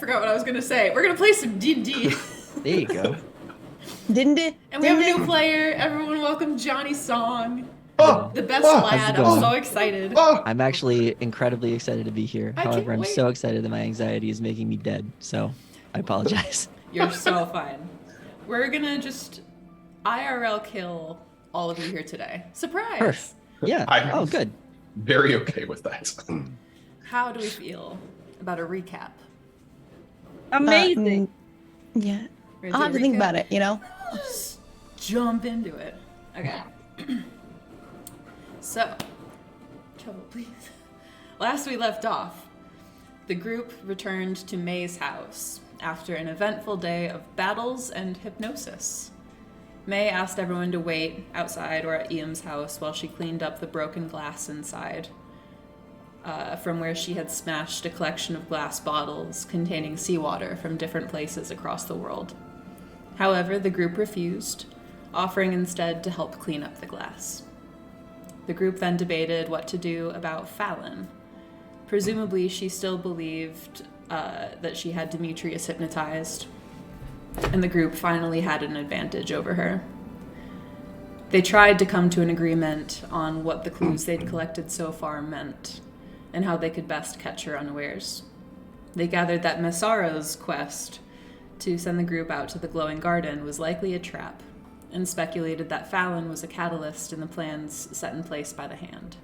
forgot what I was going to say. We're going to play some D&D. There you go. Didn't it? And we have a new player. Everyone welcome Johnny Song. Oh, The best lad. I'm going? so excited. oh, I'm actually incredibly excited to be here. I can't However, I'm wait. so excited that my anxiety is making me dead. So I apologize. You're so fine. We're going to just IRL kill all of you here today. Surprise. Perfect. Yeah. I'm Good. very okay with that. How do we feel about a recap? Amazing. Yeah. Ready I'll have to think recap? about it, you know? Just jump into it. Okay. So, trouble, please. Last we left off, the group returned to May's house after an eventful day of battles and hypnosis. May asked everyone to wait outside or at Iam's house while she cleaned up the broken glass inside, from where she had smashed a collection of glass bottles containing seawater from different places across the world. However, the group refused, offering instead to help clean up the glass. The group then debated what to do about Fallon. Presumably, she still believed that she had Demetrius hypnotized, and the group finally had an advantage over her. They tried to come to an agreement on what the clues they'd collected so far meant, and how they could best catch her unawares. They gathered that Massaro's quest to send the group out to the glowing garden was likely a trap, and speculated that Fallon was a catalyst in the plans set in place by the Hand.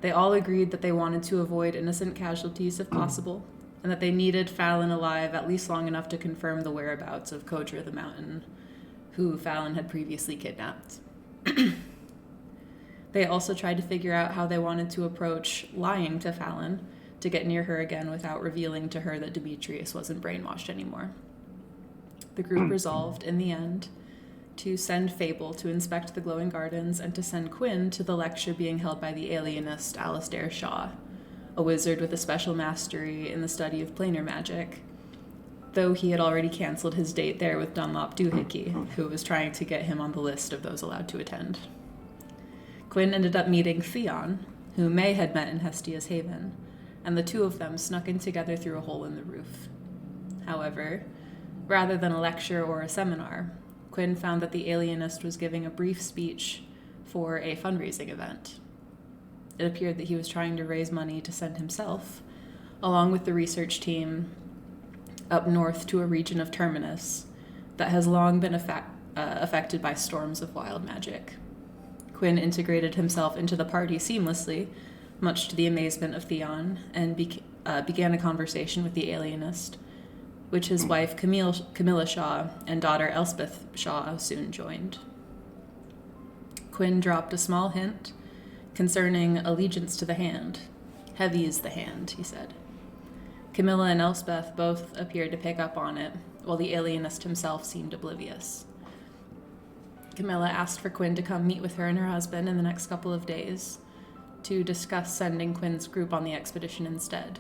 They all agreed that they wanted to avoid innocent casualties if possible, and that they needed Fallon alive at least long enough to confirm the whereabouts of Kodra the Mountain, who Fallon had previously kidnapped. They also tried to figure out how they wanted to approach lying to Fallon to get near her again without revealing to her that Demetrius wasn't brainwashed anymore. The group resolved, in the end, to send Fable to inspect the glowing gardens and to send Quinn to the lecture being held by the alienist Alistair Shaw, a wizard with a special mastery in the study of planar magic, though he had already canceled his date there with Dunlop Doohickey, who was trying to get him on the list of those allowed to attend. Quinn ended up meeting Theon, who May had met in Hestia's Haven, and the two of them snuck in together through a hole in the roof. However, rather than a lecture or a seminar, Quinn found that the alienist was giving a brief speech for a fundraising event. It appeared that he was trying to raise money to send himself, along with the research team, up north to a region of Terminus that has long been affected by storms of wild magic. Quinn integrated himself into the party seamlessly, much to the amazement of Theon, and began a conversation with the alienist, which his wife Camilla Shaw and daughter Elspeth Shaw soon joined. Quinn dropped a small hint concerning allegiance to the Hand. Heavy is the Hand, he said. Camilla and Elspeth both appeared to pick up on it, while the alienist himself seemed oblivious. Camilla asked for Quinn to come meet with her and her husband in the next couple of days to discuss sending Quinn's group on the expedition instead,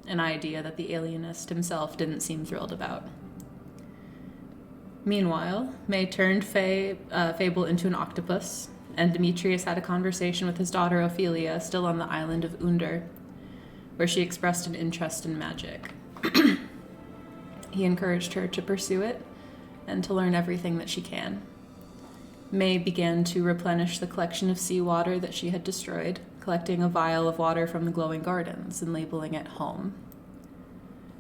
an idea that the alienist himself didn't seem thrilled about. Meanwhile, May turned Fable into an octopus, and Demetrius had a conversation with his daughter Ophelia, still on the island of Under, where she expressed an interest in magic. He encouraged her to pursue it and to learn everything that she can. May began to replenish the collection of seawater that she had destroyed, collecting a vial of water from the glowing gardens and labeling it home.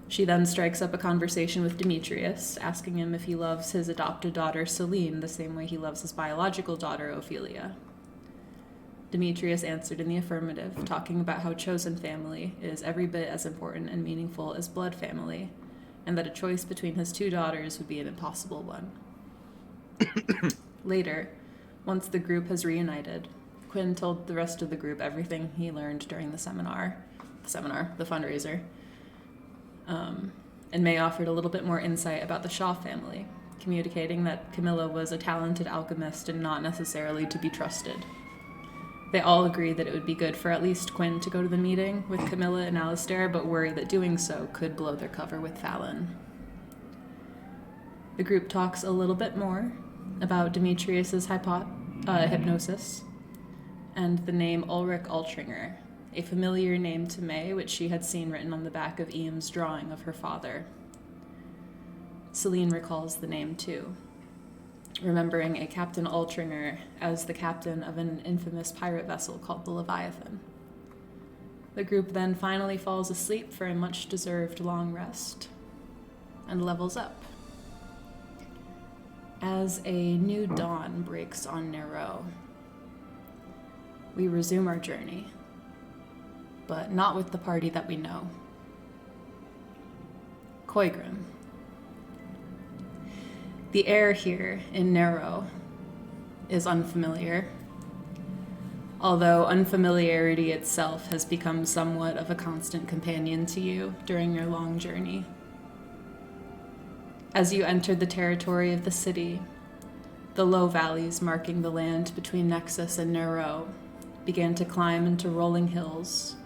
She then strikes up a conversation with Demetrius, asking him if he loves his adopted daughter Celine the same way he loves his biological daughter Ophelia. Demetrius answered in the affirmative, talking about how chosen family is every bit as important and meaningful as blood family, and that a choice between his two daughters would be an impossible one. Later, once the group has reunited, Quinn told the rest of the group everything he learned during the fundraiser. And May offered a little bit more insight about the Shaw family, communicating that Camilla was a talented alchemist and not necessarily to be trusted. They all agreed that it would be good for at least Quinn to go to the meeting with Camilla and Alistair, but worry that doing so could blow their cover with Fallon. The group talks a little bit more about Demetrius's hypnosis and the name Ulrich Altringer, a familiar name to May, which she had seen written on the back of Iam's drawing of her father. Celine recalls the name too, remembering a Captain Altringer as the captain of an infamous pirate vessel called the Leviathan. The group then finally falls asleep for a much-deserved long rest and levels up. As a new dawn breaks on Nero, we resume our journey, but not with the party that we know. Koigrim. The air here in Nero is unfamiliar, although unfamiliarity itself has become somewhat of a constant companion to you during your long journey. As you entered the territory of the city, the low valleys marking the land between Nexus and Nero began to climb into rolling hills,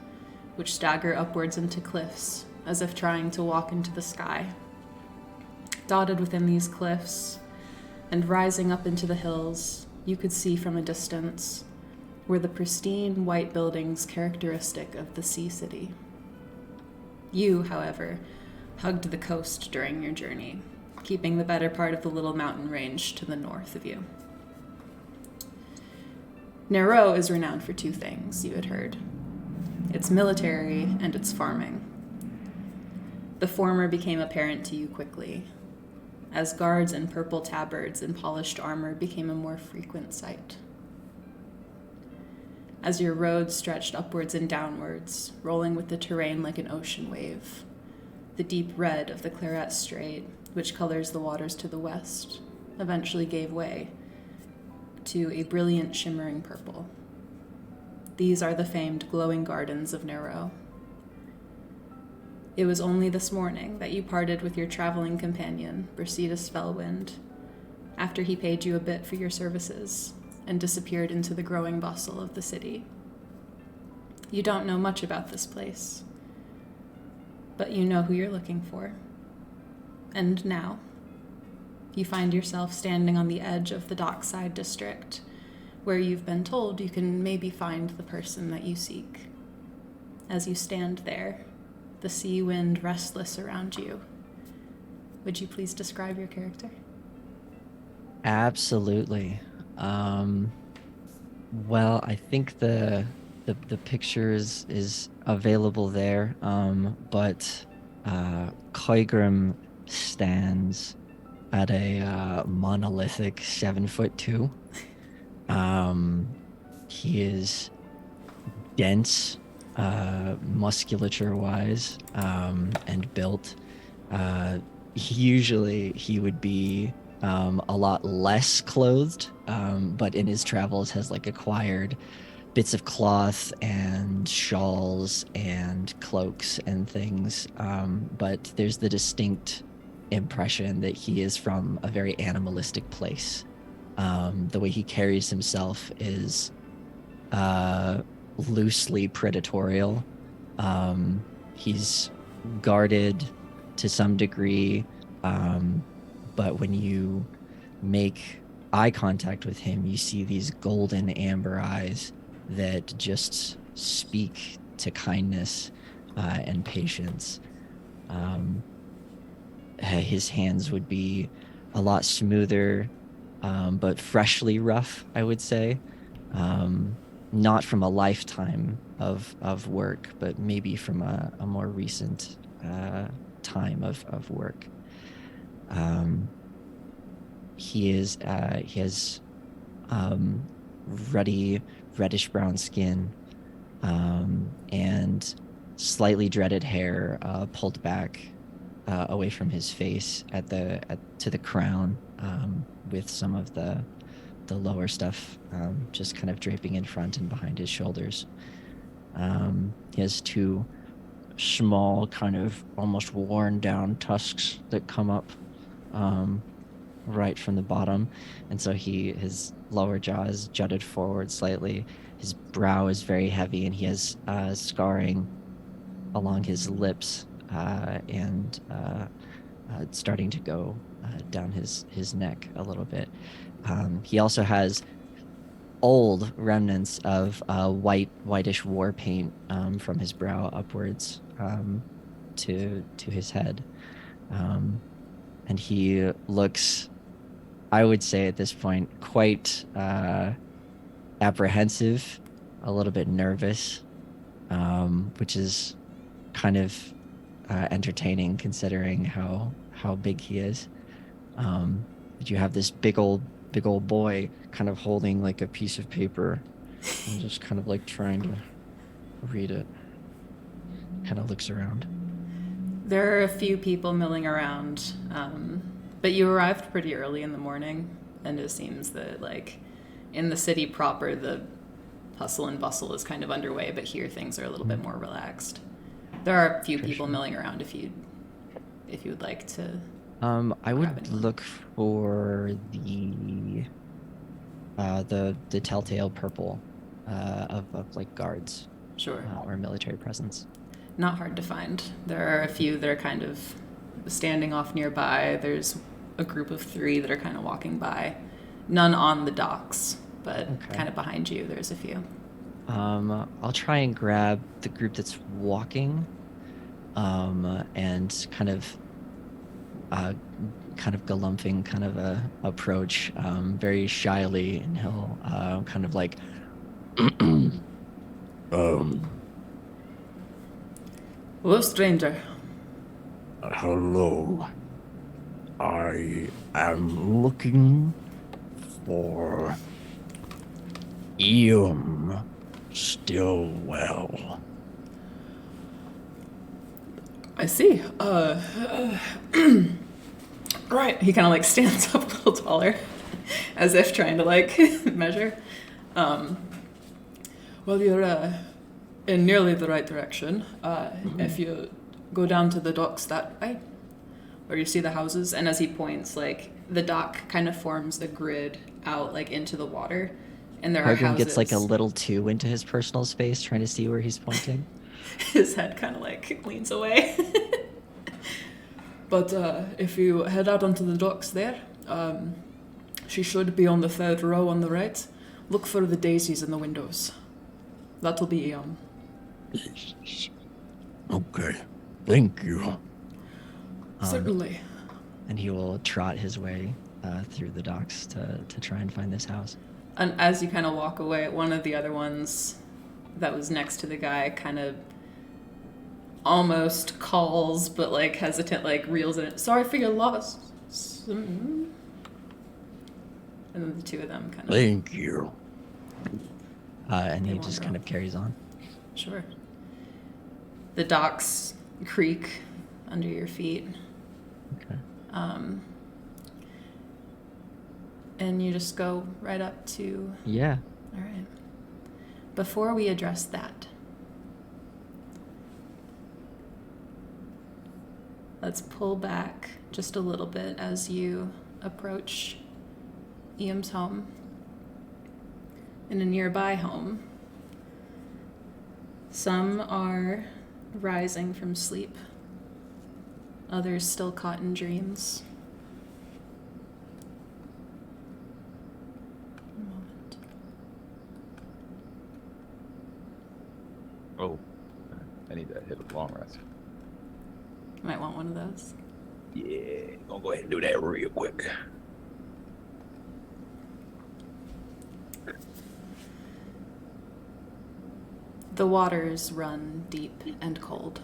which stagger upwards into cliffs, as if trying to walk into the sky. Dotted within these cliffs, and rising up into the hills, you could see from a distance were the pristine white buildings characteristic of the sea city. You, however, hugged the coast during your journey, keeping the better part of the little mountain range to the north of you. Nero is renowned for two things, you had heard: its military and its farming. The former became apparent to you quickly, as guards in purple tabards and polished armor became a more frequent sight. As your road stretched upwards and downwards, rolling with the terrain like an ocean wave, the deep red of the Claret Strait, which colors the waters to the west, eventually gave way to a brilliant shimmering purple. These are the famed glowing gardens of Nero. It was only this morning that you parted with your traveling companion, Brasidas Fellwind, after he paid you a bit for your services and disappeared into the growing bustle of the city. You don't know much about this place, but you know who you're looking for. And now, you find yourself standing on the edge of the dockside district, where you've been told you can maybe find the person that you seek. As you stand there, the sea wind restless around you, would you please describe your character? Absolutely. Well, I think the picture is available there, but Koigrim stands at a monolithic 7'2". He is dense, musculature-wise, and built. Usually he would be a lot less clothed, but in his travels has like acquired bits of cloth and shawls and cloaks and things. But there's the distinct impression that he is from a very animalistic place. The way he carries himself is loosely predatorial. He's guarded to some degree, but when you make eye contact with him, you see these golden amber eyes that just speak to kindness and patience. His hands would be a lot smoother, but freshly rough, I would say. Not from a lifetime of work, but maybe from a more recent time of work. He has ruddy, reddish brown skin, and slightly dreaded hair pulled back away from his face to the crown, with some of the lower stuff just kind of draping in front and behind his shoulders. He has two small, kind of almost worn down tusks that come up right from the bottom, and so his lower jaw is jutted forward slightly. His brow is very heavy, and he has scarring along his lips, and starting to go down his neck a little bit. He also has old remnants of whitish war paint from his brow upwards to his head. And he looks, I would say at this point, quite apprehensive, a little bit nervous, which is kind of entertaining considering how big he is. But you have this big old boy kind of holding like a piece of paper and just kind of like trying to read it. Kind of looks around. There are a few people milling around, but you arrived pretty early in the morning, and it seems that, like, in the city proper, the hustle and bustle is kind of underway, but here things are a little bit more relaxed. There are a few people milling around if you would like to. I would look for the telltale purple of like guards. Sure. Or military presence. Not hard to find. There are a few that are kind of standing off nearby. There's a group of 3 that are kind of walking by. None on the docks, but kind of behind you, there's a few. I'll try and grab the group that's walking, and kind of galumphing kind of a approach, very shyly, and he'll kind of like, Hello, stranger. Hello. I am looking for Stillwell. I see. Right. He kind of like stands up a little taller, as if trying to like measure. Well, you're in nearly the right direction. If you go down to the docks that way, where you see the houses, and as he points, like the dock kind of forms the grid out like into the water, and there are Hargrim houses. gets like a little too into his personal space, trying to see where he's pointing. His head kind of like leans away. But if you head out onto the docks there, she should be on the 3rd row on the right. Look for the daisies in the windows. That'll be Okay. Thank you. certainly. And he will trot his way through the docks to try and find this house. And as you kind of walk away, one of the other ones that was next to the guy kind of almost calls, but like hesitant, like reels in it. Sorry for your loss. And then the 2 of them kind of. Thank you. And he just kind of carries on. Sure. The docks creak under your feet. Okay. And you just go right up to. Yeah. All right. Before we address that, let's pull back just a little bit as you approach Iam's home. In a nearby home, some are rising from sleep, others still caught in dreams. A moment. Oh, I need to hit a long rest. Might want one of those. Yeah, gonna go ahead and do that real quick. The waters run deep and cold.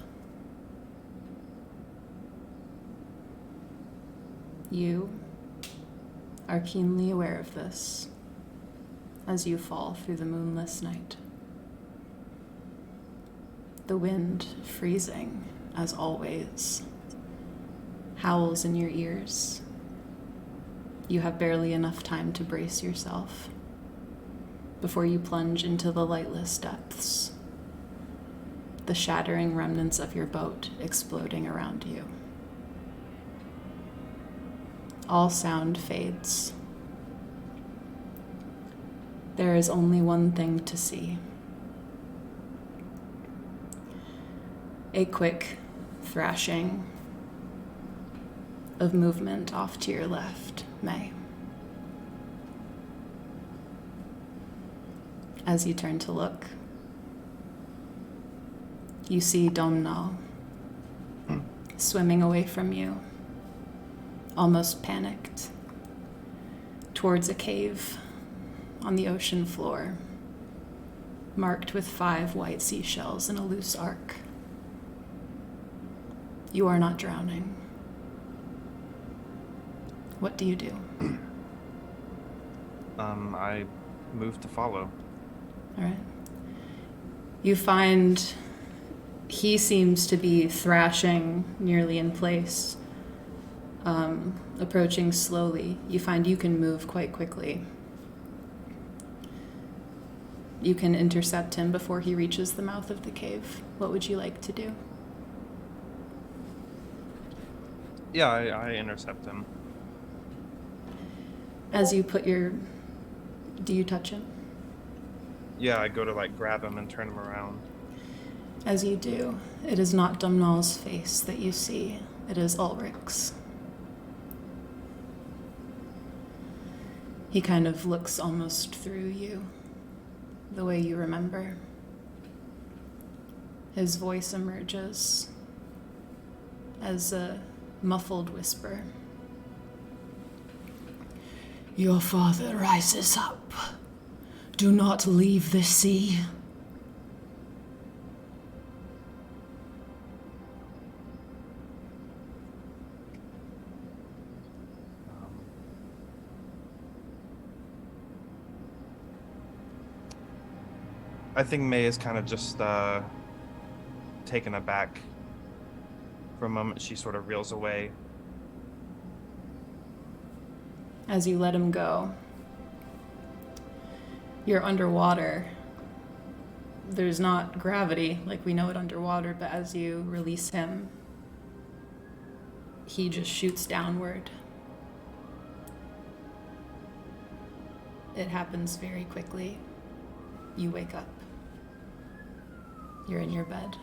You are keenly aware of this as you fall through the moonless night. The wind, freezing as always, howls in your ears. You have barely enough time to brace yourself before you plunge into the lightless depths, the shattering remnants of your boat exploding around you. All sound fades. There is only one thing to see. A quick thrashing of movement off to your left, May. As you turn to look, you see Domnall swimming away from you, almost panicked, towards a cave on the ocean floor, marked with 5 white seashells in a loose arc. You are not drowning. What do you do? I move to follow. All right. You find he seems to be thrashing nearly in place, approaching slowly. You find you can move quite quickly. You can intercept him before he reaches the mouth of the cave. What would you like to do? Yeah, I intercept him. As you put your... Do you touch him? Yeah, I go to like grab him and turn him around. As you do, it is not Domnall's face that you see. It is Ulrich's. He kind of looks almost through you, the way you remember. His voice emerges as a muffled whisper. Your father rises up. Do not leave the sea. I think May is kind of just taken aback. For a moment, she sort of reels away. As you let him go, you're underwater. There's not gravity like we know it underwater, but as you release him, he just shoots downward. It happens very quickly. You wake up. You're in your bed.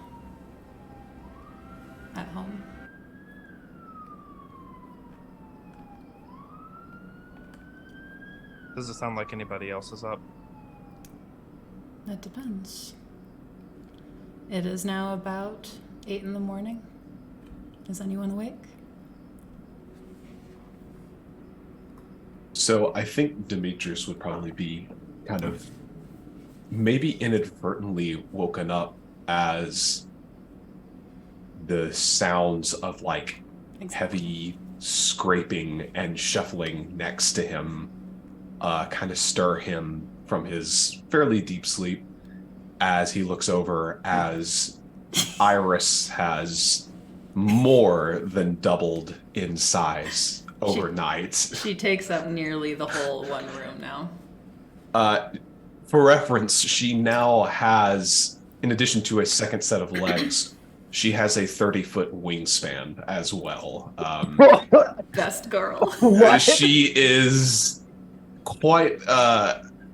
At home. Does it sound like anybody else is up? That depends. It is now about 8 in the morning. Is anyone awake? So I think Demetrius would probably be kind of maybe inadvertently woken up as the sounds of like heavy scraping and shuffling next to him kind of stir him from his fairly deep sleep as he looks over as Iris has more than doubled in size overnight. She takes up nearly the whole one room now. For reference, she now has, in addition to a second set of legs, she has a 30-foot wingspan as well. Best girl. She is quite...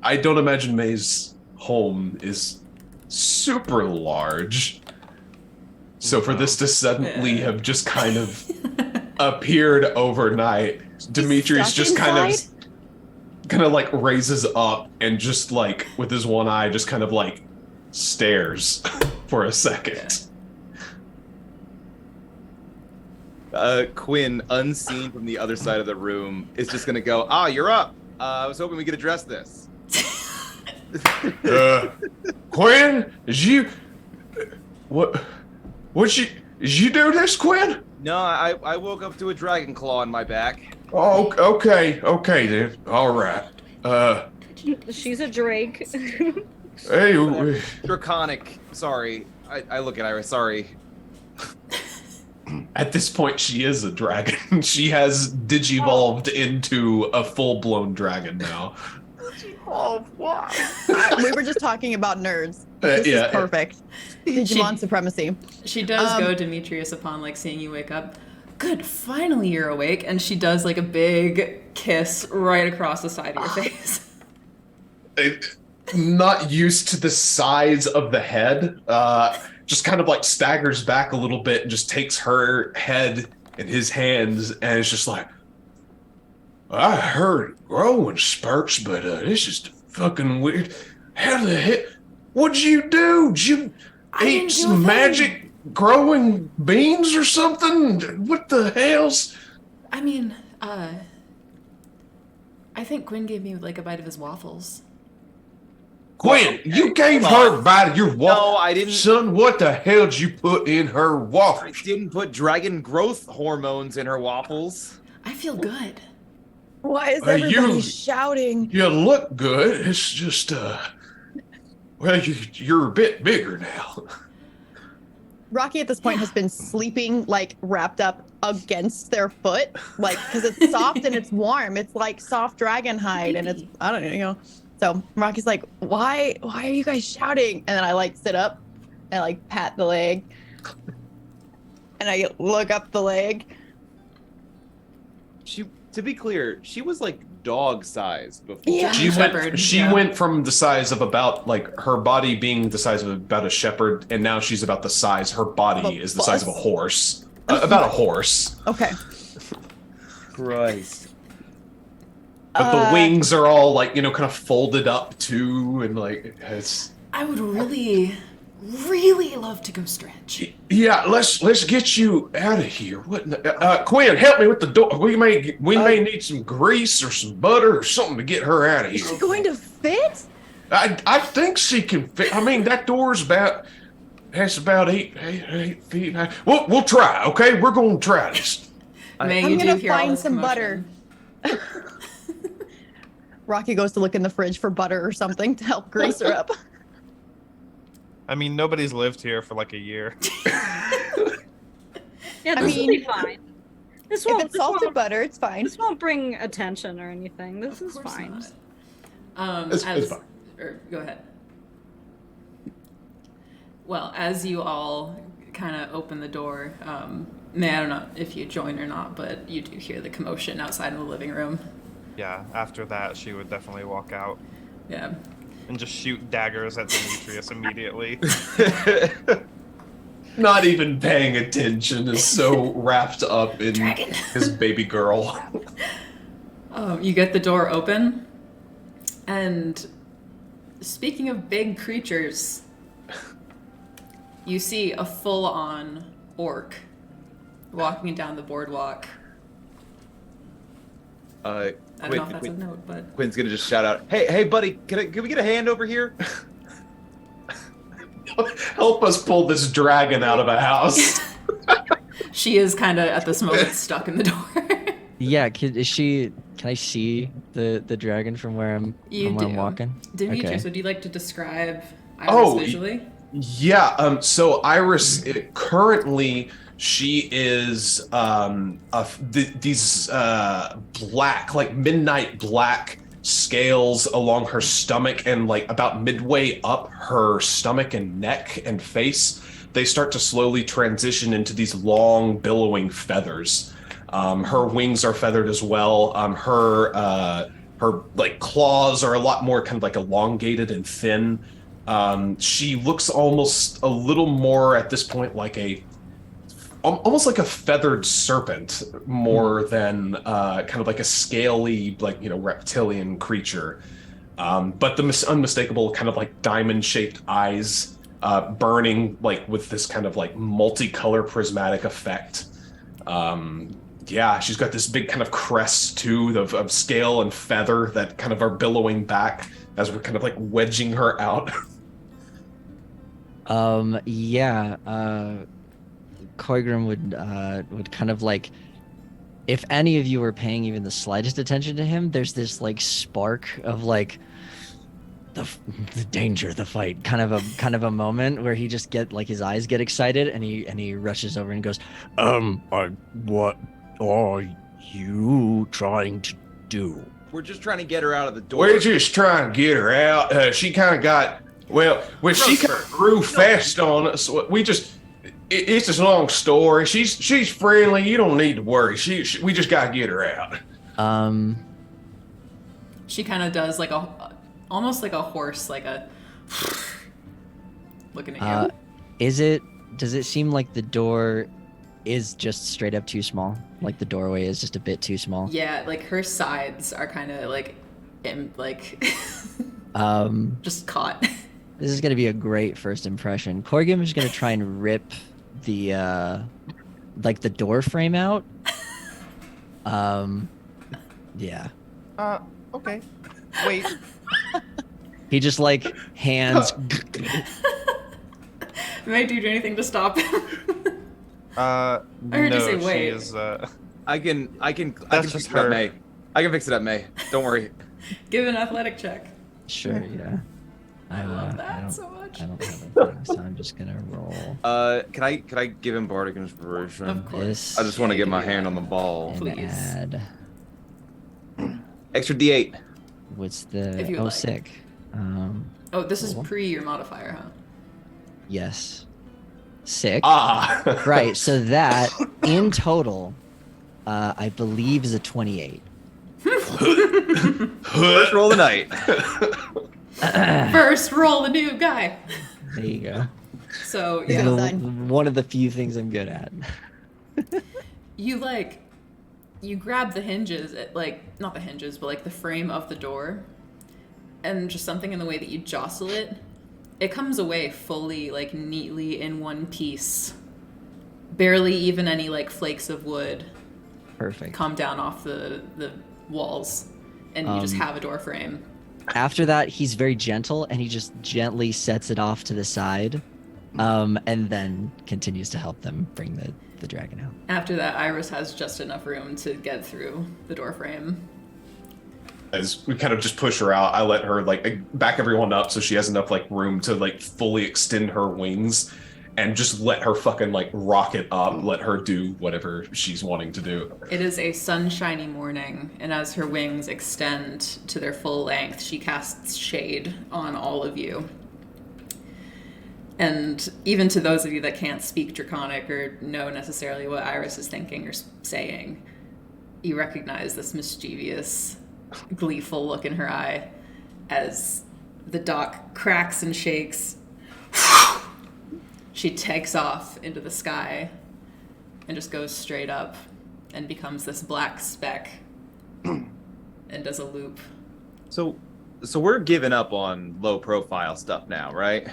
I don't imagine May's home is super large. So for this to suddenly have just kind of appeared overnight, Demetrius just kind of like raises up and just like with his one eye just kind of like stares for a second. Quinn, unseen from the other side of the room, is just gonna go, you're up. I was hoping we could address this. Quinn, did you do this, Quinn? No, I woke up to a dragon claw in my back. Oh, okay then. All right. She's a Drake. Hey. Draconic. Sorry. I look at Iris. Sorry. At this point, she is a dragon. She has digivolved into a full-blown dragon now. Oh, wow. We were just talking about nerds. This is perfect. Digimon supremacy. She does go Demetrius upon like seeing you wake up. Good, finally you're awake. And she does like a big kiss right across the side of your face. Not used to the size of the head, just kind of like staggers back a little bit and just takes her head in his hands and is just like, I heard it grow in spurts, but this is fucking weird. How the heck? What'd you do? Did you I eat didn't do a some thing. magic growing beans or something? What the hell's? I mean, I think Quinn gave me like a bite of his waffles. Gwen, you gave hold her on. a bite of your waffle. No, I didn't. Son, what the hell did you put in her I waffles? didn't put dragon growth hormones in her waffles. I feel good. Why is Hey, everybody you- shouting? You look good. It's just, well, you're a bit bigger now. Rocky at this point has been sleeping like wrapped up against their foot, like because it's soft and it's warm. It's like soft dragon hide, and it's I don't know, you know. So Rocky's like, why are you guys shouting? And then I like sit up and like pat the leg, and I look up the leg. To be clear, she was like dog sized before. Yeah. She went from the size of about like her body being the size of about a shepherd, and now she's about the size. Her body is the size of a bus? horse. About a horse. Okay. Christ. But the wings are all like, kind of folded up too, and like it's. I would really, really love to go stretch. Yeah, let's get you out of here. What? Quinn, help me with the door. We may need some grease or some butter or something to get her out of Is she here. going to fit? I think she can fit. I mean, that door's about 8 feet high. We'll try. Okay, we're gonna try this. May I'm you gonna do hear all find this some butter. commotion. Rocky goes to look in the fridge for butter or something to help grease her up. I mean, nobody's lived here for like a year. Yeah, I this will mean, be fine. This If won't, it's salted butter, it's fine. this won't bring attention or anything. This is course fine. not. It's As, fine. or go ahead. Well, as you all kind of open the door, May, I don't know if you join or not, but you do hear the commotion outside of the living room. Yeah, after that, she would definitely walk out Yeah. and just shoot daggers at Demetrius immediately. Not even paying attention, is so wrapped up in Dragon. his baby girl. You get the door open, and speaking of big creatures, you see a full-on orc walking down the boardwalk. I don't know if that's a note, but Quinn's gonna just shout out, "Hey, buddy, can we get a hand over here?" Help us pull this dragon out of a house. she is kind of at this moment stuck in the door. Yeah, can I see the dragon from where I'm walking? Demetrius, Okay. would you like to describe Iris Oh, visually? Yeah, so Iris, currently, she is these black, like midnight black scales along her stomach, and like about midway up her stomach and neck and face, they start to slowly transition into these long billowing feathers. Her wings are feathered as well. Her like claws are a lot more kind of like elongated and thin. She looks almost a little more at this point like almost like a feathered serpent more than kind of like a scaly, like, reptilian creature. But the unmistakable kind of like diamond-shaped eyes, burning like with this kind of like multicolor prismatic effect. Yeah, she's got this big kind of crest too of scale and feather that kind of are billowing back as we're kind of like wedging her out. Yeah. Koigrim would kind of like, if any of you were paying even the slightest attention to him, there's this like spark of like the danger, the fight, kind of a moment where he just his eyes get excited and he rushes over and goes, What are you trying to do? We're just trying to get her out of the door. We're just trying to get her out. She kind of got, when she kind of grew fast on us, it's a long story. She's friendly. You don't need to worry. We just got to get her out. She kind of does like almost like a horse, like a looking at you. Does it seem like the door is just straight up too small? Like the doorway is just a bit too small? Yeah, like her sides are kind of like Just caught. This is gonna be a great first impression. Corgim is gonna try and rip the like the door frame out. Yeah. Okay. Wait. He just like hands. May I do anything to stop him? I heard you no, say she wait. is. I can That's fix just it up, her. May. I can fix it up, May. Don't worry. Give an athletic check. Sure. Yeah. I love I that don't, so much. I don't have a thing, so I'm just gonna roll. Can I give him bardic inspiration? Of course. This I just want to Yeah, get my give me hand that. on the ball. and Please. add. Extra D8. What's the? If you would Oh, like. sick. Oh, this is Cool. pre your modifier, huh? Yes. Sick. Ah. Right. So that in total, I believe is a 28. First roll of the night. First roll, the new guy. There you go. So This yeah, is Design. one of the few things I'm good at. you grab the hinges, not the hinges, but like the frame of the door, and just something in the way that you jostle it, it comes away fully, like neatly in one piece. Barely even any like flakes of wood Perfect. come down off the walls, and you just Um, have a door frame. After that, he's very gentle and he just gently sets it off to the side, and then continues to help them bring the dragon out. After that, Iris has just enough room to get through the door frame. As we kind of just push her out, I let her like back everyone up so she has enough like room to like fully extend her wings, and just let her fucking like rocket up. Let her do whatever she's wanting to do. It is a sunshiny morning, and as her wings extend to their full length, she casts shade on all of you. And even to those of you that can't speak Draconic or know necessarily what Iris is thinking or saying, you recognize this mischievous, gleeful look in her eye as the dock cracks and shakes. She takes off into the sky and just goes straight up and becomes this black speck and does a loop. So we're giving up on low profile stuff now, right?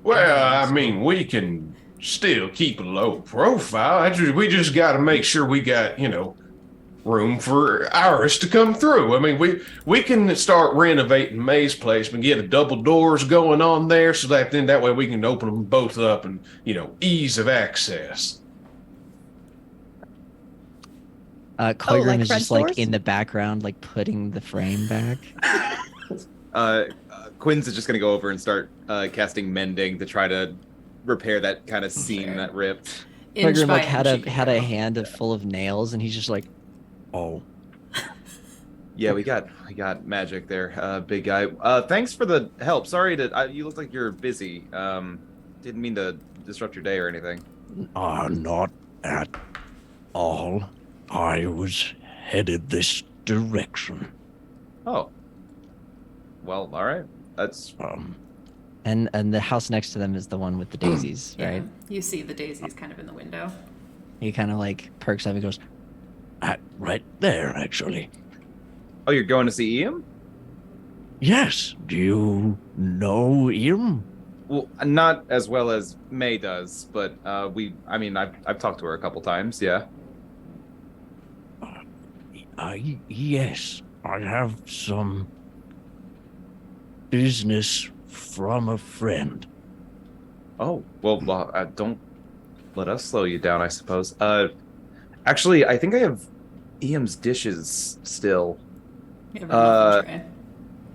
Well, I mean, we can still keep a low profile. We just got to make sure we got, room for Iris to come through. I mean, we can start renovating May's place and get a double doors going on there, so that then that way we can open them both up and ease of access. Koigram like is French just like doors? in the background, like putting the frame back. Quinn's is just gonna go over and start casting mending to try to repair that kind of seam Fair. that ripped. Inch Koigram by like had inch, a you had a go. hand full of nails, and he's just like, Oh, Yeah, we got magic there, big guy. Thanks for the help. Sorry you look like you're busy. Didn't mean to disrupt your day or anything. not at all. I was headed this direction. Oh. Well, all right. That's and the house next to them is the one with the daisies, Yeah, right? you see the daisies kind of in the window. He kind of like perks up and goes, Right there, actually. Oh, you're going to see Ian? Yes. Do you know Ian? Well, not as well as May does, but I've talked to her a couple times. Yeah. Yes. I have some business from a friend. Oh, well, don't let us slow you down, I suppose. Actually, I think I have Iam's dishes still. You have a muffin tray.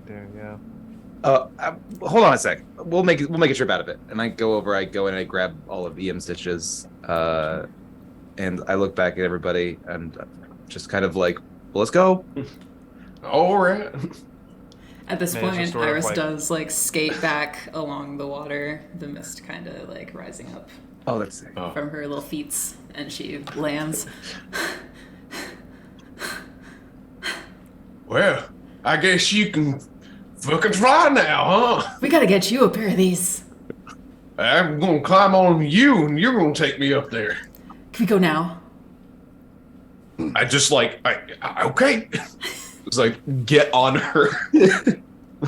There, yeah. Hold on a sec. We'll make a trip out of it. And I go in and I grab all of Iam's dishes. And I look back at everybody and just kind of like, well, let's go. All right. At this May's just point, sort of Iris like- does like skate back along the water, the mist kind of like rising up Oh, that's sick. Oh. from her little feet, and she lands. Well, I guess you can fucking fly now, huh? We gotta get you a pair of these. I'm gonna climb on you, and you're gonna take me up there. Can we go now? I just like, okay. It's like, get on her.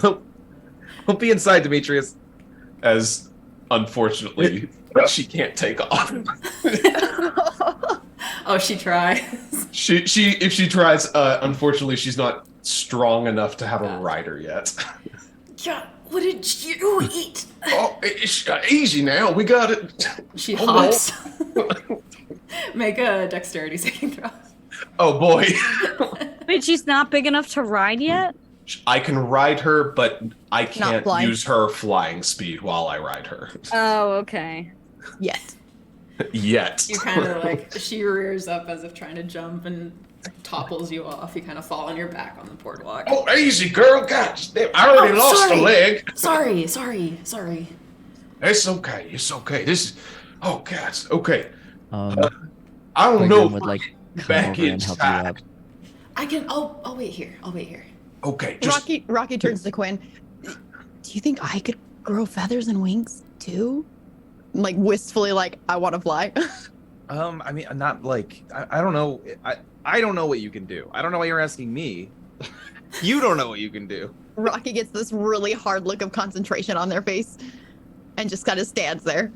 We'll be inside, Demetrius. As unfortunately, she can't take off. Oh, she tries. She if she tries, unfortunately, she's not strong enough to have a rider yet. Yeah, what did you eat? Oh, it's easy now. We got it. She Hold on. hops. Make a dexterity saving throw. Oh boy. Wait, she's not big enough to ride yet? I can ride her, but I can't flying. use her flying speed while I ride her. Oh, okay. Yet. Yet. You kind of like, she rears up as if trying to jump and topples you off. You kind of fall on your back on the boardwalk. Oh, easy, girl. Gosh, I already lost a leg. Sorry. It's okay. It's okay. This is. Oh, God. Okay. I don't know. Pilgrim would like come back over and help you inside. up. I can. I'll wait here. Okay. Just Rocky turns to Quinn. Do you think I could grow feathers and wings too? Like wistfully, like I want to fly. I mean, I'm not like I don't know. I don't know what you can do. I don't know why you're asking me. You don't know what you can do. Rocky gets this really hard look of concentration on their face, and just kind of stands there.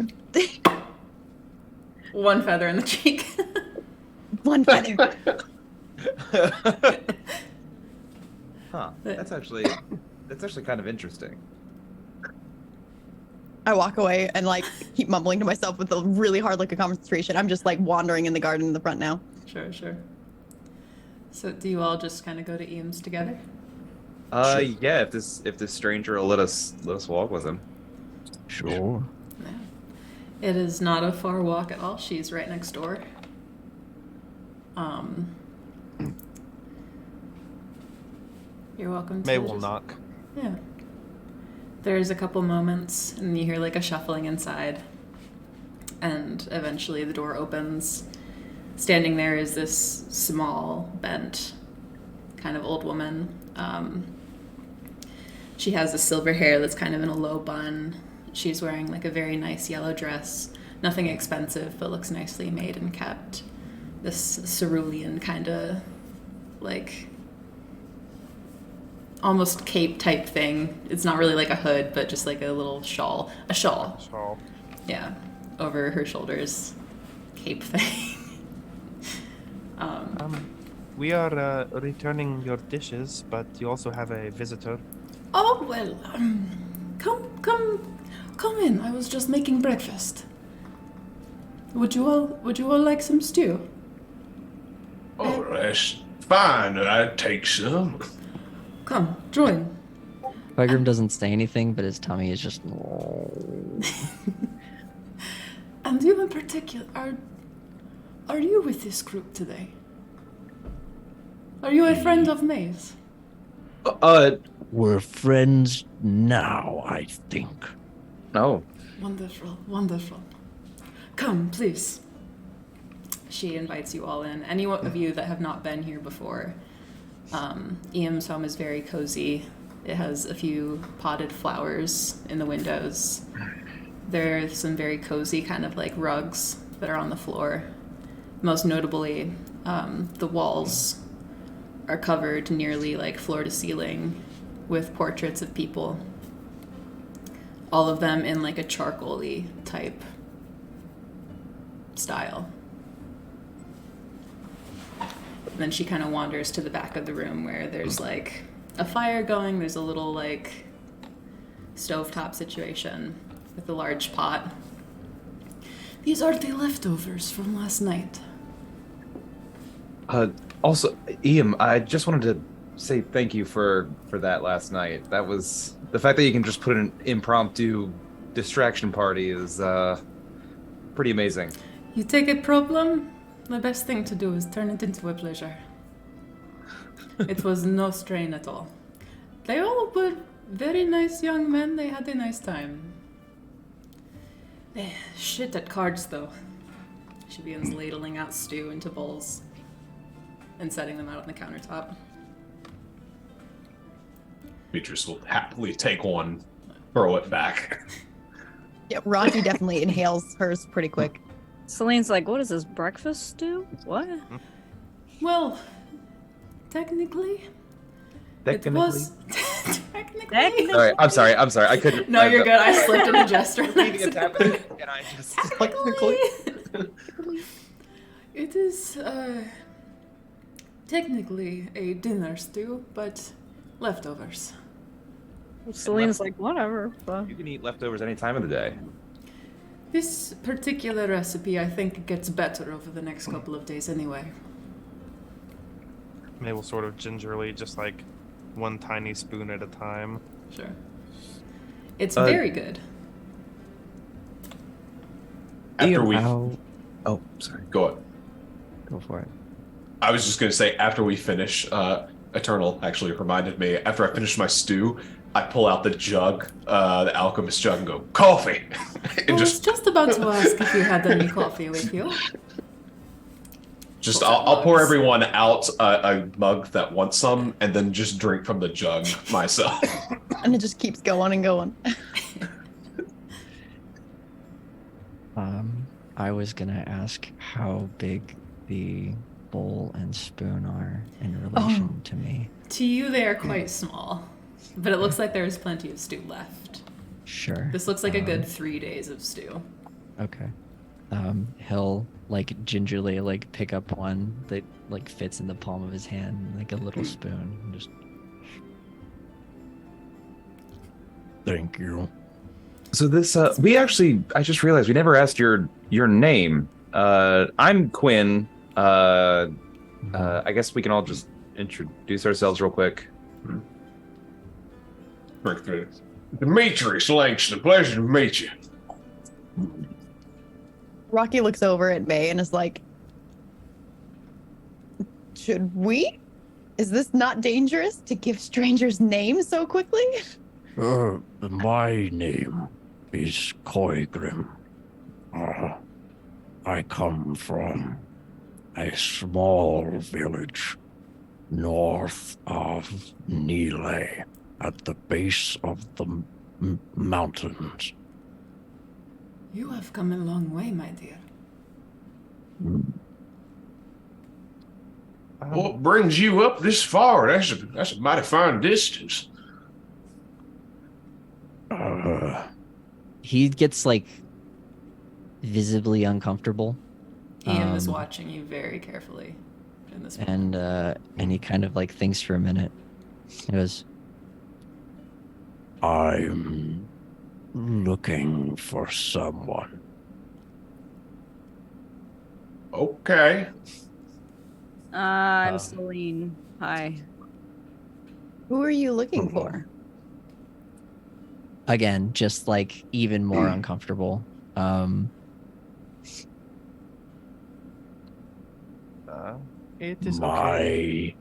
One feather in the cheek. One feather. Huh. That's actually kind of interesting. I walk away and like keep mumbling to myself with a really hard look of concentration. I'm just like wandering in the garden in the front now. Sure. So do you all just kind of go to Eames together? Yeah. If this stranger will let us walk with him. Sure. No. It is not a far walk at all. She's right next door. You're welcome to May will just- knock. Yeah. There's a couple moments, and you hear like a shuffling inside. And eventually the door opens. Standing there is this small, bent, kind of old woman. She has the silver hair that's kind of in a low bun. She's wearing like a very nice yellow dress. Nothing expensive, but looks nicely made and kept. This cerulean kind of like almost cape type thing. It's not really like a hood, but just like a little shawl. A shawl. So Yeah. Over her shoulders. Cape thing. we are returning your dishes, but you also have a visitor. Oh, well, come in. I was just making breakfast. Would you all like some stew? Oh, that's fine. I'd take some. Come, join. Pilgrim doesn't say anything, but his tummy is just. And you in particular, are you with this group today? Are you a friend of May's? We're friends now, I think. No. Wonderful. Come, please. She invites you all in. Any of you that have not been here before, Iam's home is very cozy. It has a few potted flowers in the windows. There are some very cozy kind of like rugs that are on the floor. Most notably, the walls are covered nearly like floor to ceiling with portraits of people. All of them in like a charcoal-y type style. And then she kind of wanders to the back of the room where there's like a fire going. There's a little like stovetop situation with a large pot. These are the leftovers from last night. Also, Ian, I just wanted to say thank you for that last night. That was the fact that you can just put an impromptu distraction party is pretty amazing. You take a problem, the best thing to do is turn it into a pleasure. It was no strain at all. They all were very nice young men. They had a nice time. Shit at cards, though. She begins ladling out stew into bowls and setting them out on the countertop. Beatrice will happily take one, throw it back. Yeah, Rocky definitely inhales hers pretty quick. Celine's like, what is this, breakfast stew? What? Well, technically, it was Technically. Sorry, I'm sorry. I couldn't. No, you're good. I slipped in a gesture. Reading it's happening, and I just Technically. It is technically a dinner stew, but leftovers. Celine's like, whatever. But... You can eat leftovers any time of the day. This particular recipe, I think, gets better over the next couple of days anyway. May will sort of gingerly, just like one tiny spoon at a time. Sure. It's very good. After we Oh, sorry. go on. Go for it. I was just gonna say after we finish, Eternal actually reminded me. After I finish my stew, I pull out the jug, the alchemist jug, and go coffee, and I was just about to ask if you had any coffee with you. I'll pour everyone out a mug that wants some, and then just drink from the jug myself. And it just keeps going and going. I was gonna ask how big the bowl and spoon are in relation to me. To you, they are quite small, but it looks like there's plenty of stew left. Sure. This looks like a good 3 days of stew. Okay. He'll like gingerly like pick up one that like fits in the palm of his hand, like a little spoon, and just Thank you. So this, I just realized we never asked your name. I'm Quinn. I guess we can all just introduce ourselves real quick. Demetrius Langston, pleasure to meet you. Rocky looks over at May and is like, should we? Is this not dangerous to give strangers names so quickly? My name is Koigrim. I come from a small village north of Nile at the base of the mountains. You have come a long way, my dear. What brings you up this far? That's a mighty fine distance. he gets like visibly uncomfortable. Ian is watching you very carefully in this moment. And he kind of like thinks for a minute. He goes, I'm looking for someone. Okay. I'm Celine. Hi. Who are you looking for? again, just like even more uncomfortable. It is My okay.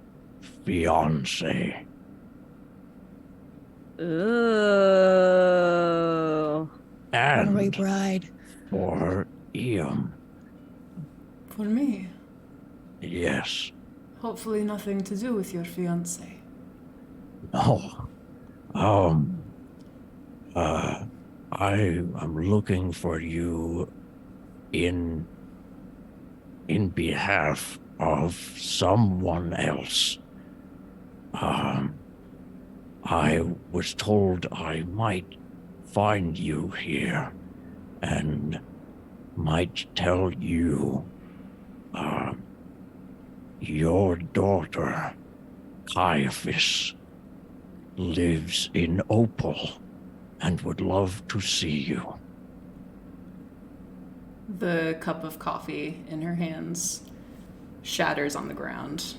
fiance. Ooh. Runaway And bride. for Ian. For me, Yes. hopefully nothing to do with your fiance. No. I am looking for you in behalf of someone else. I was told I might find you here and might tell you your daughter, Caiaphas, lives in Opal and would love to see you. The cup of coffee in her hands shatters on the ground.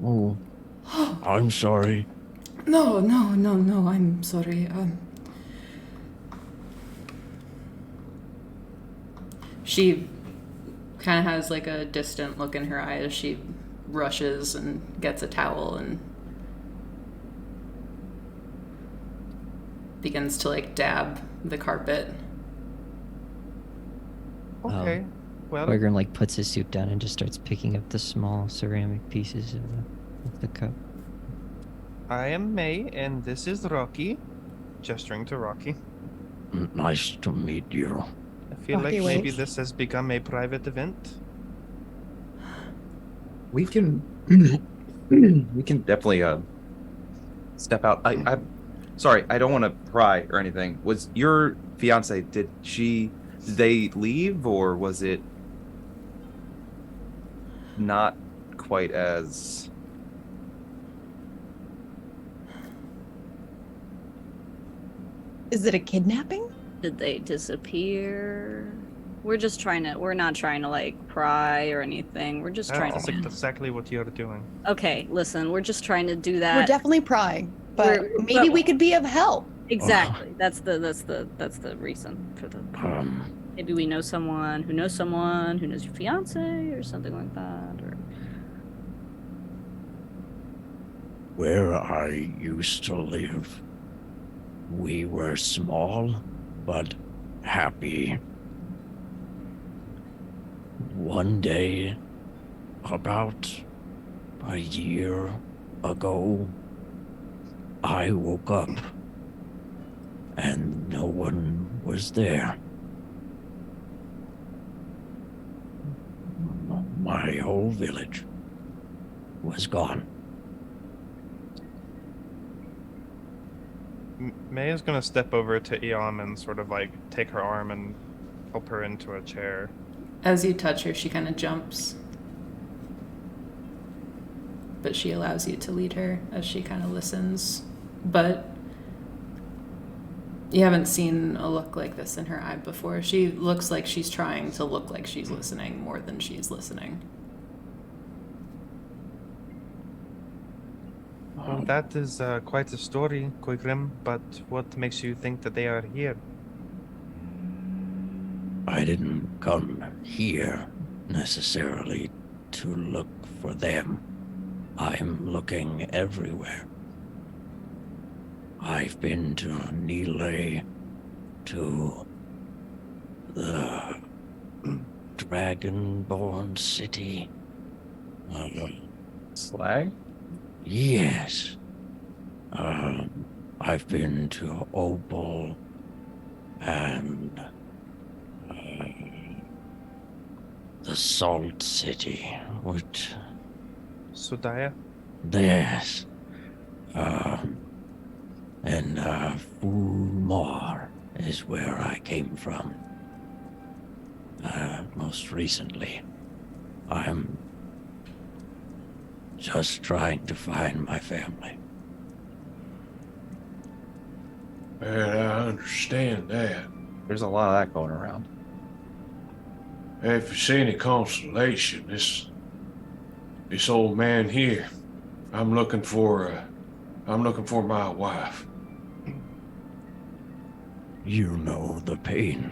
Oh, I'm sorry. No, I'm sorry. She kind of has like a distant look in her eye as she rushes and gets a towel and begins to like dab the carpet. Okay. Well, Wagram like puts his soup down and just starts picking up the small ceramic pieces of the cup. I am May, and this is Rocky. Gesturing to Rocky. Nice to meet you. I feel Rocky like maybe waves. this has become a private event. We can we can definitely step out. I'm sorry. I don't want to pry or anything. Was your fiance? Did they leave, or was it not quite as? Is it a kidnapping? Did they disappear? We're not trying to like pry or anything. We're just trying That's to. exactly what you're doing. Okay, listen, we're just trying to do that. We're definitely prying, but maybe we could be of help. Exactly. That's the reason for the. Maybe we know someone who knows your fiance or something like that, or. Where I used to live, we were small but happy. One day, about a year ago, I woke up and no one was there. My whole village was gone. May is gonna step over to Eom and sort of like take her arm and help her into a chair. As you touch her, she kind of jumps. But she allows you to lead her as she kind of listens. But you haven't seen a look like this in her eye before. She looks like she's trying to look like she's listening more than she's listening. Well, that is quite a story, Koigrim, but what makes you think that they are here? I didn't come here necessarily to look for them. I'm looking everywhere. I've been to Nile, to the Dragonborn city. Slag? Yes. I've been to Opal and the Salt City, which... Sudaya? Yes. And Fulmar is where I came from. Most recently. I'm just trying to find my family. Well, I understand that. There's a lot of that going around. If it's any consolation, this old man here, I'm looking for my wife. You know the pain.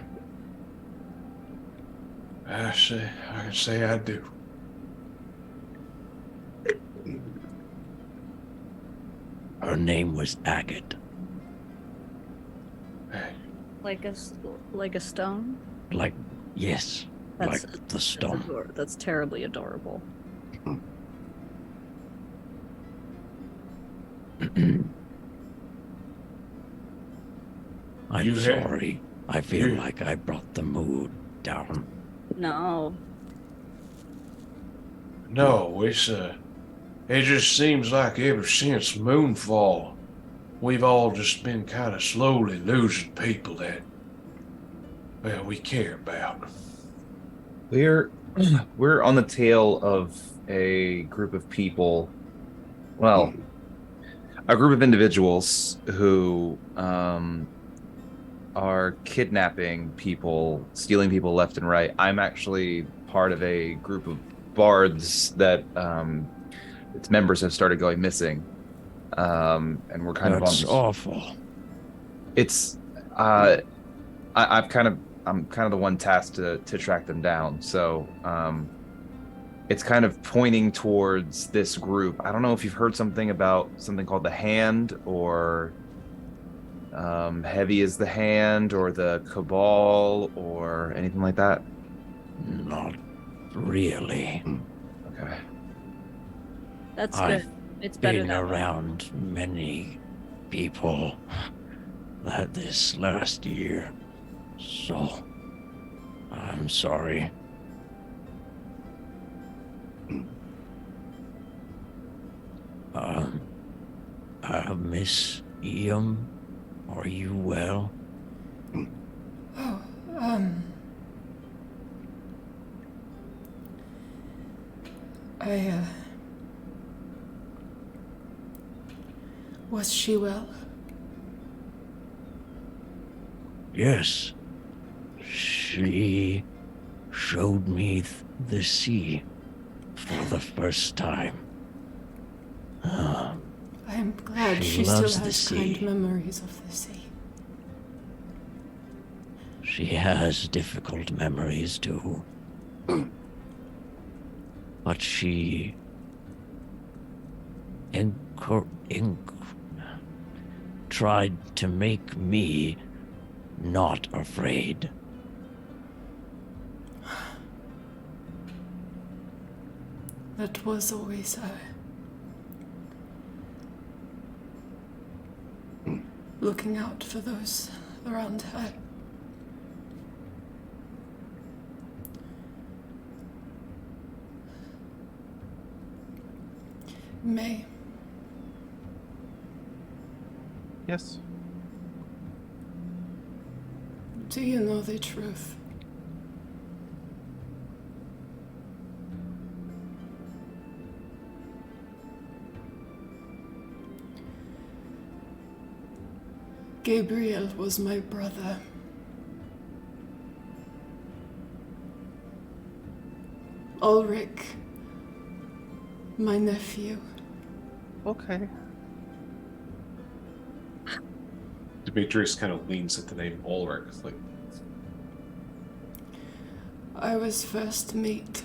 I can say I do. Her name was Agate. Like a stone? Like, yes, That's, like the stone. That's terribly adorable. I'm You had- sorry. I feel you- like I brought the mood down. No. No, it just seems like ever since Moonfall, we've all just been kind of slowly losing people that, well, we care about. We're on the tail of a group of people. Well, a group of individuals who are kidnapping people, stealing people left and right. I'm actually part of a group of bards that its members have started going missing, and we're kind That's of on. awful. It's I'm kind of the one tasked to track them down. So it's kind of pointing towards this group. I don't know if you've heard something about something called the Hand, or Heavy is the Hand, or the Cabal, or anything like that. Not really. Okay. That's I've good. It's better Been that way. around many people that this last year, so I'm sorry. I miss Miss Eam, are you well? Oh, was she well? Yes. She showed me the sea for the first time. I'm glad She she still loves the has kind sea. memories of the sea. She has difficult memories too. But she tried to make me not afraid. That was always her. Looking out for those around her. May, Yes. do you know the truth? Gabriel was my brother. Ulrich, my nephew. Okay. Demetrius kind of leans at the name Ulrich, like, I was first mate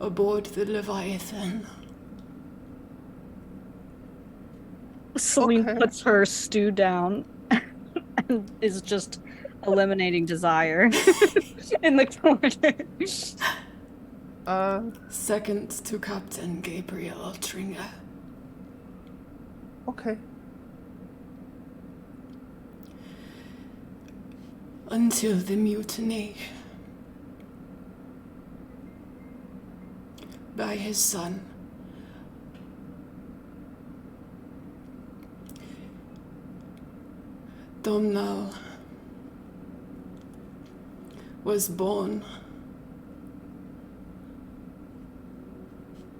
aboard the Leviathan. Celine Okay. puts her stew down and is just eliminating desire in the corner. Second to Captain Gabriel Altringer. Okay. Until the mutiny by his son. Domnall was born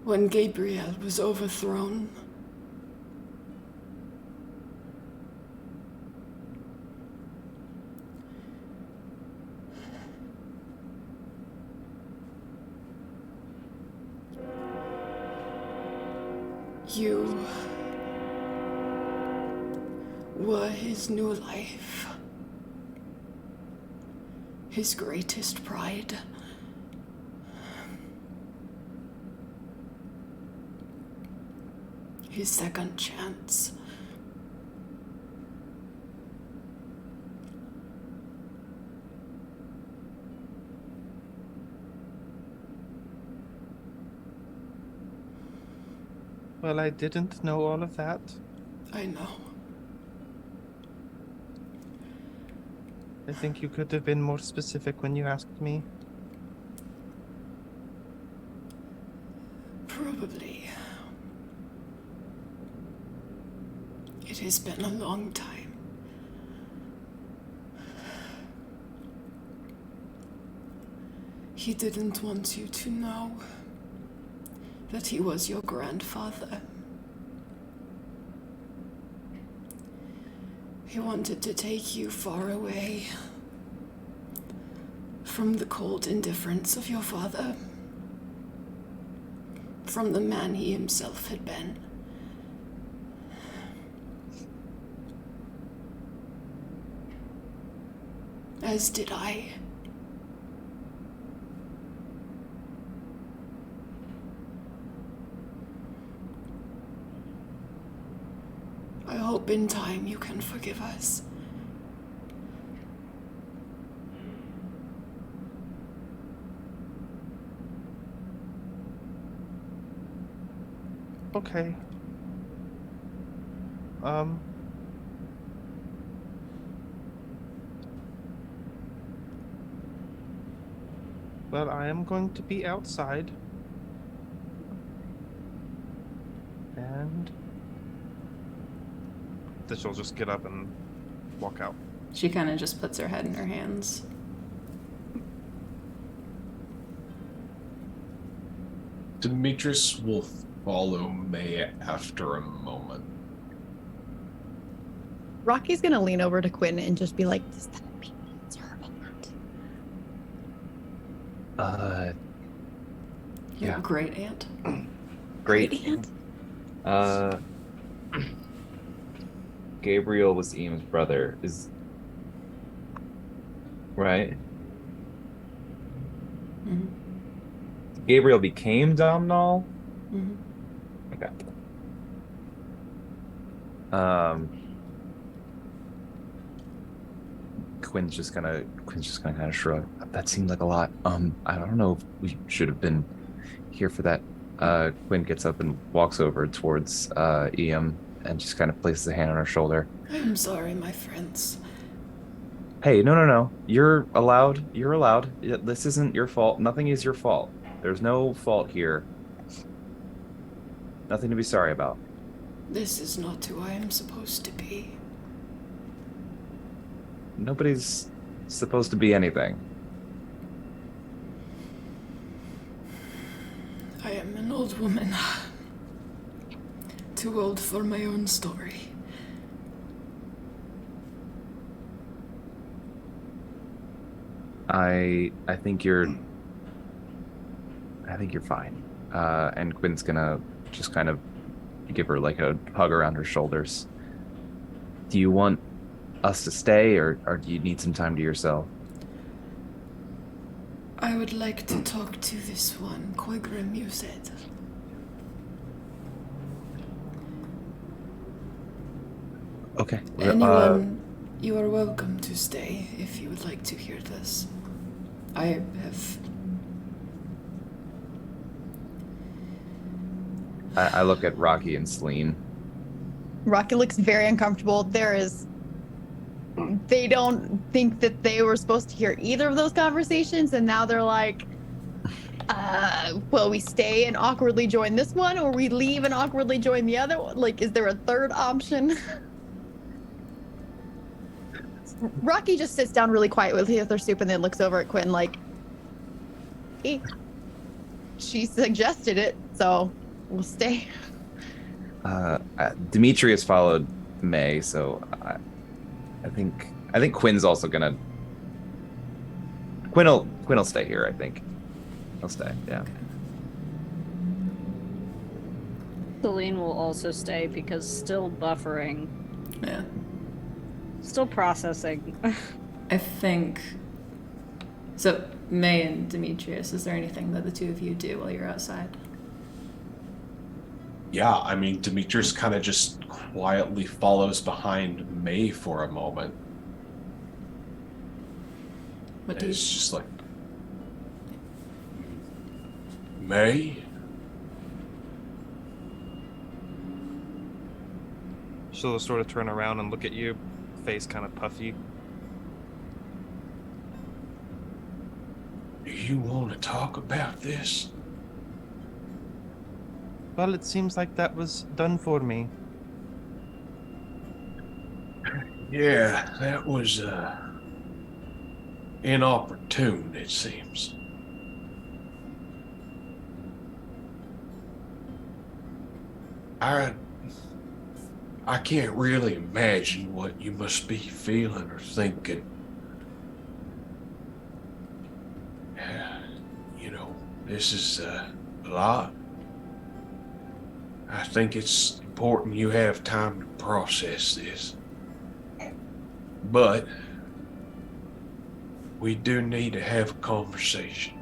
when Gabriel was overthrown. You were his new life, his greatest pride. His second chance. Well, I didn't know all of that. I know. I think you could have been more specific when you asked me. Probably. It has been a long time. He didn't want you to know that he was your grandfather. He wanted to take you far away from the cold indifference of your father, from the man he himself had been. As did I. I hope in time you can forgive us. Okay. Well, I am going to be outside. And that she'll just get up and walk out. She kind of just puts her head in her hands. Demetrius will follow May after a moment. Rocky's gonna lean over to Quinn and just be like, "Does that mean it's her aunt?" Your Yeah. great aunt. Great. aunt? Gabriel was Ian's brother. Is right? Mm-hmm. Gabriel became Domhnall? Mm-hmm. Okay. Quinn's just gonna kind of shrug. That seemed like a lot. I don't know if we should have been here for that. Quinn gets up and walks over towards Ian and just kind of places a hand on her shoulder. I'm sorry, my friends. Hey, no. You're allowed. You're allowed. This isn't your fault. Nothing is your fault. There's no fault here. Nothing to be sorry about. This is not who I am supposed to be. Nobody's supposed to be anything. I am an old woman. Too old for my own story. I think you're fine. And Quinn's gonna just kind of give her like a hug around her shoulders. Do you want us to stay, or do you need some time to yourself? I would like to talk to this one, Quigrim, you said. Okay. Anyone, you are welcome to stay if you would like to hear this. I have... I look at Rocky and Celine. Rocky looks very uncomfortable. They don't think that they were supposed to hear either of those conversations, and now they're like, well, we stay and awkwardly join this one, or we leave and awkwardly join the other one? Like, is there a third option? Rocky just sits down really quietly with her soup and then looks over at Quinn like, hey, she suggested it, so we'll stay. Demetrius followed May, so I think Quinn's also gonna. Quinn'll stay here. I think he'll stay. Yeah. Celine will also stay because still buffering, Yeah. still processing. I think... So, May and Demetrius, is there anything that the two of you do while you're outside? Yeah, I mean, Demetrius kind of just quietly follows behind May for a moment. What do you... It's just like, May? She'll sort of turn around and look at you, face kind of puffy. Do you want to talk about this? Well, it seems like that was done for me. Yeah, that was inopportune, it seems. I can't really imagine what you must be feeling or thinking. You know, this is a lot. I think it's important you have time to process this. But we do need to have a conversation.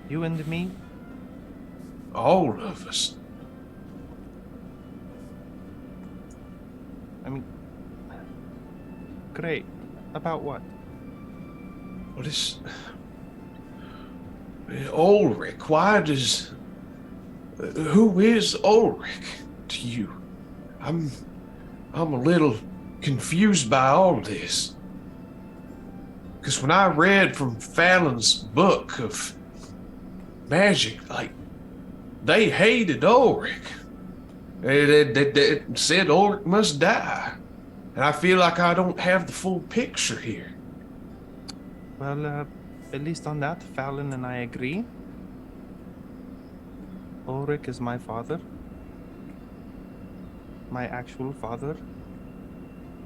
You and me? All of us. I mean, great. About what? What is... Ulrich, why does... Who is Ulrich to you? I'm a little confused by all this. Because when I read from Fallon's book of magic, like, they hated Ulrich. It said Ulrich must die. And I feel like I don't have the full picture here. Well, at least on that, Fallon and I agree. Ulrich is my father. My actual father.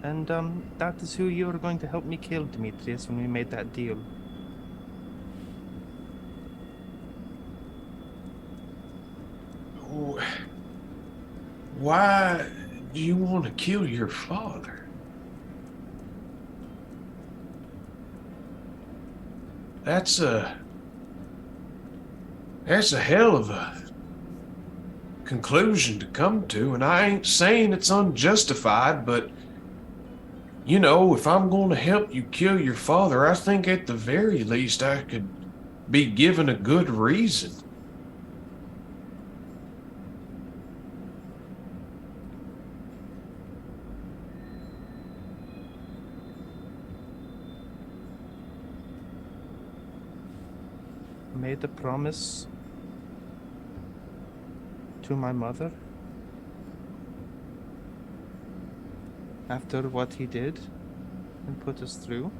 And that is who you were going to help me kill, Demetrius, when we made that deal. Why do you want to kill your father? That's a hell of a conclusion to come to, and I ain't saying it's unjustified, but you know, if I'm going to help you kill your father, I think at the very least I could be given a good reason. Made a promise to my mother after what he did and put us through,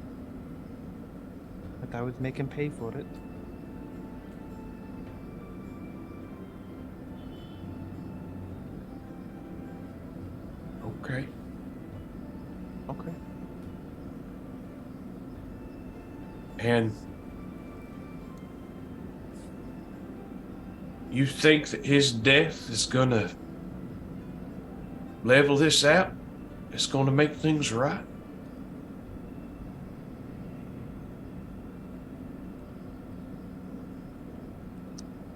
that I would make him pay for it. Okay. Okay. And you think that his death is gonna level this out? It's gonna make things right?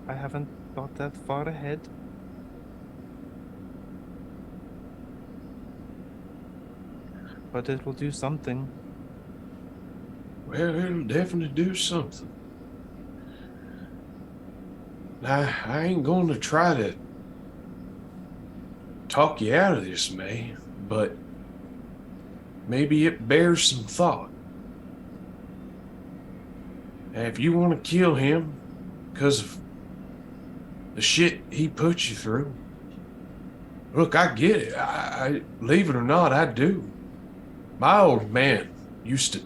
I haven't thought that far ahead. But it will do something. Well, it'll definitely do something. I ain't going to try to talk you out of this, May, but maybe it bears some thought. And if you want to kill him because of the shit he put you through, look, I get it. I believe it or not, I do. My old man used to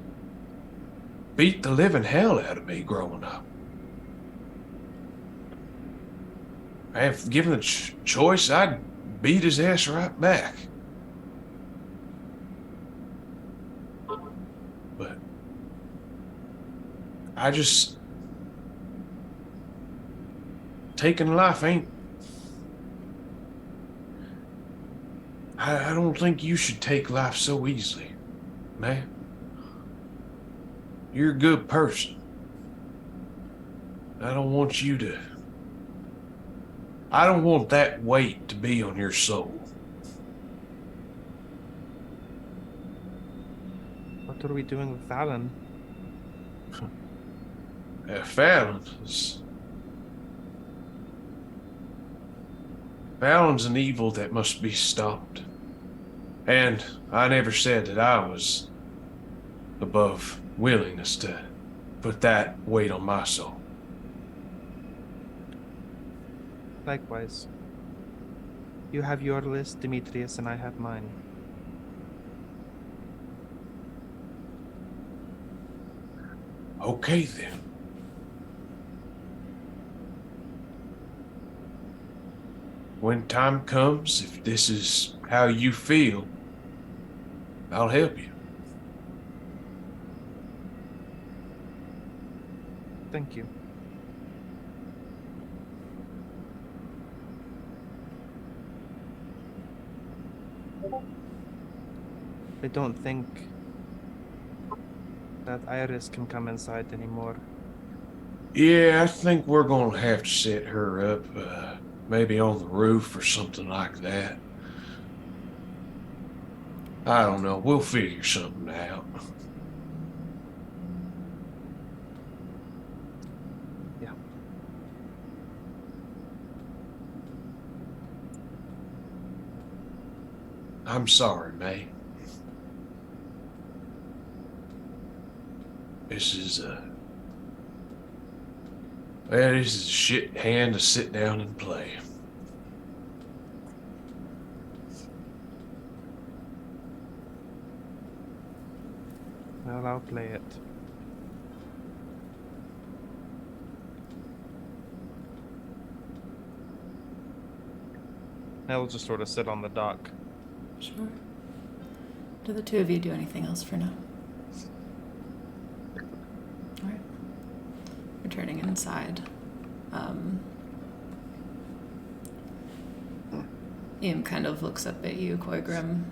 beat the living hell out of me growing up. If given the choice, I'd beat his ass right back. But I just... taking life ain't... I don't think you should take life so easily, man. You're a good person. I don't want you to... I don't want that weight to be on your soul. What are we doing with Fallon? Fallon's an evil that must be stopped. And I never said that I was above willingness to put that weight on my soul. Likewise. You have your list, Demetrius, and I have mine. Okay, then. When time comes, if this is how you feel, I'll help you. Thank you. I don't think that Iris can come inside anymore. Yeah, I think we're gonna have to set her up, maybe on the roof or something like that. I don't know, we'll figure something out. Yeah. I'm sorry, May. This is a shit hand to sit down and play. Well, I'll play it. I'll just sort of sit on the dock. Sure. Do the two of you do anything else for now? Alright. Returning inside. Ian kind of looks up at you, Koigrim.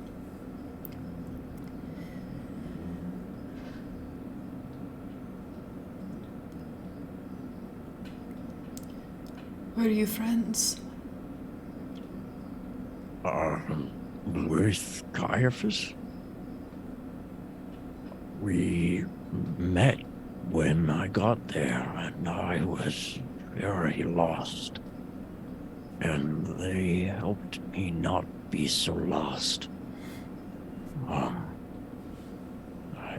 Were you friends? With Caiaphas? We met when I got there, and I was very lost. And they helped me not be so lost.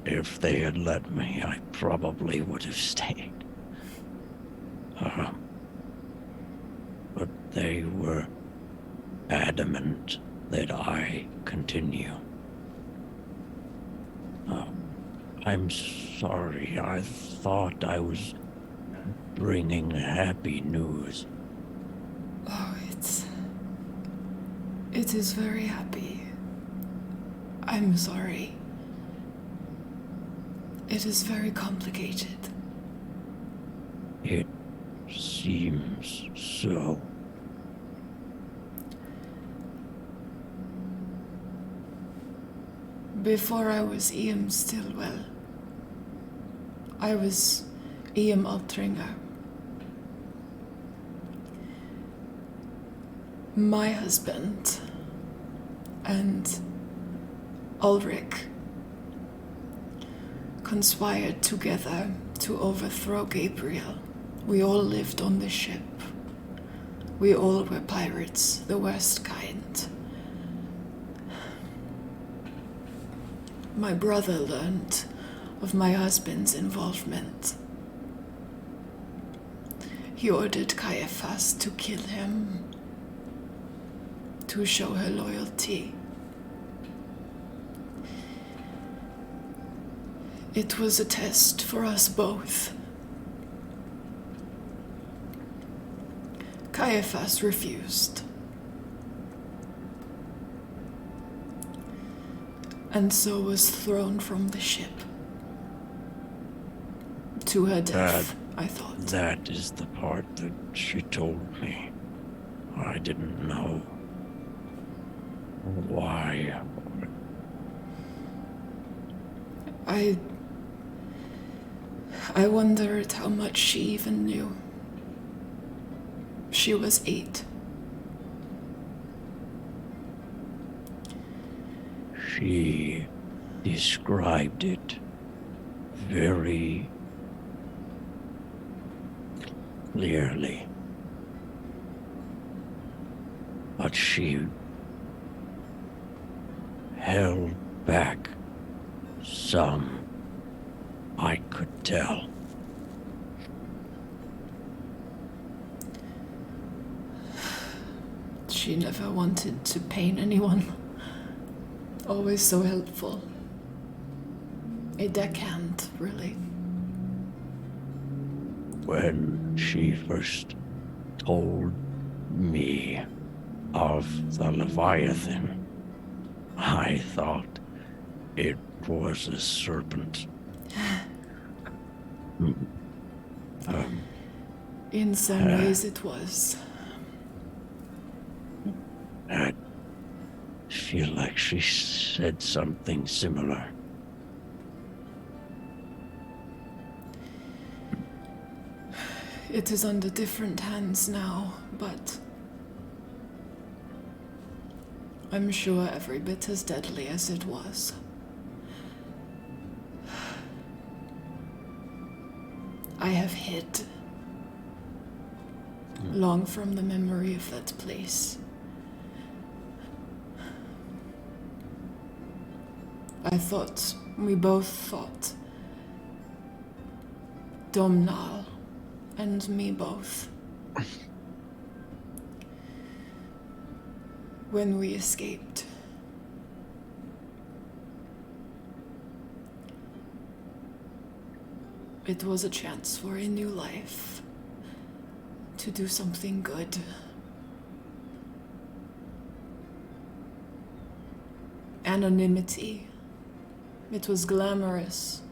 If they had let me, I probably would have stayed. But they were adamant that I continue. I'm sorry. I thought I was bringing happy news. Oh, it is very happy. I'm sorry. It is very complicated. It seems so. Before I was Iam Stillwell, I was Iam Altringer. My husband and Ulrich conspired together to overthrow Gabriel. We all lived on the ship. We all were pirates, the worst kind. My brother learned of my husband's involvement. He ordered Caiaphas to kill him, to show her loyalty. It was a test for us both. Caiaphas refused. And so was thrown from the ship. To her death, I thought. That is the part that she told me. I didn't know why. I wondered how much she even knew. She was 8. She described it very clearly. But she held back some, I could tell. She never wanted to pain anyone. Always so helpful. A deckhand, really. When she first told me of the Leviathan, I thought it was a serpent. In some ways it was. I feel like she said something similar. It is under different hands now, but I'm sure every bit as deadly as it was. I have hid long from the memory of that place. We both thought, Domnall and me both. When we escaped. It was a chance for a new life. To do something good. Anonymity. It was glamorous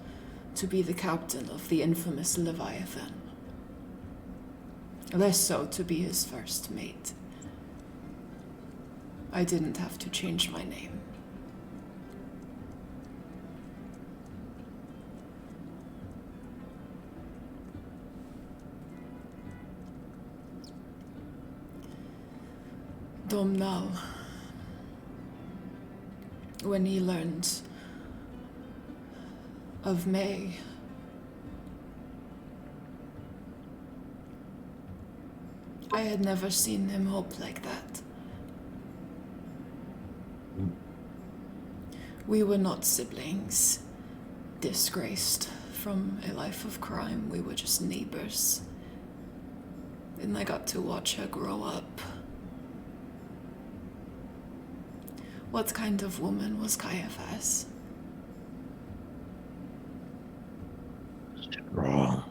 to be the captain of the infamous Leviathan. Less so to be his first mate. I didn't have to change my name. Domnall, when he learned of May, I had never seen him hope like that. We were not siblings, disgraced from a life of crime. We were just neighbors. And I got to watch her grow up. What kind of woman was Caiaphas? Strong.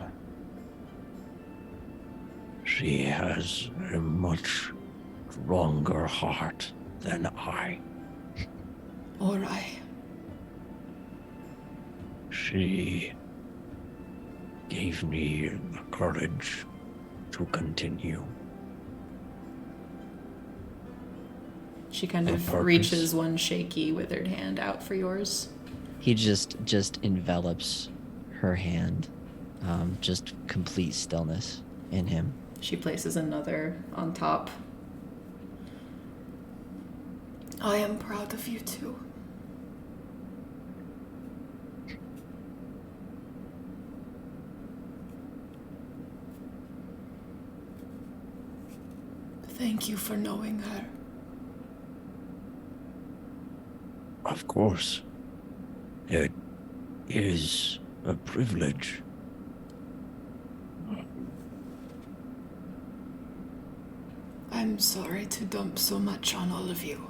She has a much stronger heart than I. Or I. She gave me the courage to continue. She kind On of purpose. reaches one shaky, withered hand out for yours. He just envelops her hand. Just complete stillness in him. She places another on top. I am proud of you too. Thank you for knowing her. Of course, it is a privilege. I'm sorry to dump so much on all of you.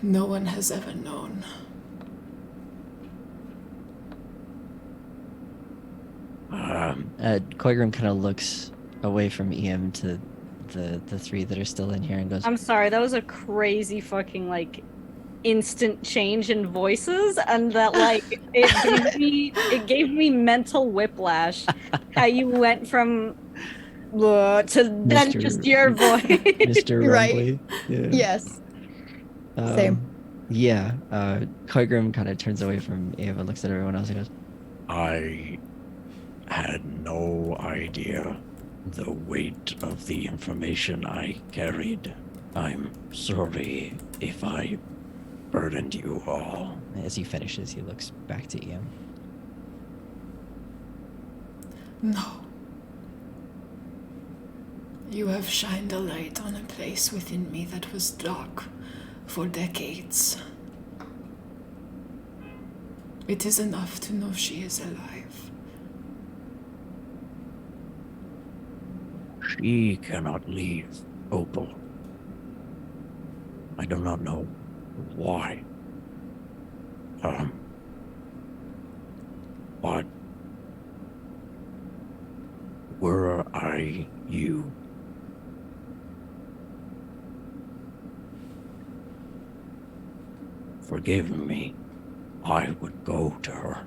No one has ever known. Koigram kind of looks away from EM to the three that are still in here and goes, I'm sorry, that was a crazy fucking like instant change in voices, and that like it gave me mental whiplash. How you went from to then just your voice. Mr. Right. Rumbly. Yeah. Yes. Same. Yeah. Koigram kind of turns away from Ava, looks at everyone else and goes, I had no idea the weight of the information I carried. I'm sorry if I burdened you all. as he finishes, he looks back to EM. No. You have shined a light on a place within me that was dark for decades. It is enough to know she is alive. She cannot leave Opal. I do not know why. But were I you, forgive me, I would go to her.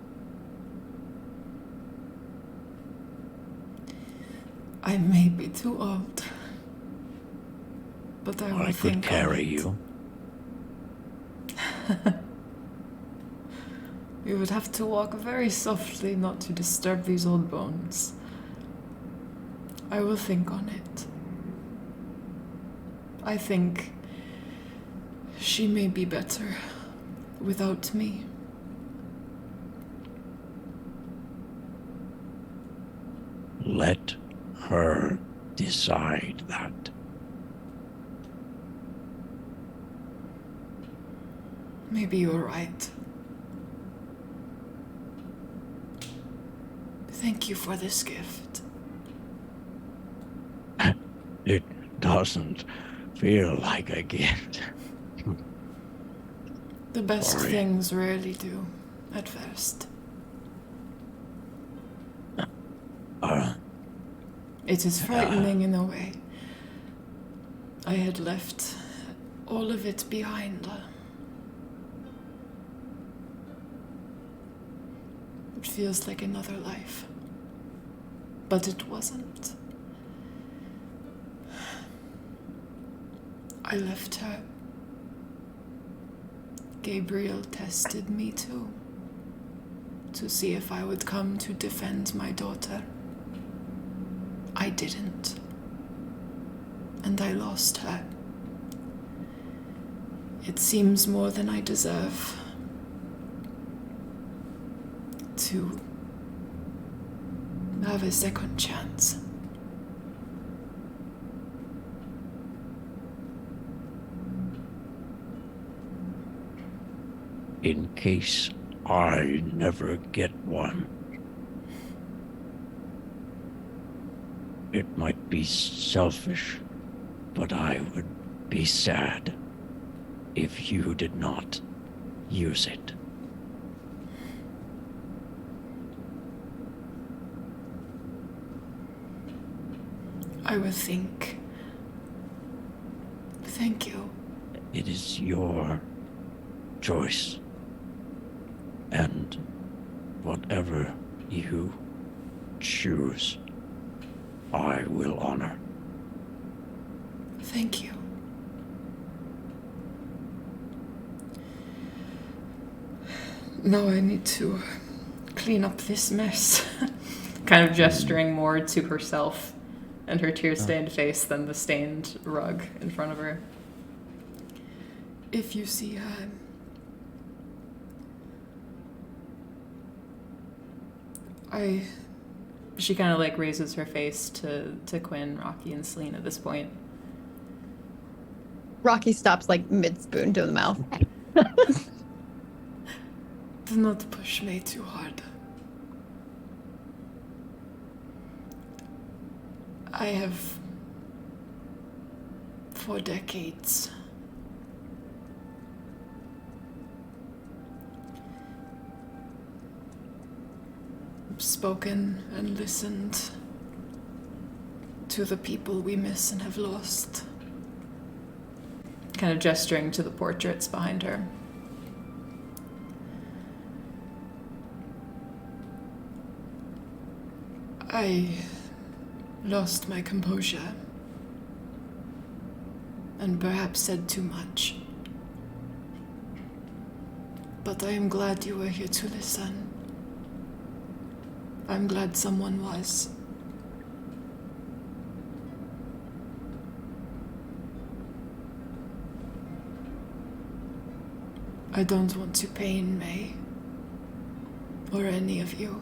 I may be too old, but I will I think could carry on it. you. We would have to walk very softly not to disturb these old bones. I will think on it. I think she may be better without me. Let her decide that. Maybe you're right. Thank you for this gift. It doesn't feel like a gift. The best Sorry. things rarely do, at first. It is frightening in a way. I had left all of it behind. It feels like another life. But it wasn't. I left her. Gabriel tested me too, to see if I would come to defend my daughter. I didn't. And I lost her. It seems more than I deserve to have a second chance. In case I never get one. It might be selfish, but I would be sad if you did not use it. I would think. Thank you. It is your choice. And whatever you choose, I will honor. Thank you. Now I need to clean up this mess. Kind of gesturing more to herself and her tear-stained face than the stained rug in front of her. If you see her, she kind of like raises her face to Quinn, Rocky, and Celine at this point. Rocky stops like mid-spoon to the mouth. Do not push me too hard. I have, for decades, spoken and listened to the people we miss and have lost. Kind of gesturing to the portraits behind her. I lost my composure and perhaps said too much. But I am glad you were here to listen. I'm glad someone was. I don't want to pain May or any of you.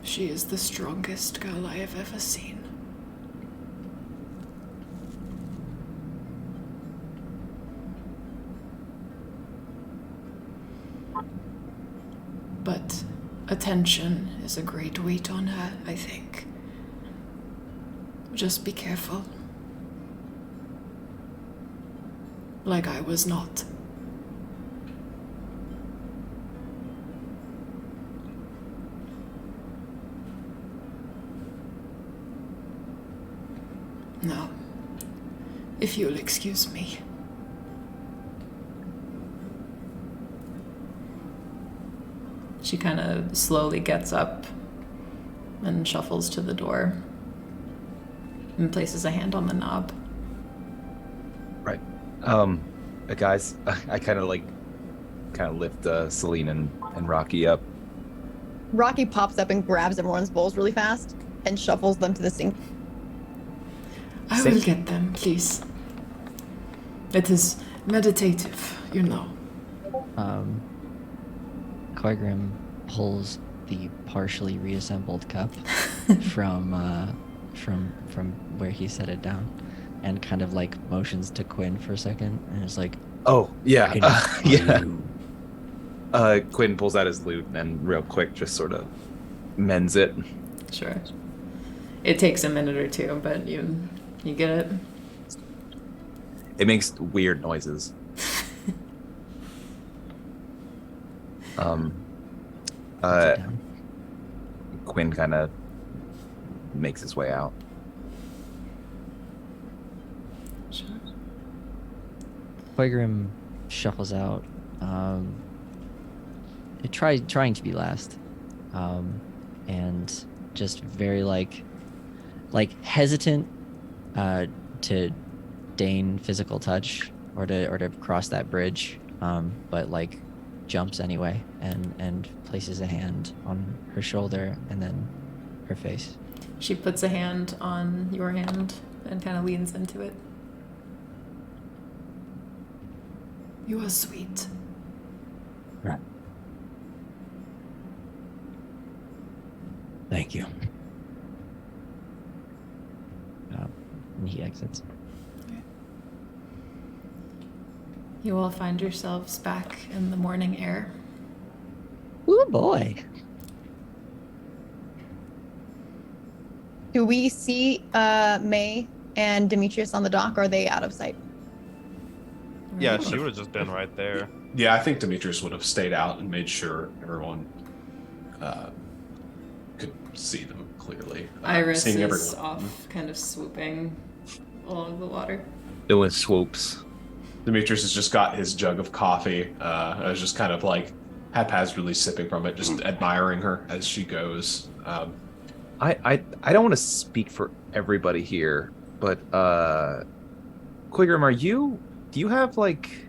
She is the strongest girl I have ever seen. But attention is a great weight on her, I think. Just be careful. Like I was not. Now, if you'll excuse me. She kind of slowly gets up and shuffles to the door and places a hand on the knob. Right. Guys, I kind of lift Celine and Rocky up. Rocky pops up and grabs everyone's bowls really fast and shuffles them to the sink. I will get them, please. It is meditative, you know. Quagrim pulls the partially reassembled cup from where he set it down, and kind of like motions to Quinn for a second, and it's like, oh yeah, yeah. You- Quinn pulls out his lute and real quick just sort of mends it. Sure. It takes a minute or two, but you get it. It makes weird noises. Puts Uh, it down. Quinn kind of makes his way out. Sure. Quagrim shuffles out. Trying to be last, and just very like hesitant to deign physical touch or to cross that bridge, but like jumps anyway and places a hand on her shoulder and then her face. She puts a hand on your hand and kind of leans into it. You are sweet. Thank you. And he exits. You all find yourselves back in the morning air. Oh boy. Do we see May and Demetrius on the dock, or are they out of sight? Yeah, she would have just been right there. Yeah, I think Demetrius would have stayed out and made sure everyone could see them clearly. Iris seeing is everyone. off, kind of swooping along the water. Doing swoops. Demetrius has just got his jug of coffee. I was just kind of like haphazardly sipping from it, just admiring her as she goes. I don't want to speak for everybody here, but Quigrim, do you have like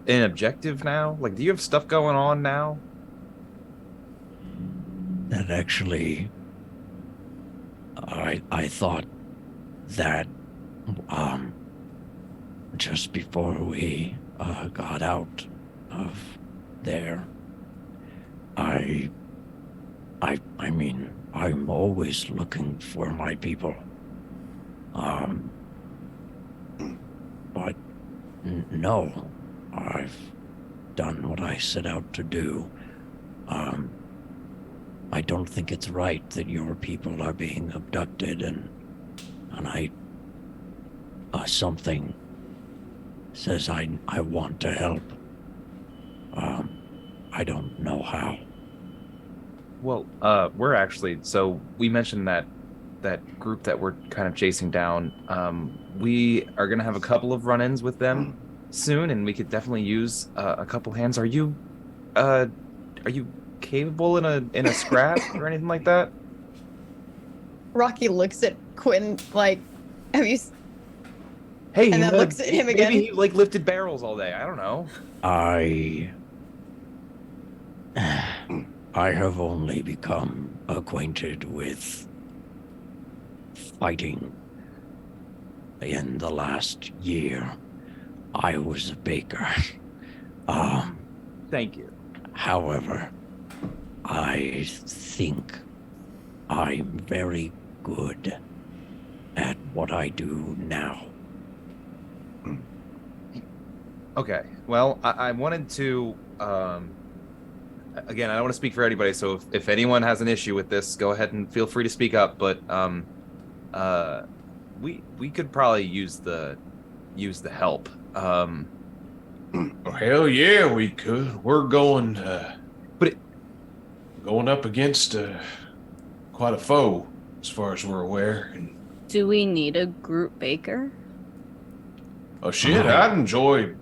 an objective now? Like, do you have stuff going on now? That actually, I thought that just before we got out of there, I mean, I'm always looking for my people. But no, I've done what I set out to do. I don't think it's right that your people are being abducted, and something says I want to help. I don't know how. Well, we're actually, so we mentioned that group that we're kind of chasing down. We are gonna have a couple of run-ins with them soon, and we could definitely use a couple hands. Are you capable in a scrap or anything like that? Rocky looks at Quinn like, have you? Hey, And then looks at him maybe again. he like lifted barrels all day. I don't know. I have only become acquainted with fighting in the last year. I was a baker. Thank you. However, I think I'm very good at what I do now. Okay. Well, I wanted to. Again, I don't want to speak for anybody, so if anyone has an issue with this, go ahead and feel free to speak up. But we could probably use the help. Well, hell yeah, we could. We're going, going up against quite a foe, as far as we're aware. And Do we need a group baker? oh shit, I'd enjoy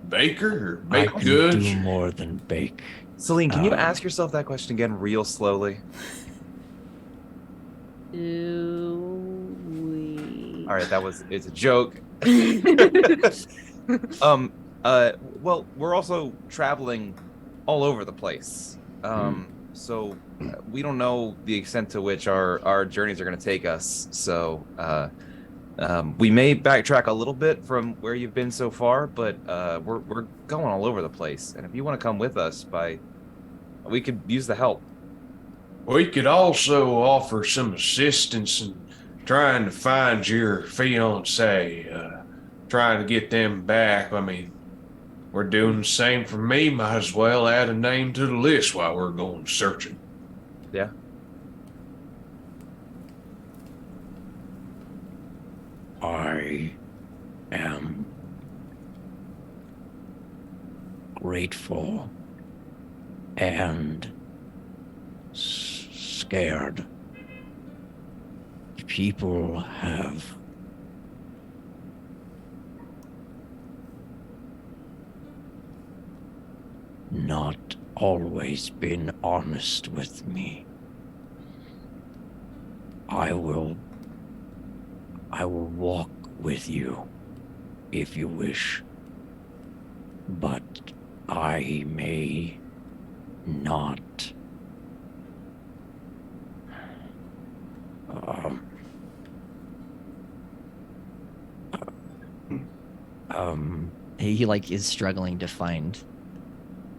Baker or I baked can goods. do more than bake. Celine, can you ask yourself that question again, real slowly? Do we? All right, it's a joke. Well, we're also traveling all over the place. So we don't know the extent to which our journeys are going to take us. So we may backtrack a little bit from where you've been so far, but we're going all over the place. And if you want to come with us, we could use the help. We could also offer some assistance in trying to find your fiance, trying to get them back. I mean, we're doing the same for me. Might as well add a name to the list while we're going searching. Yeah. I grateful and scared. People have not always been honest with me. I will walk with you if you wish, but I may not. He like is struggling to find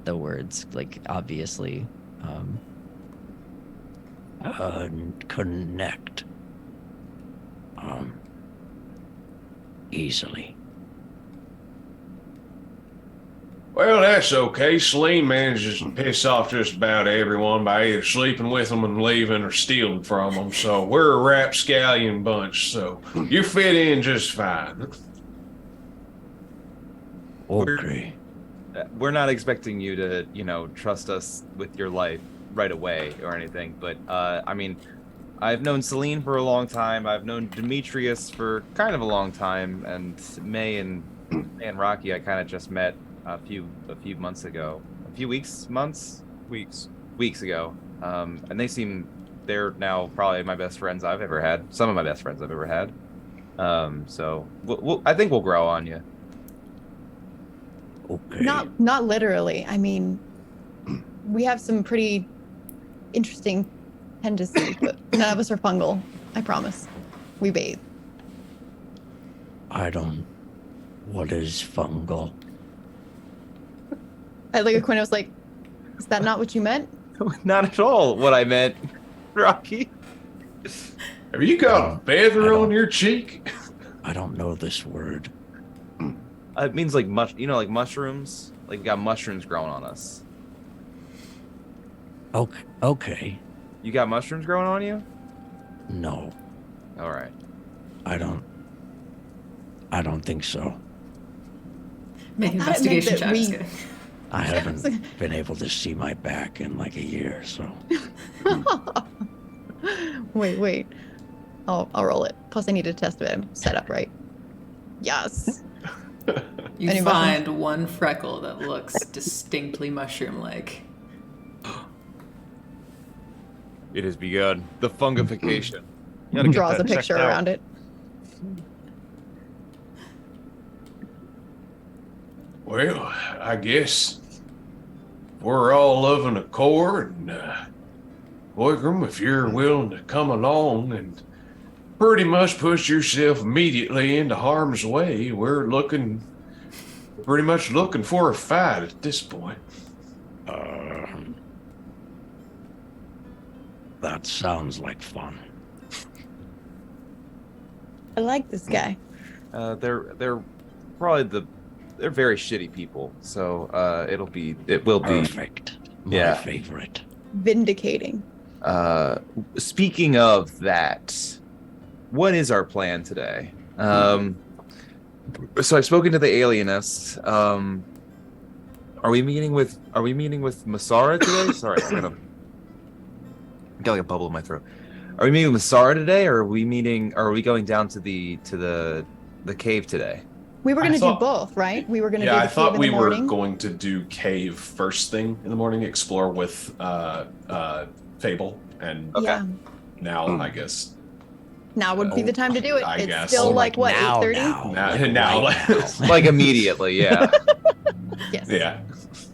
the words, like obviously. Connect. Easily. Well, that's okay. Celine manages to piss off just about everyone by either sleeping with them and leaving or stealing from them. So we're a rapscallion bunch. So you fit in just fine. Okay. We're not expecting you to, trust us with your life right away or anything. But I mean, I've known Celine for a long time. I've known Demetrius for kind of a long time, and May and Rocky I kind of just met a few months ago, weeks ago. And they're now probably my best friends I've ever had. Some of my best friends I've ever had. So I think we'll grow on you. Okay. Not literally. I mean, we have some pretty interesting tendencies, but none of us are fungal. I promise. We bathe. What is fungal? I look at Quinn. I was like, "Is that not what you meant?" Not at all what I meant, Rocky. Have you got a feather on your cheek? I don't know this word. It means like like mushrooms. Like we got mushrooms growing on us. Okay. You got mushrooms growing on you? No, All right. I don't think so. Make I thought it meant investigation that checks. we- Good. I haven't been able to see my back in like a year, so. Wait. I'll roll it. Plus, I need to test it. I'm set up right. Yes. You Any find one freckle that looks distinctly mushroom-like. It has begun. The fungification. You gotta get Draws that a picture checked out. around it. Well, I guess we're all of an accord, and Boygram, if you're willing to come along and pretty much push yourself immediately into harm's way, we're pretty much looking for a fight at this point. That sounds like fun. I like this guy. They're probably they're very shitty people. So it will be Perfect. My Yeah. favorite. Vindicating. Speaking of that, what is our plan today? So I've spoken to the alienists. Are we meeting with Masara today? Sorry, I got like a bubble in my throat. Are we meeting with Masara today, or are we going down to the cave today? We were I going to do thought- both, right? We were going to Yeah, do I the cave thought in we the were morning. going to do cave first thing in the morning, explore with Fable, and Okay. Yeah. now I guess Now would be the time to do it. I It's guess. still Oh, like what, now, 8:30? now, Like right now. Like immediately, yeah. Yes. yeah.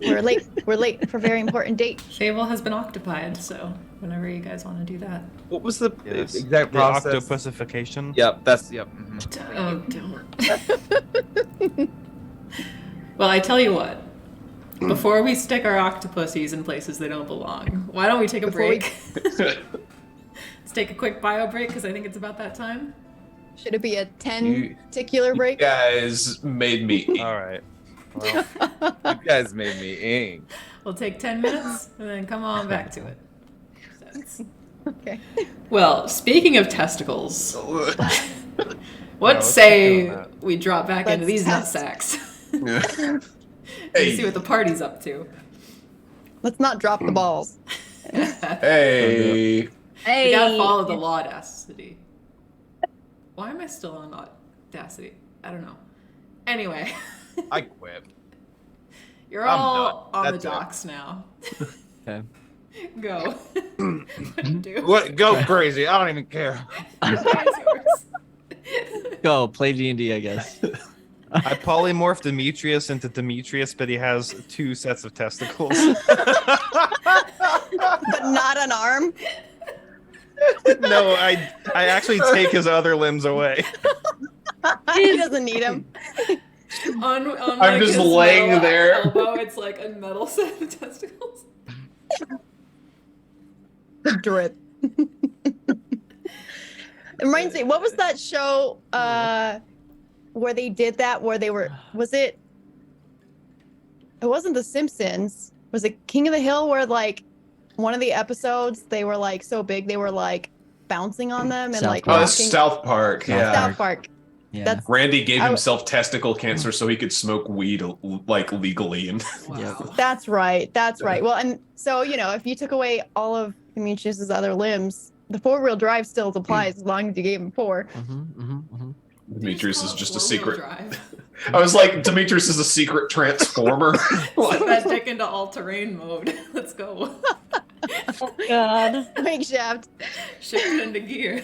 We're late. We're late for a very important date. Fable has been occupied, so whenever you guys want to do that. What was the Yes. exact The process? octopusification. Yep, mhm. Oh, don't. Well, I tell you what. Before we stick our octopussies in places they don't belong, why don't we take a Before we- break? Let's take a quick bio break because I think it's about that time. Should it be a 10 You- particular You break? guys made me. All right. Well, You guys made me ing. We'll take 10 minutes and then come on back to it. Okay. Well, speaking of testicles, what let's keep say doing that. we drop back into Let's these nut test. sacks? You see what the party's up to. Let's not drop the balls. Hey. You Hey. gotta follow the law, Audacity. Why am I still on Audacity? I don't know. Anyway, I quit. you're I'm all done. on That's the it. docks now. Okay. Go. Do. What? Go crazy. I don't even care. It's yours. Go play D&D, I guess. I polymorphed Demetrius into Demetrius, but he has 2 sets of testicles. But not an arm. No, I actually take his other limbs away. He doesn't need him. On I'm like, just his laying metal there. Elbow, it's like a metal set of testicles. The drip. It reminds me, what was that show where they did that? Where they were, was it? It wasn't The Simpsons. Was it King of the Hill? Where like one of the episodes they were like so big they were like bouncing on them and South like Park. Oh, that's walking. South Park. South Yeah. South Park. Yeah. That's Randy gave I w- himself testicle cancer so he could smoke weed like legally. And Wow. That's right. That's right. Well, and so, you know, if you took away all of Demetrius's other limbs, the 4-wheel drive still applies as long as you gave him 4. Demetrius is just a Four-wheel secret. drive. I was like, Demetrius is a secret transformer. Set that dick into all-terrain mode. Let's go. Oh God. Crank shaft. Shift it into gear.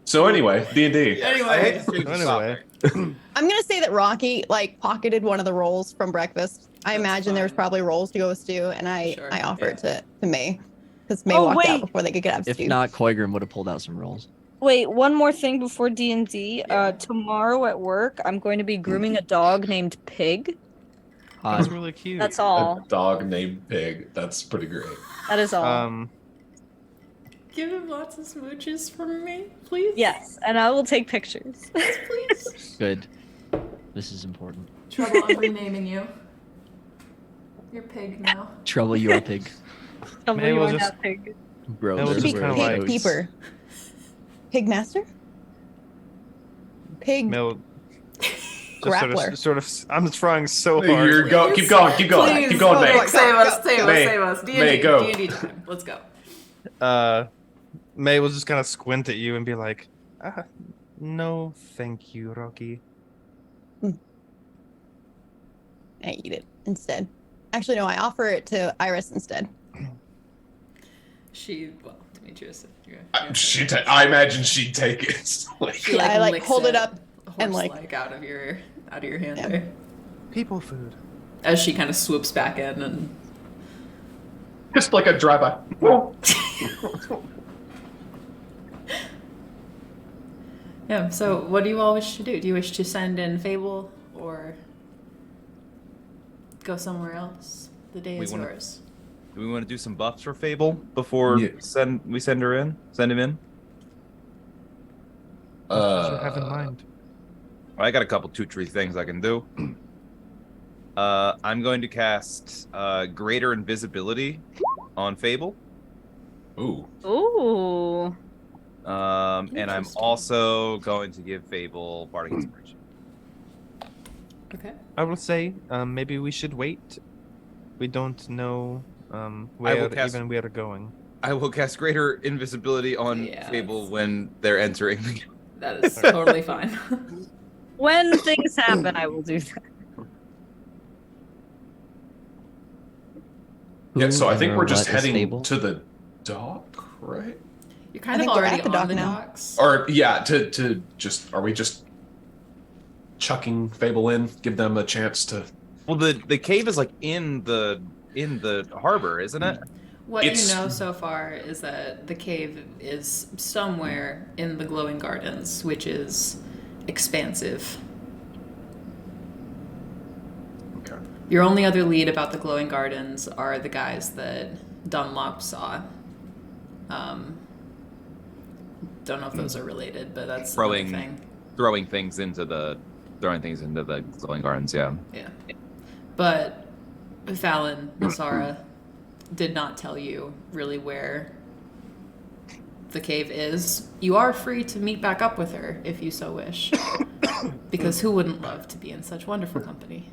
So anyway, D&D. I hate Anyway, to change the Anyway. topic. I'm gonna say that Rocky like pocketed one of the rolls from breakfast. I That's imagine there was fine. probably rolls to go with Stu, and I Sure, offered to May because May Oh, walked out wait. before they could get up If Stu. not, Koigrim would have pulled out some rolls. Wait, one more thing before D&D. Yeah. Tomorrow at work, I'm going to be grooming a dog named Pig. That's Hot. really cute. That's A all. dog named Pig. That's pretty great. That is all. give him lots of smooches from me, please. Yes, and I will take pictures. Please. Good. This is important. Trouble, I'm renaming you. You're Pig now. Trouble, you are pig. Tell me Maybe you we'll are just- not Pig. Bro, That was there's just Pig, where kinda it pig like- goes. peeper. Pig master. Pig Mel, grappler. sort of. I'm trying so You're hard. go. Keep going. Keep going. Please, Keep going, May. Go. Save us, save us, May. save us. D&D, May, go. D&D time. Let's go. May will just kind of squint at you and be like, "No, thank you, Rocky." I eat it instead. Actually, no, I offer it to Iris instead. Demetrius. I imagine she'd take it. Like, She, I like licks hold it up and, horse like- out of your hand Yeah. there. People food. As she kind of swoops back in and just like a drive-by. yeah. So, what do you all wish to do? Do you wish to send in Fable or go somewhere else? The day We is wanna- yours. Do we want to do some buffs for Fable before Yeah. send him in? Send him in. What you have in mind? I got a couple 2-3 things I can do. I'm going to cast Greater Invisibility on Fable. Ooh. Ooh. And I'm Interesting. also going to give Fable Bardic Inspiration. Okay. I will say, maybe we should wait. We don't know will where cast- even we are going. I will cast Greater Invisibility on Yeah, Fable that's- when they're entering. That is totally fine. When things happen, I will do that. Yeah, so I think Who we're or just what is heading Fable? to the dock, right? You're I kind of think we're already at the on dock the now. docks. Or yeah, to just are we just chucking Fable in, give them a chance to Well, the cave is like in the harbor, isn't it? What It's- you know so far is that the cave is somewhere in the glowing gardens, which is expansive. Okay. Your only other lead about the glowing gardens are the guys that Dunlop saw. Don't know if those are related, but that's another Throwing- thing. Throwing things into the glowing gardens. Yeah. Yeah. But Fallon, Nasara, did not tell you really where the cave is. You are free to meet back up with her if you so wish. Because who wouldn't love to be in such wonderful company?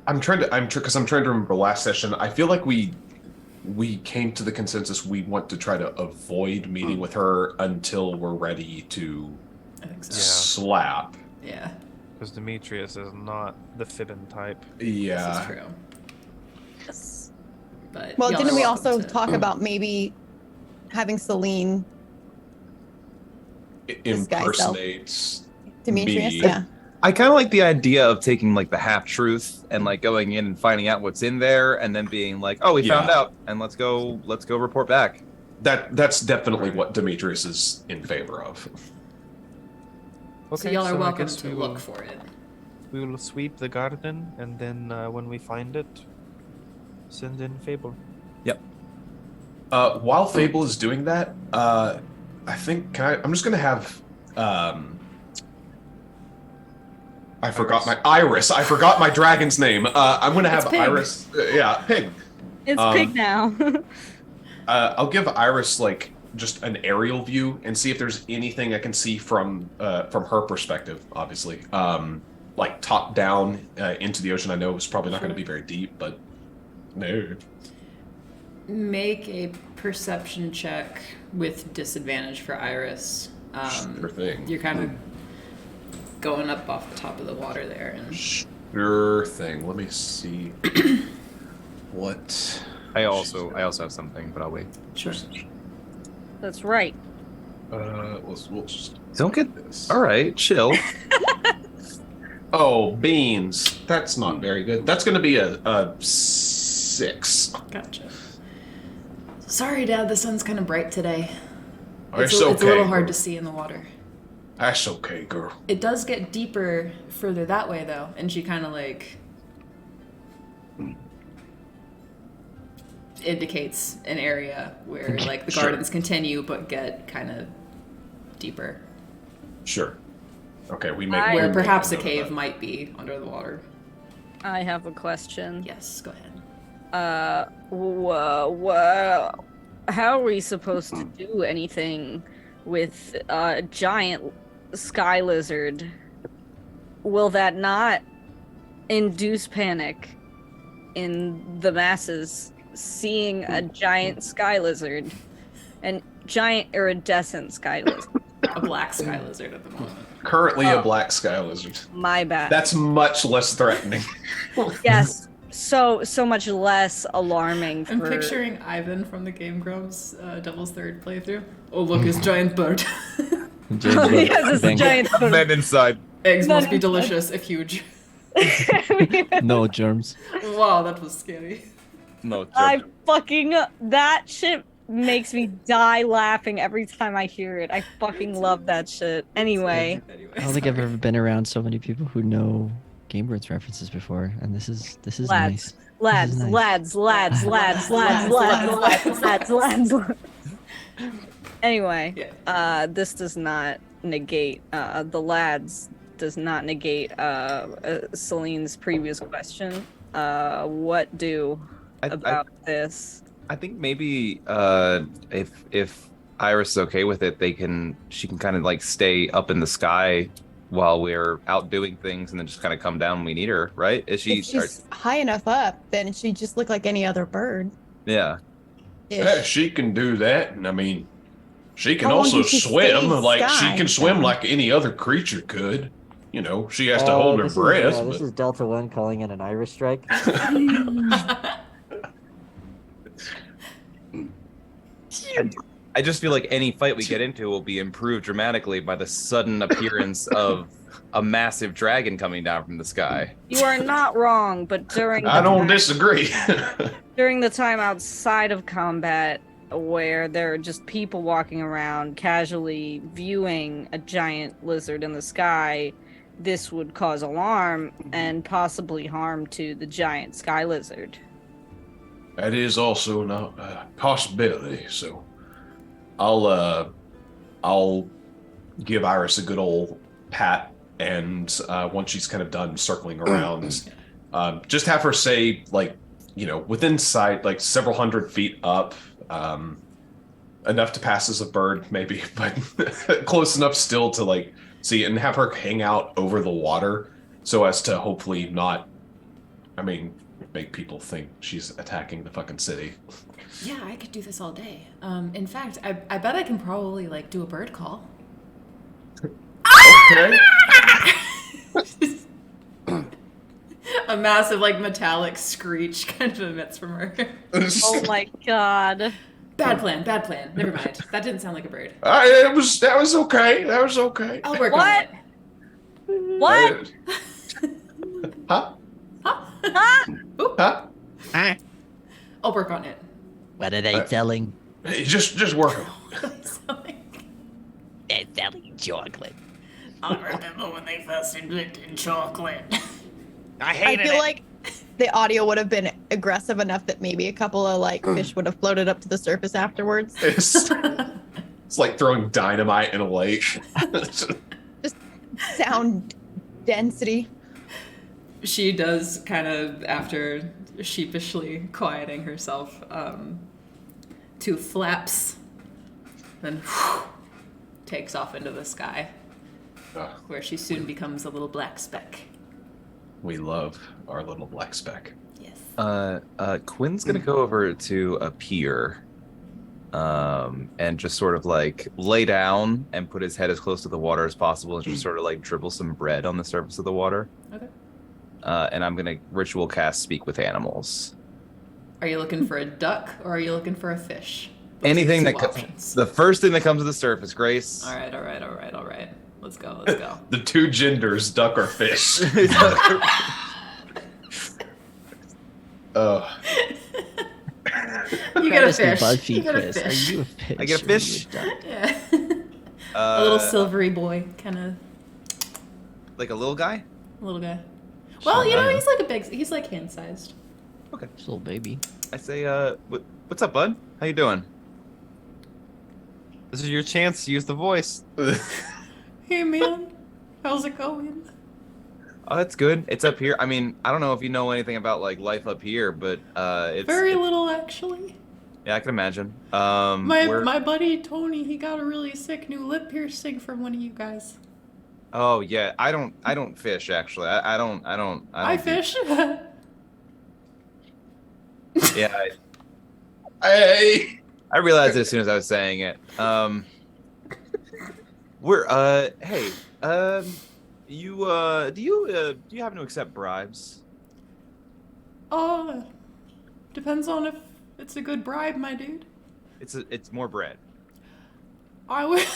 I'm trying to remember last session. I feel like we came to the consensus we want to try to avoid meeting with her until we're ready to I think so. slap. Yeah, Because Demetrius is not the fit-in type. this Yeah. is true. Yes. But Well, y'all didn't are we welcome also to- talk about maybe having Celine Disguise self. Impersonates Demetrius? me. Yeah. I kind of like the idea of taking like the half truth and like going in and finding out what's in there, and then being like, "Oh, we found Yeah. out, and let's go report back." That's definitely what Demetrius is in favor of. So y'all are I welcome guess to we look will- for it. We will sweep the garden, and then when we find it, send in Fable. While Fable is doing that, I think I'm just gonna have I forgot my Iris. I forgot my dragon's name. I'm gonna have It's Pig. Iris. Yeah, Pig. It's pig now. I'll give Iris like just an aerial view and see if there's anything I can see from her perspective. Obviously, like top down into the ocean. I know it's probably not going to be very deep, but no. Make a perception check with disadvantage for Iris. Sure thing. You're kind of going up off the top of the water there, and Sure thing. Let me see. What? I also have something, but I'll wait. sure. That's right. We'll just Don't get this. all right. Chill. Oh, beans. That's not very good. That's going to be a 6. Gotcha. Sorry, Dad. The sun's kind of bright today. It's It's a okay. little hard to see in the water. That's okay, girl. It does get deeper further that way, though, and she kind of like indicates an area where like the Sure. gardens continue but get kind of deeper, Sure. Okay, we make. I- where we perhaps a make note of cave that. might be under the water. I have a question. Yes, go ahead. How are we supposed to do anything with a giant sky lizard? Will that not induce panic in the masses seeing a giant sky lizard? An giant iridescent sky lizard. A black sky lizard at the moment. Currently a black sky lizard. My bad. That's much less threatening. Yes. So much less alarming for I'm picturing Ivan from the Game Grumps Devil's Third playthrough. Oh, look, his giant bird. Yes, it's a giant Men inside. Eggs No, must be no. delicious if huge. No germs. Wow, that was scary. No. I fucking that shit makes me die laughing every time I hear it. I fucking love that shit. Anyway, Anyway, I don't think I've sorry. ever been around so many people who know Game Birds references before, and this is lads, nice. lads, nice. lads, lads, lads, lads, lads, lads, lads, lads. Anyway, this does not negate the lads does not negate Celine's previous question. What do about this? I think maybe if Iris is okay with it, she can kind of like stay up in the sky while we're out doing things, and then just kind of come down when we need her, right? Is she? If she's high enough up, then she just look like any other bird. Yeah. Yeah, she can do that, and I mean, she can How long also can she swim. stay Like sky? she can swim like any other creature could. You know, she has to hold her breath. This but- is Delta One calling in an Irish strike. I just feel like any fight we get into will be improved dramatically by the sudden appearance of a massive dragon coming down from the sky. You are not wrong, but during I the don't time- disagree. during the time outside of combat where there are just people walking around casually viewing a giant lizard in the sky, this would cause alarm and possibly harm to the giant sky lizard. That is also not a possibility. So, I'll give Iris a good old pat, and once she's kind of done circling around, just have her say, like, you know, within sight, like several hundred feet up, enough to pass as a bird, maybe, but close enough still to like see, and have her hang out over the water so as to hopefully not I mean, make people think she's attacking the fucking city. Yeah, I could do this all day. In fact, I bet I can probably like do a bird call. Okay. A massive like metallic screech kind of emits from her. Oh my god. Bad plan. Never mind. That didn't sound like a bird. That was okay. That was okay. I'll work What? on it. What? Huh? Ah! Huh? I'll work on it. What are they selling? Hey, just work 'em. They're selling chocolate. I remember when they first invented chocolate. I feel like the audio would have been aggressive enough that maybe a couple of like fish would have floated up to the surface afterwards. It's like throwing dynamite in a lake. Sound density. She does kind of, after sheepishly quieting herself, two flaps, then takes off into the sky, where she soon becomes a little black speck. We love our little black speck. Yes. Quinn's gonna go over to a pier, and just sort of like lay down and put his head as close to the water as possible, and just sort of like dribble some bread on the surface of the water. Okay. And I'm gonna ritual cast Speak with Animals. Are you looking for a duck or are you looking for a fish? Anything that options. the first thing that comes to the surface, Grace. All right. Let's go. The two genders, duck or fish. You get a That is the fish. BuzzFeed You get a quiz. fish. Are you a fish? I get a or are you fish? duck? Yeah. A little silvery boy, kind of Like a little guy. little guy. Well, you know, Yeah. he's like hand-sized. Just a little baby. I say, what's up, bud? How you doing? This is your chance to use the voice. Hey man, how's it going? Oh, that's good. It's up here. I mean, I don't know if you know anything about like life up here, but it's Very little actually. Yeah, I can imagine. My buddy Tony, he got a really sick new lip piercing from one of you guys. Oh yeah, I don't fish actually. I don't I do- fish. Yeah, Hey. I realized it as soon as I was saying it. You do you happen to accept bribes? Depends on if it's a good bribe, my dude. It's more bread. I would.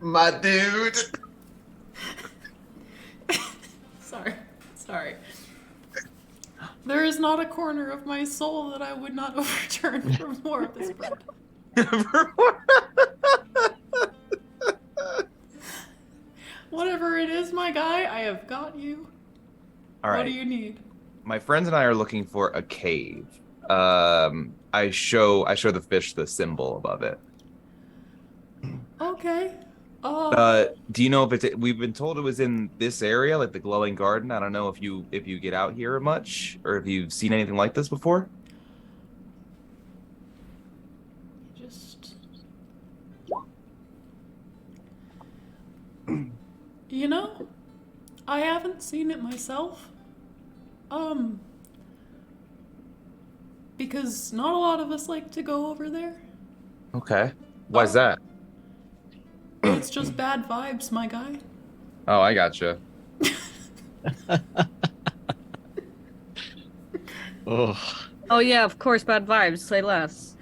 My dude. Sorry. There is not a corner of my soul that I would not overturn for more of this bread. Whatever it is, my guy, I have got you. All right. What do you need? My friends and I are looking for a cave. I show the fish the symbol above it. Okay. Do you know if it's? We've been told it was in this area, like the glowing garden. I don't know if you get out here much, or if you've seen anything like this before. Just. You know, I haven't seen it myself. Because not a lot of us like to go over there. Okay. Why's that? It's just bad vibes, my guy. Oh, I gotcha. Oh yeah, of course, bad vibes. Say less.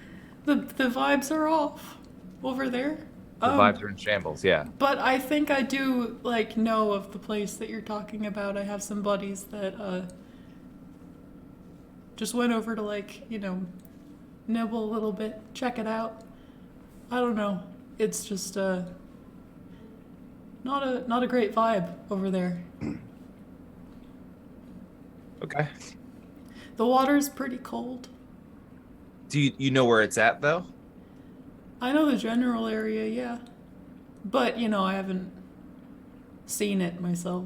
The vibes are off over there. The vibes are in shambles. Yeah. But I think I do like know of the place that you're talking about. I have some buddies that just went over to like, you know, nibble a little bit, check it out. I don't know. It's just not a great vibe over there. Okay. The water's pretty cold. Do you know where it's at though? I know the general area, yeah. But, you know, I haven't seen it myself.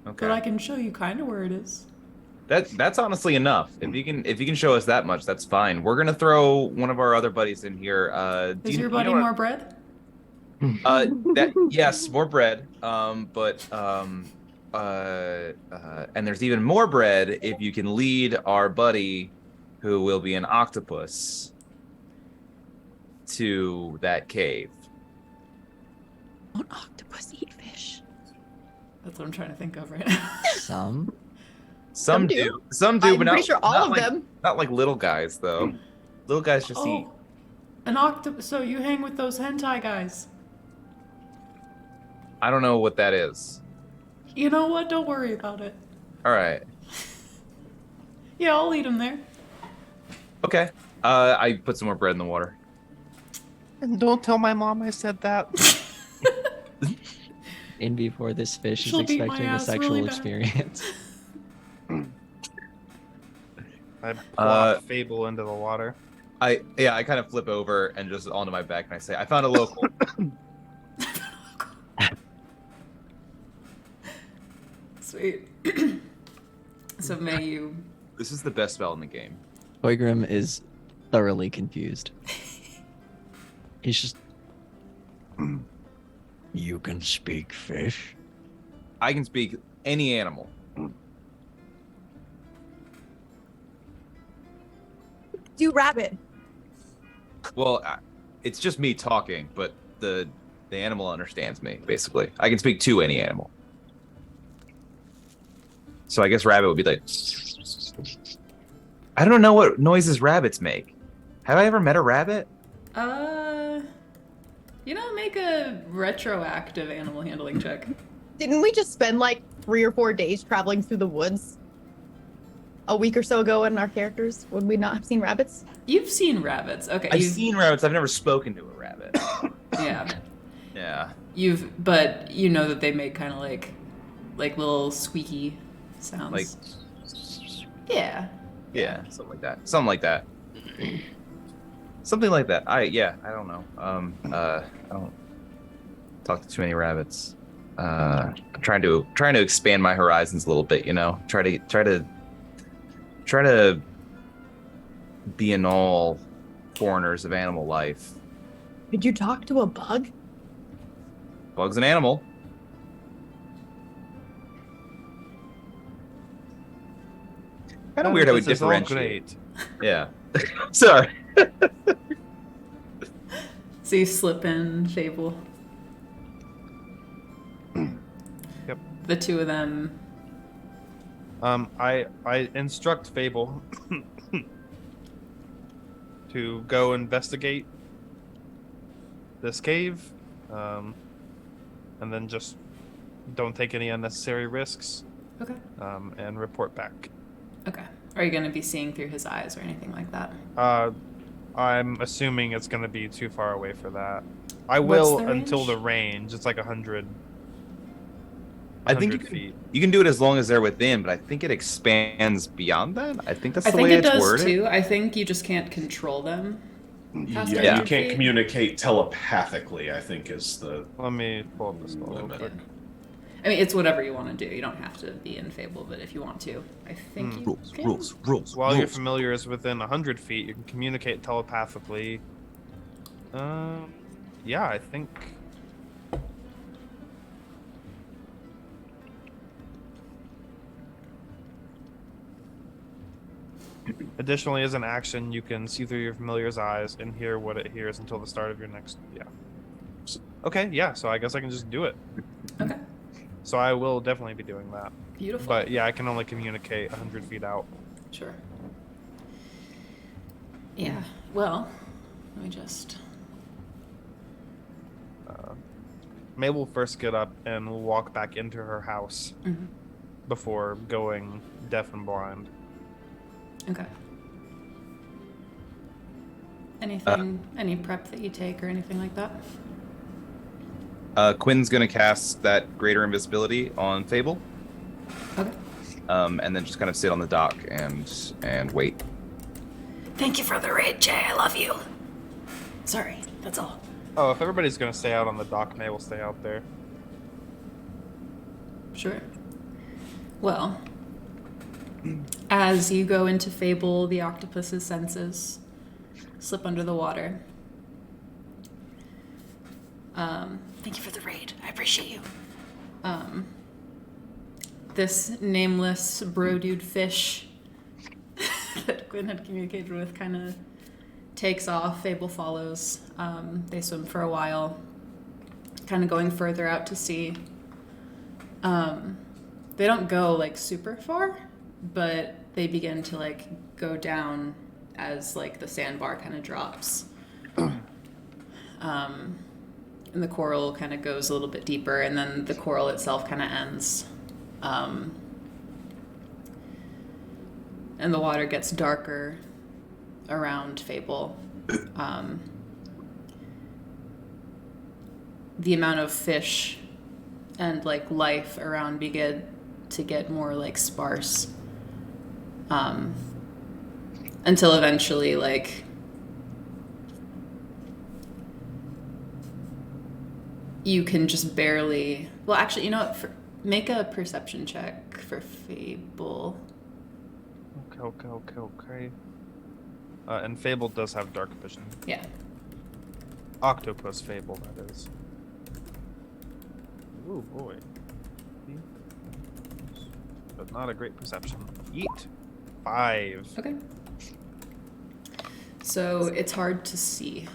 Okay. But I can show you kind of where it is. That's honestly enough. If you can show us that much, that's fine. We're gonna throw one of our other buddies in here. Is your buddy more bread? Yes, more bread. And there's even more bread if you can lead our buddy, who will be an octopus, to that cave. Don't octopus eat fish? That's what I'm trying to think of right now. Some. Some do. do, some do, I'm but pretty not, sure all not of like, them. Not like little guys though. Little guys just eat. An octopus. So you hang with those hentai guys. I don't know what that is. You know what? Don't worry about it. All right. Yeah, I'll eat them there. Okay. I put some more bread in the water. And don't tell my mom I said that. In before this fish She'll is beat my expecting a ass sexual really bad. experience. I plop Fable into the water. I kind of flip over and just onto my back and I say, I found a local. Sweet. So May, you... This is the best spell in the game. Toygrim is thoroughly confused. He's just. You can speak fish. I can speak any animal. Do rabbit. Well, it's just me talking, but the animal understands me, basically. I can speak to any animal. So I guess rabbit would be like... I don't know what noises rabbits make. Have I ever met a rabbit? Make a retroactive animal handling check. Didn't we just spend like 3 or 4 days traveling through the woods a week or so ago in our characters? Would we not have seen rabbits? You've seen rabbits. Okay. I've seen rabbits. I've never spoken to a rabbit. Yeah. Yeah. But you know that they make kind of like little squeaky sounds. Like... Yeah. Yeah, something like that. Something like that. Something like that. I don't know. I don't talk to too many rabbits. I'm trying to expand my horizons a little bit, you know. Try to be in all corners of animal life. Did you talk to a bug? Bug's an animal. Kind of weird how we This is all differentiate. great. Yeah. Sorry. So you slip in Fable. Yep. The two of them. I instruct Fable to go investigate this cave, and then just don't take any unnecessary risks. Okay. And report back. Okay. Are you going to be seeing through his eyes or anything like that? I'm assuming it's going to be too far away for that. I What's will the until range? the range. It's like 100. I think 100 feet. you can do it as long as they're within, but I think it expands beyond that. I think that's I the think way it it's does worded. too. I think you just can't control them. Past Yeah, 100 you can't feet. communicate telepathically, I think is the Let me pull up this real limit. quick. I mean, it's whatever you want to do. You don't have to be in Fable, but if you want to, I think you can. Rules. While your familiar is within 100 feet, you can communicate telepathically. Yeah, I think. Additionally, as an action, you can see through your familiar's eyes and hear what it hears until the start of your next. Yeah. Okay, yeah, so I guess I can just do it. Okay. So I will definitely be doing that. Beautiful. But yeah, I can only communicate 100 feet out. Sure. Yeah. Well, let me just. May will first get up and walk back into her house Mhm. before going deaf and blind. Okay. Anything? Any prep that you take or anything like that? Quinn's gonna cast that greater invisibility on Fable, Okay. and then just kind of sit on the dock and wait. Thank you for the raid, Jay. I love you. Sorry, that's all. Oh, if everybody's gonna stay out on the dock, May will stay out there. Sure. Well, as you go into Fable, the octopus's senses slip under the water. Thank you for the raid. I appreciate you. This nameless bro dude fish that Gwyn had communicated with kind of takes off. Fable follows. They swim for a while, kind of going further out to sea. They don't go like super far, but they begin to like go down as like the sandbar kind of drops. And the coral kind of goes a little bit deeper, and then the coral itself kind of ends. And the water gets darker around Fable. The amount of fish and like life around begin to get more like sparse. Until eventually like you can just barely... Well, actually, you know what? Make a perception check for Fable. Okay. And Fable does have dark vision. Yeah. Octopus Fable, that is. Ooh, boy. But not a great perception. Eat. 5. Okay. So it's hard to see.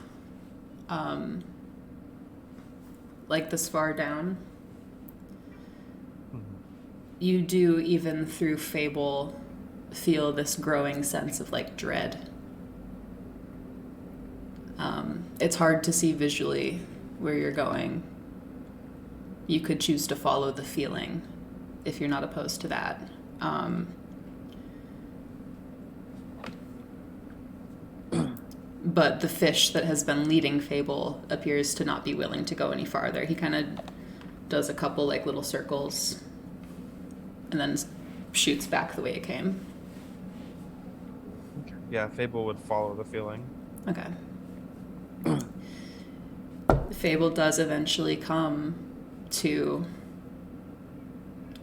Like this far down. You do, even through Fable, feel this growing sense of like dread. It's hard to see visually where you're going. You could choose to follow the feeling if you're not opposed to that. But the fish that has been leading Fable appears to not be willing to go any farther. He kind of does a couple like little circles and then shoots back the way it came. Yeah, Fable would follow the feeling. Okay. Fable does eventually come to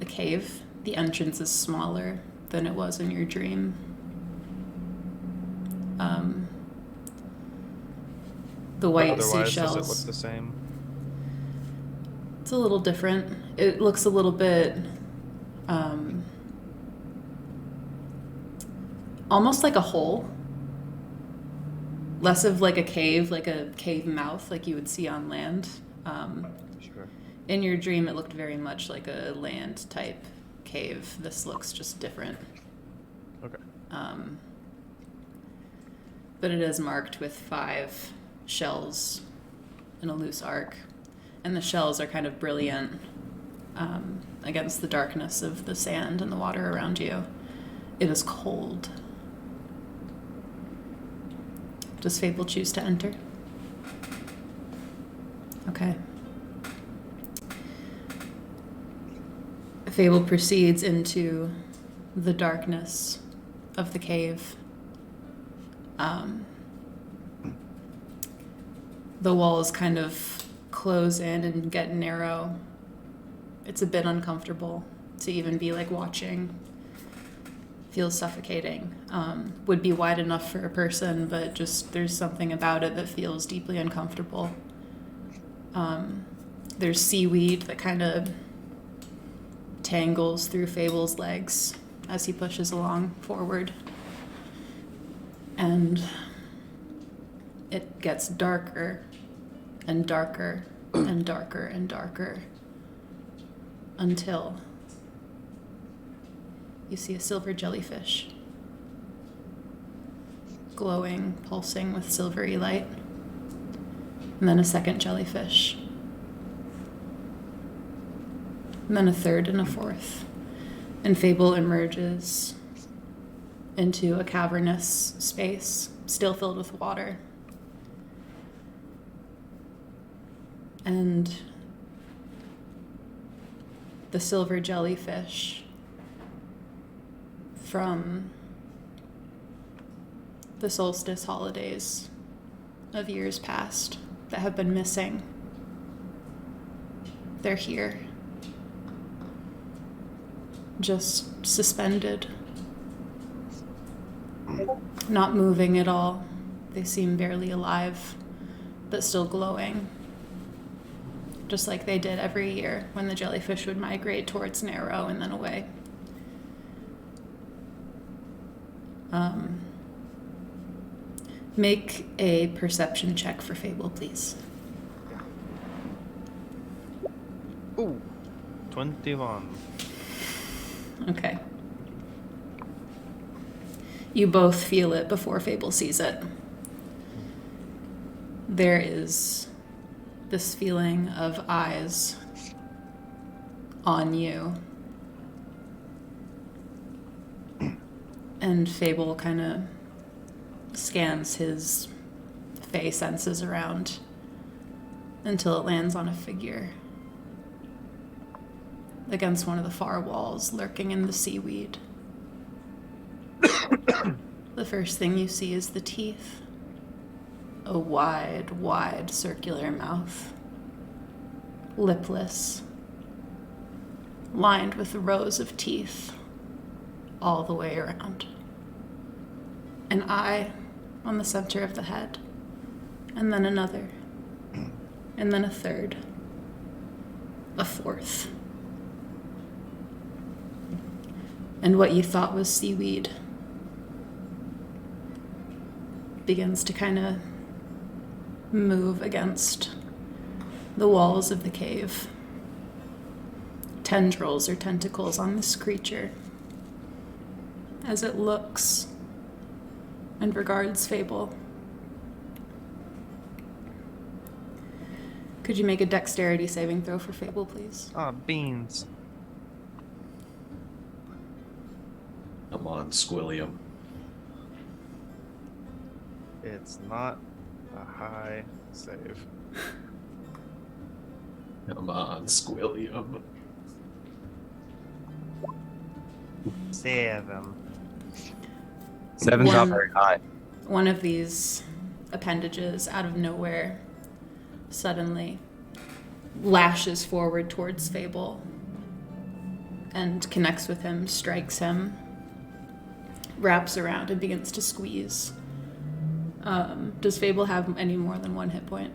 a cave. The entrance is smaller than it was in your dream. The white Otherwise, seashells. does it look the same? It's a little different. It looks a little bit almost like a hole. Less of like a cave mouth like you would see on land. Sure. In your dream, it looked very much like a land type cave. This looks just different. Okay. But it is marked with 5 shells in a loose arc. And the shells are kind of brilliant against the darkness of the sand and the water around you. It is cold. Does Fable choose to enter? Okay. Fable proceeds into the darkness of the cave. The walls kind of close in and get narrow. It's a bit uncomfortable to even be like watching. Feels suffocating. Would be wide enough for a person, but just there's something about it that feels deeply uncomfortable. There's seaweed that kind of tangles through Fable's legs as he pushes along forward. And it gets darker and darker and darker and darker until you see a silver jellyfish, glowing, pulsing with silvery light. And then a second jellyfish. And then a third and a fourth. And Fable emerges into a cavernous space, still filled with water. And the silver jellyfish from the solstice holidays of years past that have been missing. They're here. Just suspended. Not moving at all. They seem barely alive, but still glowing. just like they did every year when the jellyfish would migrate towards Narrow and then away. Make a perception check for Fable, please. Ooh, 21. Okay. You both feel it before Fable sees it. There is this feeling of eyes on you. And Fable kind of scans his fey senses around until it lands on a figure against one of the far walls, lurking in the seaweed. The first thing you see is the teeth. A wide, wide circular mouth. Lipless. Lined with rows of teeth all the way around. An eye on the center of the head. And then another. And then a third. A fourth. And what you thought was seaweed begins to kind of move against the walls of the cave. Tendrils or tentacles on this creature as it looks and regards Fable. Could you make a dexterity saving throw for Fable, please? Ah, beans. Come on, Squilliam. It's not a high save. Come on, Squilliam. 7. Seven's not One- very high. One of these appendages, out of nowhere, suddenly lashes forward towards Fable and connects with him, strikes him, wraps around and begins to squeeze. Does Fable have any more than one hit point?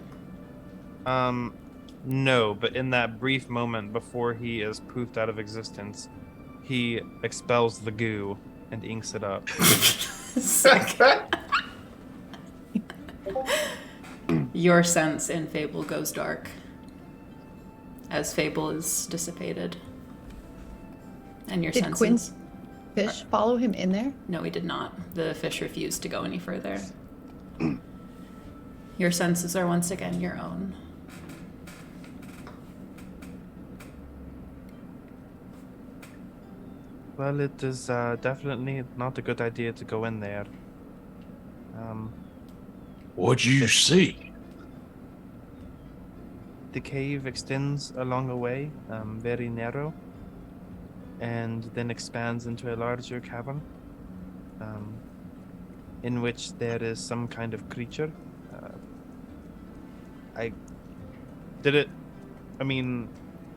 No, but in that brief moment before he is poofed out of existence, he expels the goo and inks it up. Sick. Your sense in Fable goes dark as Fable is dissipated. And your Did senses... Quinn's fish follow him in there? No, he did not. The fish refused to go any further. Your senses are once again your own. Well, it is definitely not a good idea to go in there. What'd you see? The cave extends along a way, very narrow, and then expands into a larger cavern, in which there is some kind of creature.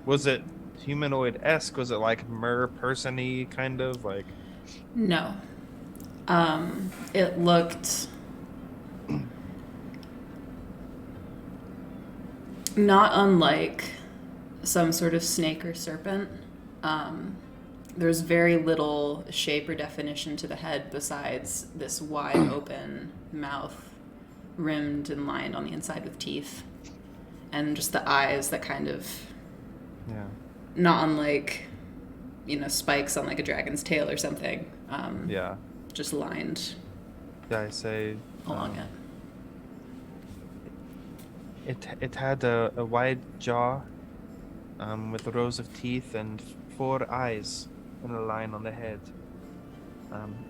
Was it humanoid-esque? Was it like mer-person-y kind of like? No. It looked not unlike some sort of snake or serpent. There's very little shape or definition to the head besides this wide open mouth, rimmed and lined on the inside with teeth, and just the eyes that kind of, Yeah. not unlike, spikes on like a dragon's tail or something. Yeah. Just lined Yeah, I say. along it. It had a wide jaw, with rows of teeth and 4 eyes in a line on the head.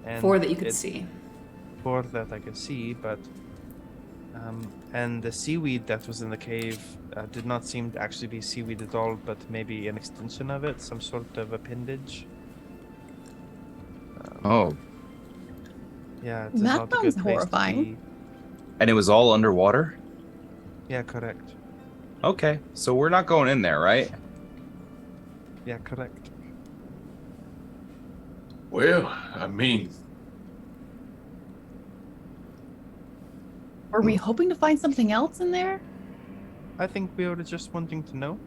And 4 that you could see. 4 that I could see, but and the seaweed that was in the cave did not seem to actually be seaweed at all, but maybe an extension of it, some sort of appendage. Oh, Yeah, it's That not a good sounds place to horrifying. be. and it was all underwater? Yeah, correct. Okay, so we're not going in there, right? Yeah, correct. Well, I mean, Were we hoping to find something else in there? I think we were just wanting to know.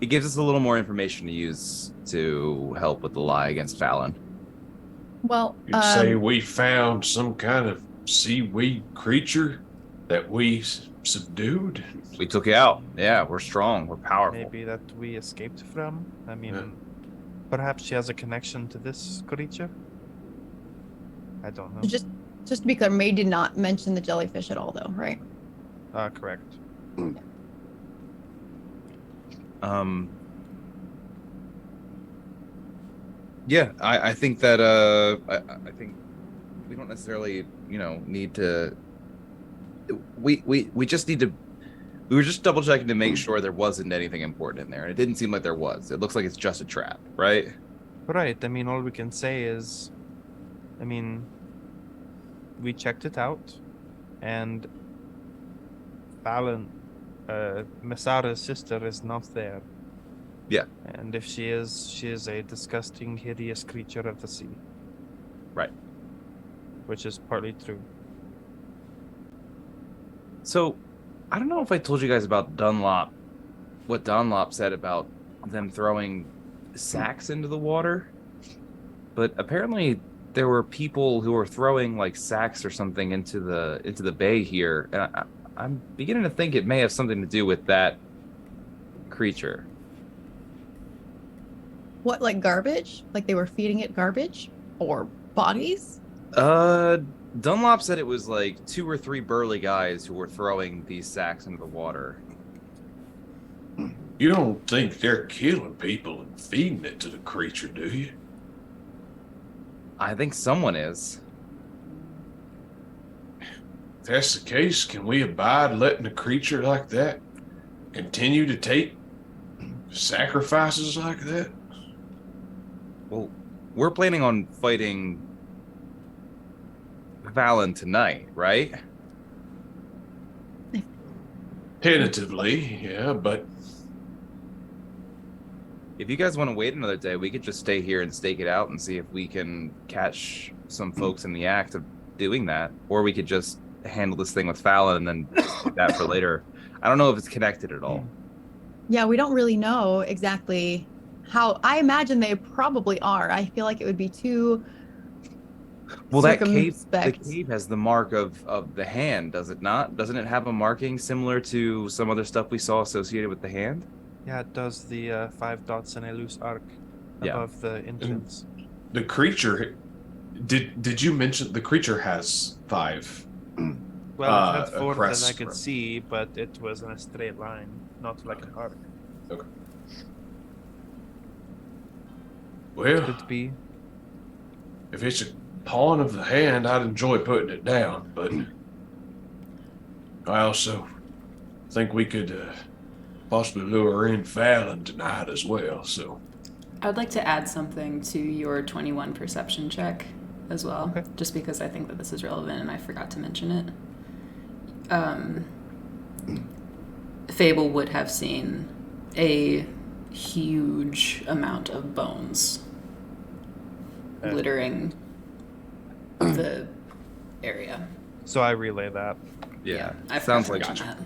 It gives us a little more information to use to help with the lie against Fallon. Well, You'd say we found some kind of seaweed creature that we subdued? We took you out. Yeah, we're strong. We're powerful. Maybe that we escaped from. I mean, Yeah. perhaps she has a connection to this creature. I don't know. just to be clear, May did not mention the jellyfish at all, though, right? Correct. Yeah, I think that I think we don't necessarily, need to. We just need to. We were just double checking to make sure there wasn't anything important in there, and it didn't seem like there was. It looks like it's just a trap, right? Right. I mean, all we can say is, I mean, we checked it out, and Fallon, Masara's sister, is not there. Yeah. And if she is a disgusting, hideous creature of the sea. Right. Which is partly true. So, I don't know if I told you guys about Dunlop, what Dunlop said about them throwing sacks into the water, but apparently there were people who were throwing like sacks or something into the bay here, and I'm beginning to think it may have something to do with that creature. What, like garbage? Like they were feeding it garbage or bodies? Dunlop said it was like 2 or 3 burly guys who were throwing these sacks into the water. You don't think they're killing people and feeding it to the creature, do you? I think someone is. If that's the case, can we abide letting a creature like that continue to take sacrifices like that? Well, we're planning on fighting Fallon tonight, right? Tentatively, yeah, but If you guys want to wait another day, we could just stay here and stake it out and see if we can catch some folks in the act of doing that. Or we could just handle this thing with Fallon and then do that for later. I don't know if it's connected at all. Yeah, we don't really know exactly how. I imagine they probably are. I feel like it would be too. Well, that cave, the circumspect. cave has the mark of the hand, does it not? Doesn't it have a marking similar to some other stuff we saw associated with the hand? Yeah, it does the 5 dots and a loose arc Yeah. above the entrance. the creature, did you mention the creature has 5? Well, it had 4 that I crest, could right. see, but it was in a straight line, not like an arc. Well, Could be. if it's a pawn of the hand, I'd enjoy putting it down, but I also think we could possibly lure in Fallon tonight as well, so. I would like to add something to your 21 perception check as well, Okay. just because I think that this is relevant and I forgot to mention it. Fable would have seen a huge amount of bones littering the area. So I relay that. Yeah. I've sounds like forgotten that.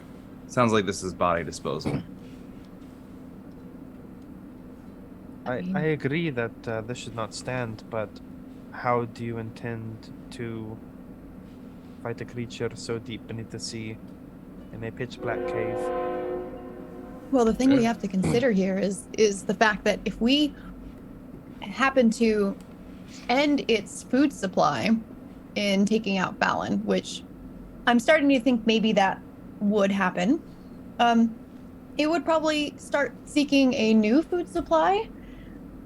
sounds like this is body disposal. I agree that this should not stand, but how do you intend to fight a creature so deep beneath the sea in a pitch black cave? Well, the thing we have to consider here is the fact that if we happen to end its food supply in taking out Fallon, which I'm starting to think maybe that would happen, it would probably start seeking a new food supply.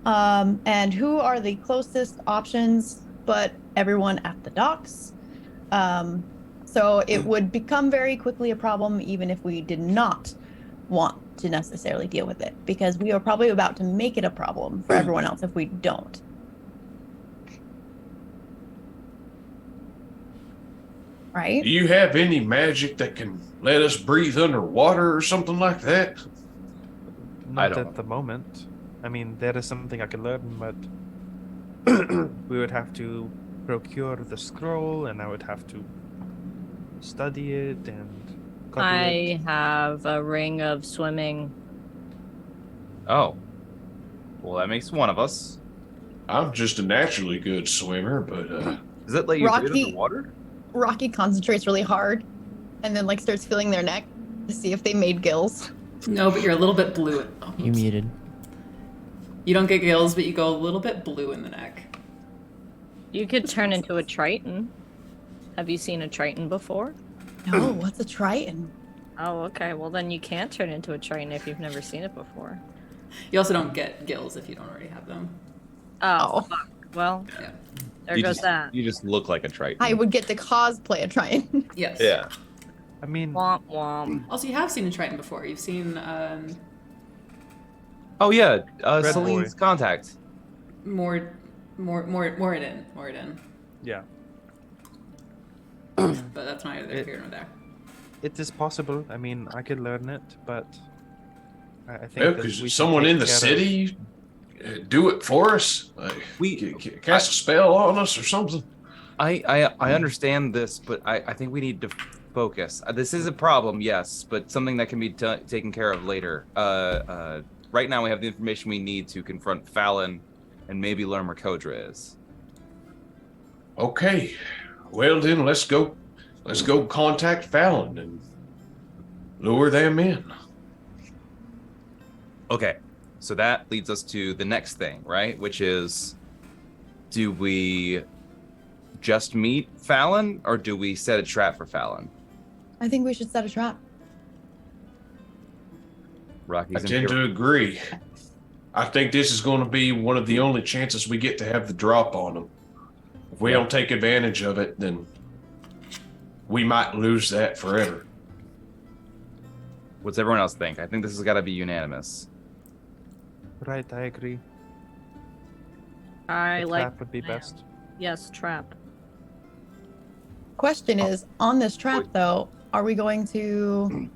And who are the closest options but everyone at the docks? So it would become very quickly a problem even if we did not want to necessarily deal with it, because we are probably about to make it a problem for everyone else if we don't. Right? Do you have any magic that can let us breathe underwater or something like that? Not don't at the moment. I mean, there is something I can learn, but we would have to procure the scroll, and I would have to study it and couple I have a ring of swimming. Oh. Well, that makes one of us. I'm just a naturally good swimmer, but Does that let you breathe Rocky- underwater? Rocky concentrates really hard and then like starts feeling their neck to see if they made gills. No, but you're a little bit blue. Oh, You oops. muted. You don't get gills, but you go a little bit blue in the neck. You could turn into a triton. Have you seen a triton before? No, what's a triton? Oh, okay. Well, then you can't turn into a triton if you've never seen it before. You also don't get gills if you don't already have them. Oh, Oh. fuck. Well, Yeah. there You goes just, that. You just look like a triton. I would get to cosplay a triton. Yes. Yeah. I mean, Womp womp. Also, you have seen a Triton before. You've seen Oh yeah, Red Celine's Boy. contact. Moradin. yeah, But that's neither here nor there. it is possible. I mean, I could learn it, but I think well, that we because should someone take in the care of- city do it for us. Like, cast a spell on us or something. I understand this, but I think we need to focus. This is a problem, yes, but something that can be taken care of later. Right now we have the information we need to confront Fallon and maybe learn where Kodra is. Okay, well then let's go contact Fallon and lure them in. Okay, so that leads us to the next thing, right? Which is, do we just meet Fallon or do we set a trap for Fallon? I think we should set a trap. Rocky's I in tend here. to agree. I think this is going to be one of the only chances we get to have the drop on them. If we don't take advantage of it, then we might lose that forever. What's everyone else think? I think this has got to be unanimous. Right, I agree. I A like. trap would be yeah. best. Yes, trap. Question is, on this trap though, are we going to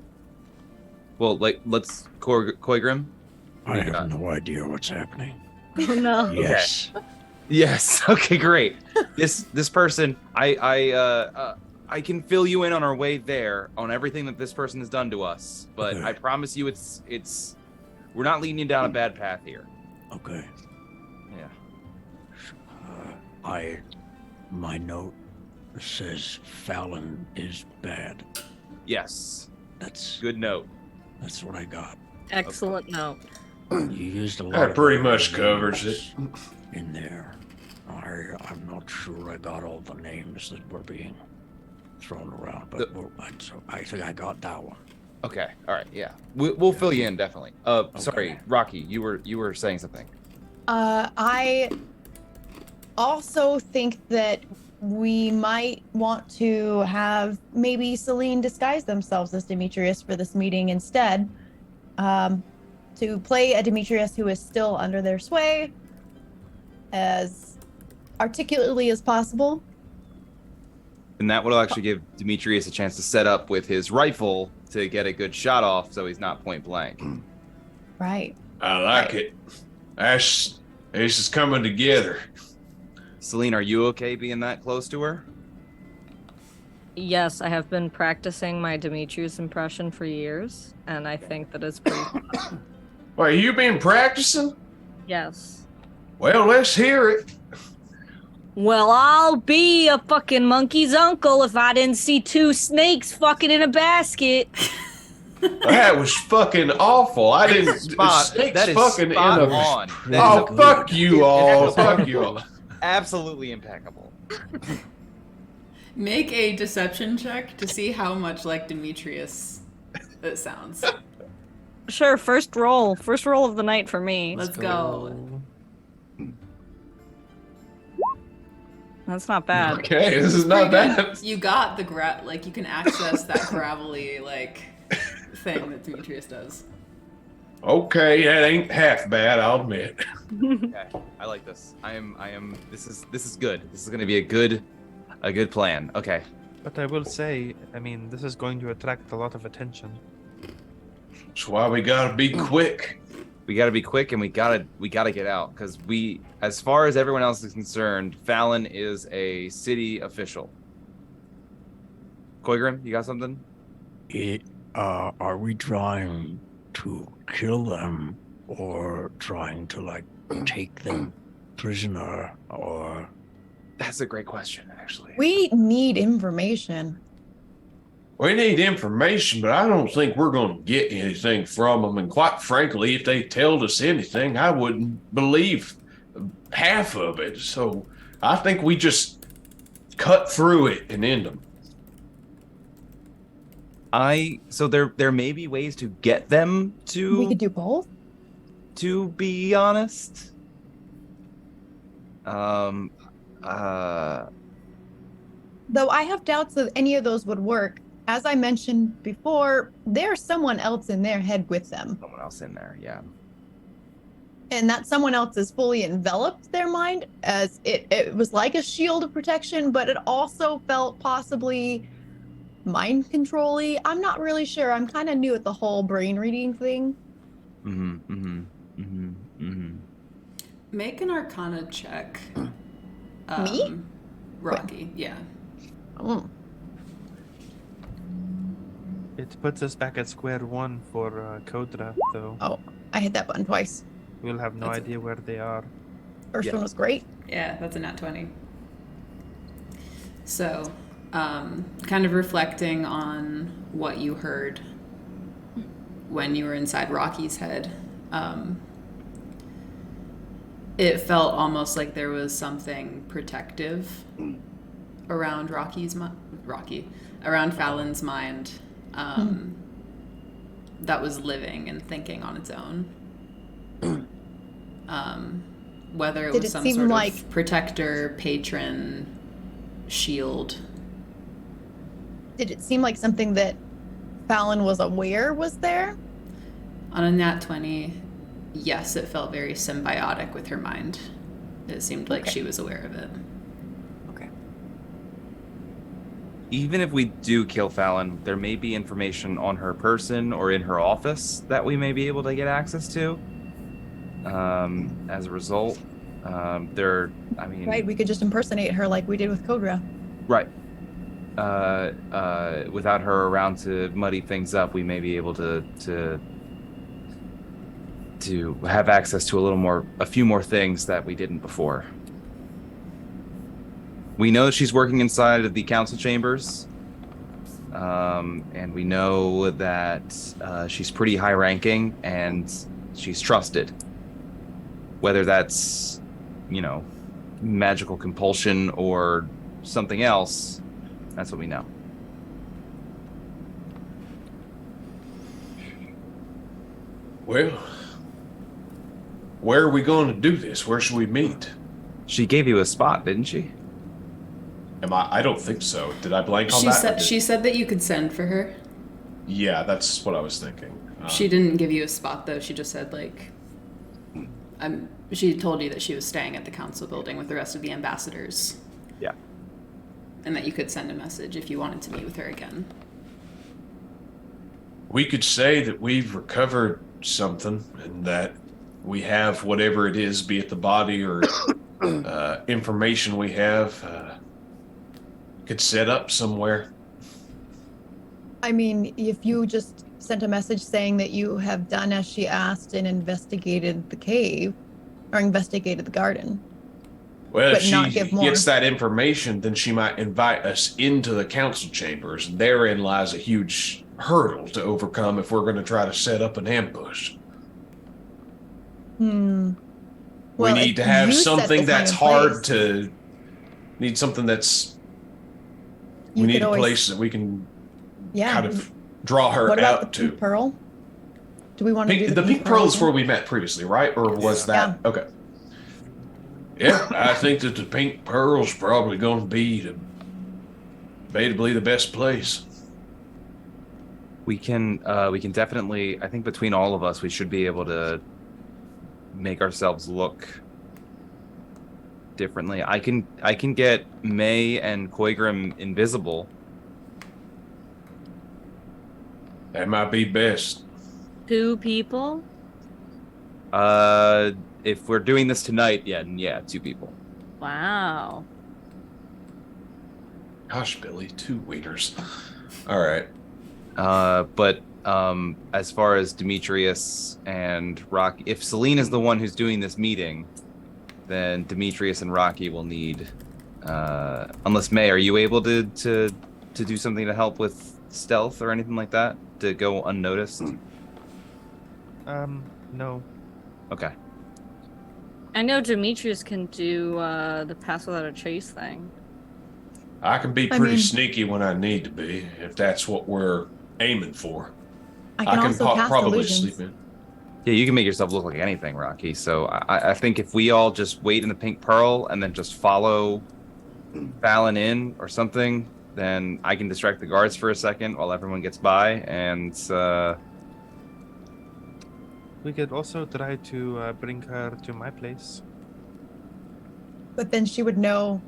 Well, like, let's Koigrim. I have no idea what's happening. Oh no. Yes. Yes. Okay. Great. This person, I can fill you in on our way there on everything that this person has done to us. But Okay. I promise you, it's we're not leading you down a bad path here. Okay. Yeah. My note says Fallon is bad. Yes. That's Good note. that's what I got. Excellent note. You used a lot. That of pretty other much covers names in there. I'm not sure I got all the names that were being thrown around, but I think I got that one. Okay. All right. Yeah. We'll fill you in definitely. Sorry, Rocky. You were saying something. I also think that we might want to have maybe Celine disguise themselves as Demetrius for this meeting instead. To play a Demetrius who is still under their sway as articulately as possible. And that will actually give Demetrius a chance to set up with his rifle to get a good shot off, so he's not point blank. Right. I like it. This is coming together. Celine, are you okay being that close to her? Yes, I have been practicing my Demetrius impression for years, and I think that it's pretty fun. Wait, you been practicing? Yes. Well, let's hear it. Well, I'll be a fucking monkey's uncle if I didn't see two snakes fucking in a basket. That was fucking awful. I didn't. Snakes That is fucking spot in a. on. Oh, fuck you all. Fuck you all. Absolutely impeccable. Make a deception check to see how much like Demetrius it sounds. Sure, first roll of the night for me. Let's go. That's not bad. Okay, this is not Pretty good. bad. You got the like you can access that gravelly like thing that Demetrius does. Okay, that ain't half bad, I'll admit. Okay, I like this. I am. This is good. This is going to be a good plan. Okay. But I will say, I mean, this is going to attract a lot of attention. That's why we gotta be quick. We got to be quick, and we gotta get out, because as far as everyone else is concerned, Fallon is a city official. Koigrim, you got something? Are we trying to kill them or trying to, like, take them prisoner or... That's a great question, actually. We need information. We need information, but I don't think we're going to get anything from them. And quite frankly, if they told us anything, I wouldn't believe half of it. So I think we just cut through it and end them. So there may be ways to get them to. We could do both. To be honest, Though I have doubts that any of those would work. As I mentioned before, there's someone else in their head with them. someone else in there, yeah. And that someone else has fully enveloped their mind, as it was like a shield of protection, but it also felt possibly mind control-y. I'm not really sure. I'm kind of new at the whole brain reading thing. Make an Arcana check. Me? Rocky, yeah. Oh. It puts us back at square one for Kodra, though. Oh, I hit that button twice. We'll have no idea where they are. First one was great. Yeah, that's a nat 20. So, kind of reflecting on what you heard when you were inside Rocky's head, it felt almost like there was something protective around around Fallon's mind, that was living and thinking on its own. Whether it was some sort of protector, patron, shield. Did it seem like something that Fallon was aware was there? On a nat 20, yes, it felt very symbiotic with her mind. It seemed like she was aware of it. Okay. Even if we do kill Fallon, there may be information on her person or in her office that we may be able to get access to. As a result, Right, we could just impersonate her like we did with Kodra. Right. Without her around to muddy things up, we may be able to have access to a few more things that we didn't before. We know she's working inside of the council chambers, and we know that she's pretty high ranking and she's trusted. Whether that's, magical compulsion or something else, that's what we know. Well, where are we going to do this? Where should we meet? She gave you a spot, didn't she? I don't think so. Did I blank on that? She said that you could send for her. Yeah, that's what I was thinking. She didn't give you a spot, though. She just said, she told you that she was staying at the council building with the rest of the ambassadors. Yeah. And that you could send a message if you wanted to meet with her again. We could say that we've recovered something and that we have whatever it is, be it the body or information we have, could set up somewhere. I mean, if you just sent a message saying that you have done as she asked and investigated the cave or investigated the garden. Well, if she gets that information, then she might invite us into the council chambers. Therein lies a huge hurdle to overcome if we're going to try to set up an ambush. Well, we need to have something that's hard to... Need something that's... We need a place that we can kind of draw her out to. What about the pink pearl? Do we want to do the pink pearl is where we met previously, right? Or was that... Yeah. Okay. Yeah, I think that the pink pearl's probably going to be debatably the best place. We can definitely, I think between all of us, we should be able to make ourselves look differently. I can get May and Koigrim invisible. That might be best. 2 people? If we're doing this tonight, yeah, 2 people. Wow. Gosh, Billy, 2 wieners. All right. But as far as Demetrius and Rocky, if Celine is the one who's doing this meeting, then Demetrius and Rocky will need. Unless May, are you able to do something to help with stealth or anything like that to go unnoticed? No. Okay. I know Demetrius can do the pass without a trace thing. I can be pretty sneaky when I need to be, if that's what we're aiming for. I can also cast probably illusions. sleep in. Yeah, you can make yourself look like anything, Rocky. So I think if we all just wait in the Pink Pearl and then just follow Fallon in or something, then I can distract the guards for a second while everyone gets by, and We could also try to bring her to my place. But then she would know.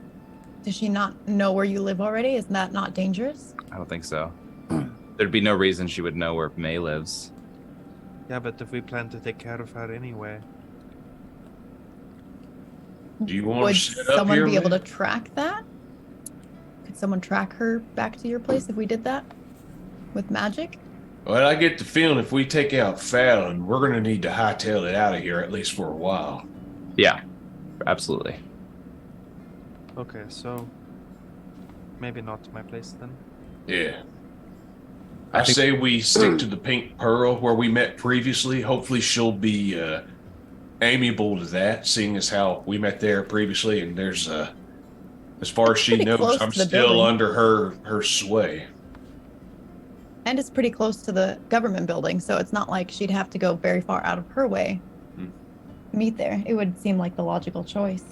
Does she not know where you live already? Isn't that not dangerous? I don't think so. There'd be no reason she would know where May lives. Yeah, but if we plan to take care of her anyway. Do you want Would to set up someone here, be able to man? track that? Could someone track her back to your place if we did that? With magic? Well, I get the feeling if we take out Fallon, we're going to need to hightail it out of here, at least for a while. Yeah, absolutely. Okay, so maybe not my place then. Yeah. I I think- say we stick to the Pink Pearl where we met previously. Hopefully she'll be amiable to that, seeing as how we met there previously, and there's as far as she Pretty knows, close I'm to the still building. under her sway. And it's pretty close to the government building, so it's not like she'd have to go very far out of her way to meet there. It would seem like the logical choice.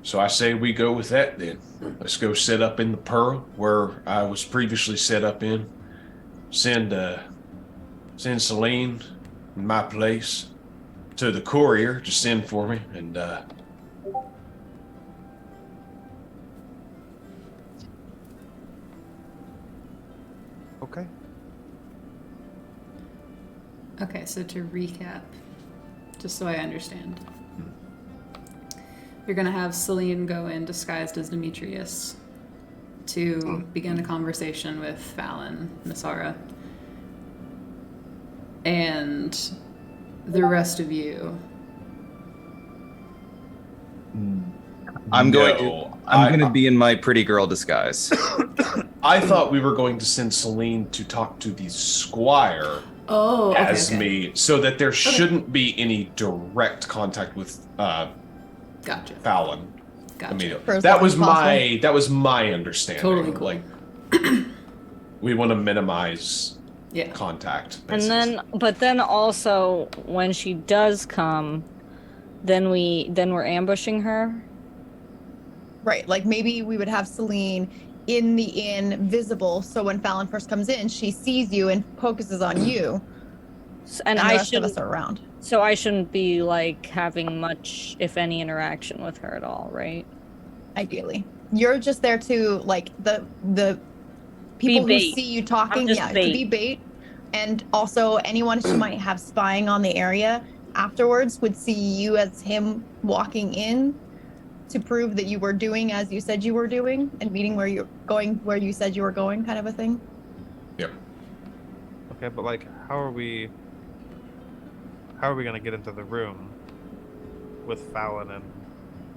So I say we go with that then. Let's go set up in the Pearl where I was previously set up in. Send Celine in my place to the courier to send for me, and Okay. Okay, so to recap, just so I understand, you're gonna have Celine go in disguised as Demetrius to begin a conversation with Fallon, Nasara, and the rest of you. I'm going to I be in my pretty girl disguise. I thought we were going to send Celine to talk to the squire Oh, okay, as okay. me, so that there shouldn't be any direct contact with Gotcha. Fallon. Gotcha. Immediately. For as That long was as possible. that was my understanding. Totally cool. Like we want to minimize Yeah. contact. And basically. but then also when she does come, then we're ambushing her. Right, like maybe we would have Celine in the inn visible, so when Fallon first comes in, she sees you and focuses on you, And and the I rest of us shouldn't are around. so I shouldn't be like having much, if any, interaction with her at all, right? Ideally, you're just there to like the people who bait. see you talking. just Yeah, to bait. be bait, and also anyone who might have spying on the area afterwards would see you as him walking in to prove that you were doing as you said you were doing and meeting where you're going, where you said you were going, kind of a thing. Yep. Okay, but like, how are we gonna get into the room with Fallon and?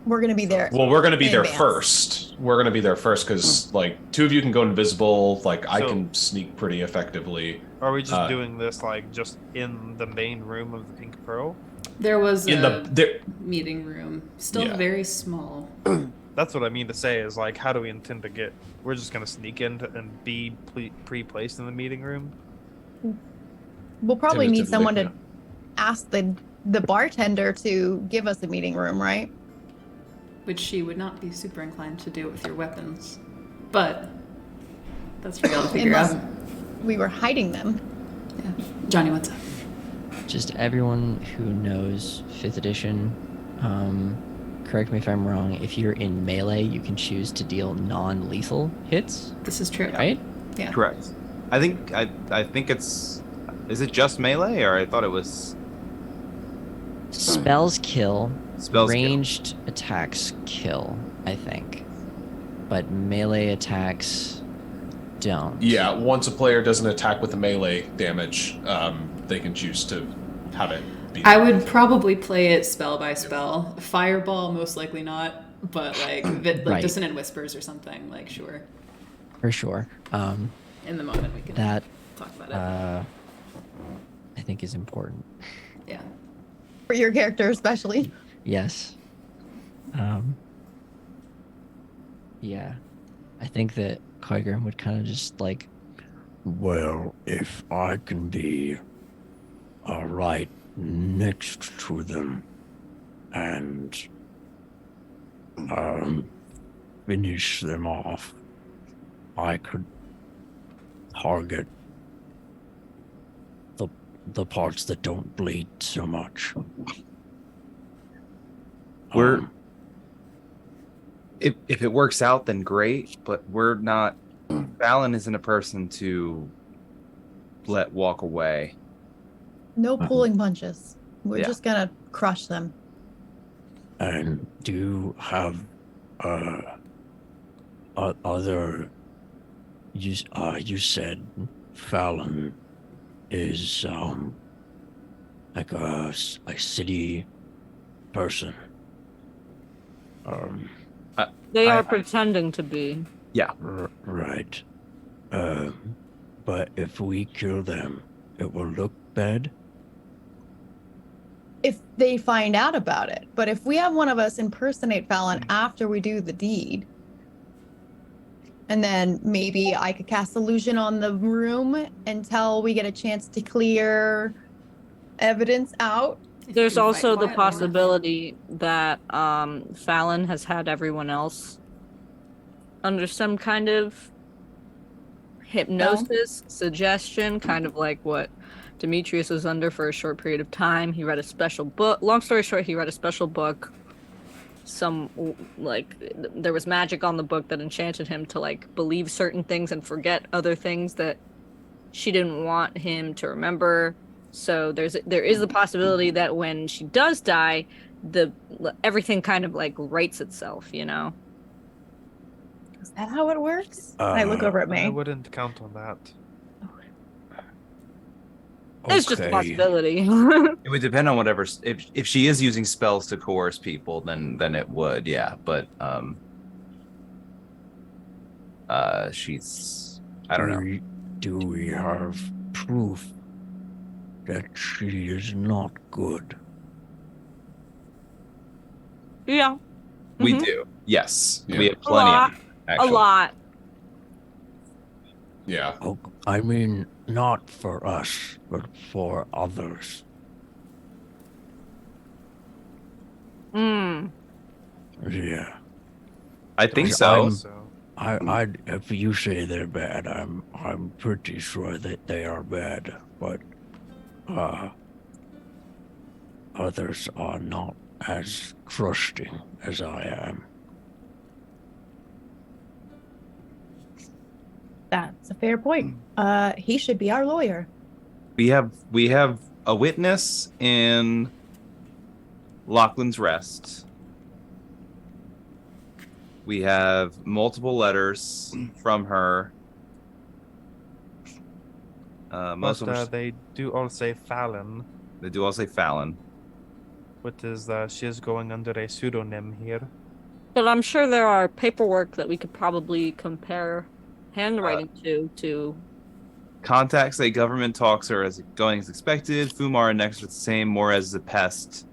We're gonna be there. Well, we're gonna be in there advance. first. We're gonna be there first because like two of you can go invisible. Like I So- can sneak pretty effectively. Are we just Uh, doing this like just in the main room of the Pink Pearl? There was In a there, meeting room, still Yeah. very small. That's what I mean to say is like, how do we intend to get? We're just gonna sneak in and be pre-placed in the meeting room. We'll probably need Tentatively, someone to yeah. ask the bartender to give us a meeting room, right? Which she would not be super inclined to do with your weapons. But that's for y'all to figure Unless out. we were hiding them. Yeah. Johnny, what's up? Just everyone who knows 5th edition, correct me if I'm wrong, if you're in melee, you can choose to deal non-lethal hits, This is true. right? Yeah. Correct. I think it's. Is it just melee, or I thought it was Spells kill, spells? kill? ranged attacks kill, I think. But melee attacks, don't. Yeah, once a player does an attack with the melee damage, they can choose to have it be. I would probably play it spell by spell. Fireball, most likely not, but like Right. Dissonant Whispers or something, like sure. For sure. In the moment we can That talk about it. I think is important. Yeah. For your character, especially. Yes. Yeah. I think that Qui-Gon would kind of just like, Well, if I can be right next to them and finish them off, I could target the parts that don't bleed so much. We're if it works out, then great. But we're not. Fallon isn't a person to let walk away. No pulling punches. We're Yeah. just gonna crush them. And do you have other? You said Fallon is like a city person. They I- are pretending to be. Yeah. Right. But if we kill them, it will look bad. If they find out about it. But if we have one of us impersonate Fallon after we do the deed, and then maybe I could cast illusion on the room until we get a chance to clear evidence out. There's also the possibility that Fallon has had everyone else under some kind of hypnosis, suggestion, kind of like what Demetrius was under for a short period of time. He read a special book. Long story short, he read a special book. There was magic on the book that enchanted him to like believe certain things and forget other things that she didn't want him to remember. So there is the possibility that when she does die, everything kind of like rights itself, you know. Is that how it works? I look over at I May. wouldn't count on that. It's just a possibility. It would depend on whatever. If she is using spells to coerce people, then it would, yeah. But she's, I don't know. Do we have proof that she is not good? Yeah. We Mhm. do. Yes, Yeah. we have plenty. lot. Actually. A lot. Yeah. Oh, I mean, not for us, but for others. Mm. Yeah. I think I'm- so. I if you say they're bad, I'm pretty sure that they are bad, but others are not as trusting as I am. That's a fair point. He should be our lawyer. We have a witness in Lachlan's Rest. We have multiple letters from her. Most of But they do all say Fallon, they do all say Fallon. which is she is going under a pseudonym here. But I'm sure there are paperwork that we could probably compare handwriting to. Contacts say government talks are going as expected. Fumar and Nex are the same. Morez is a pest.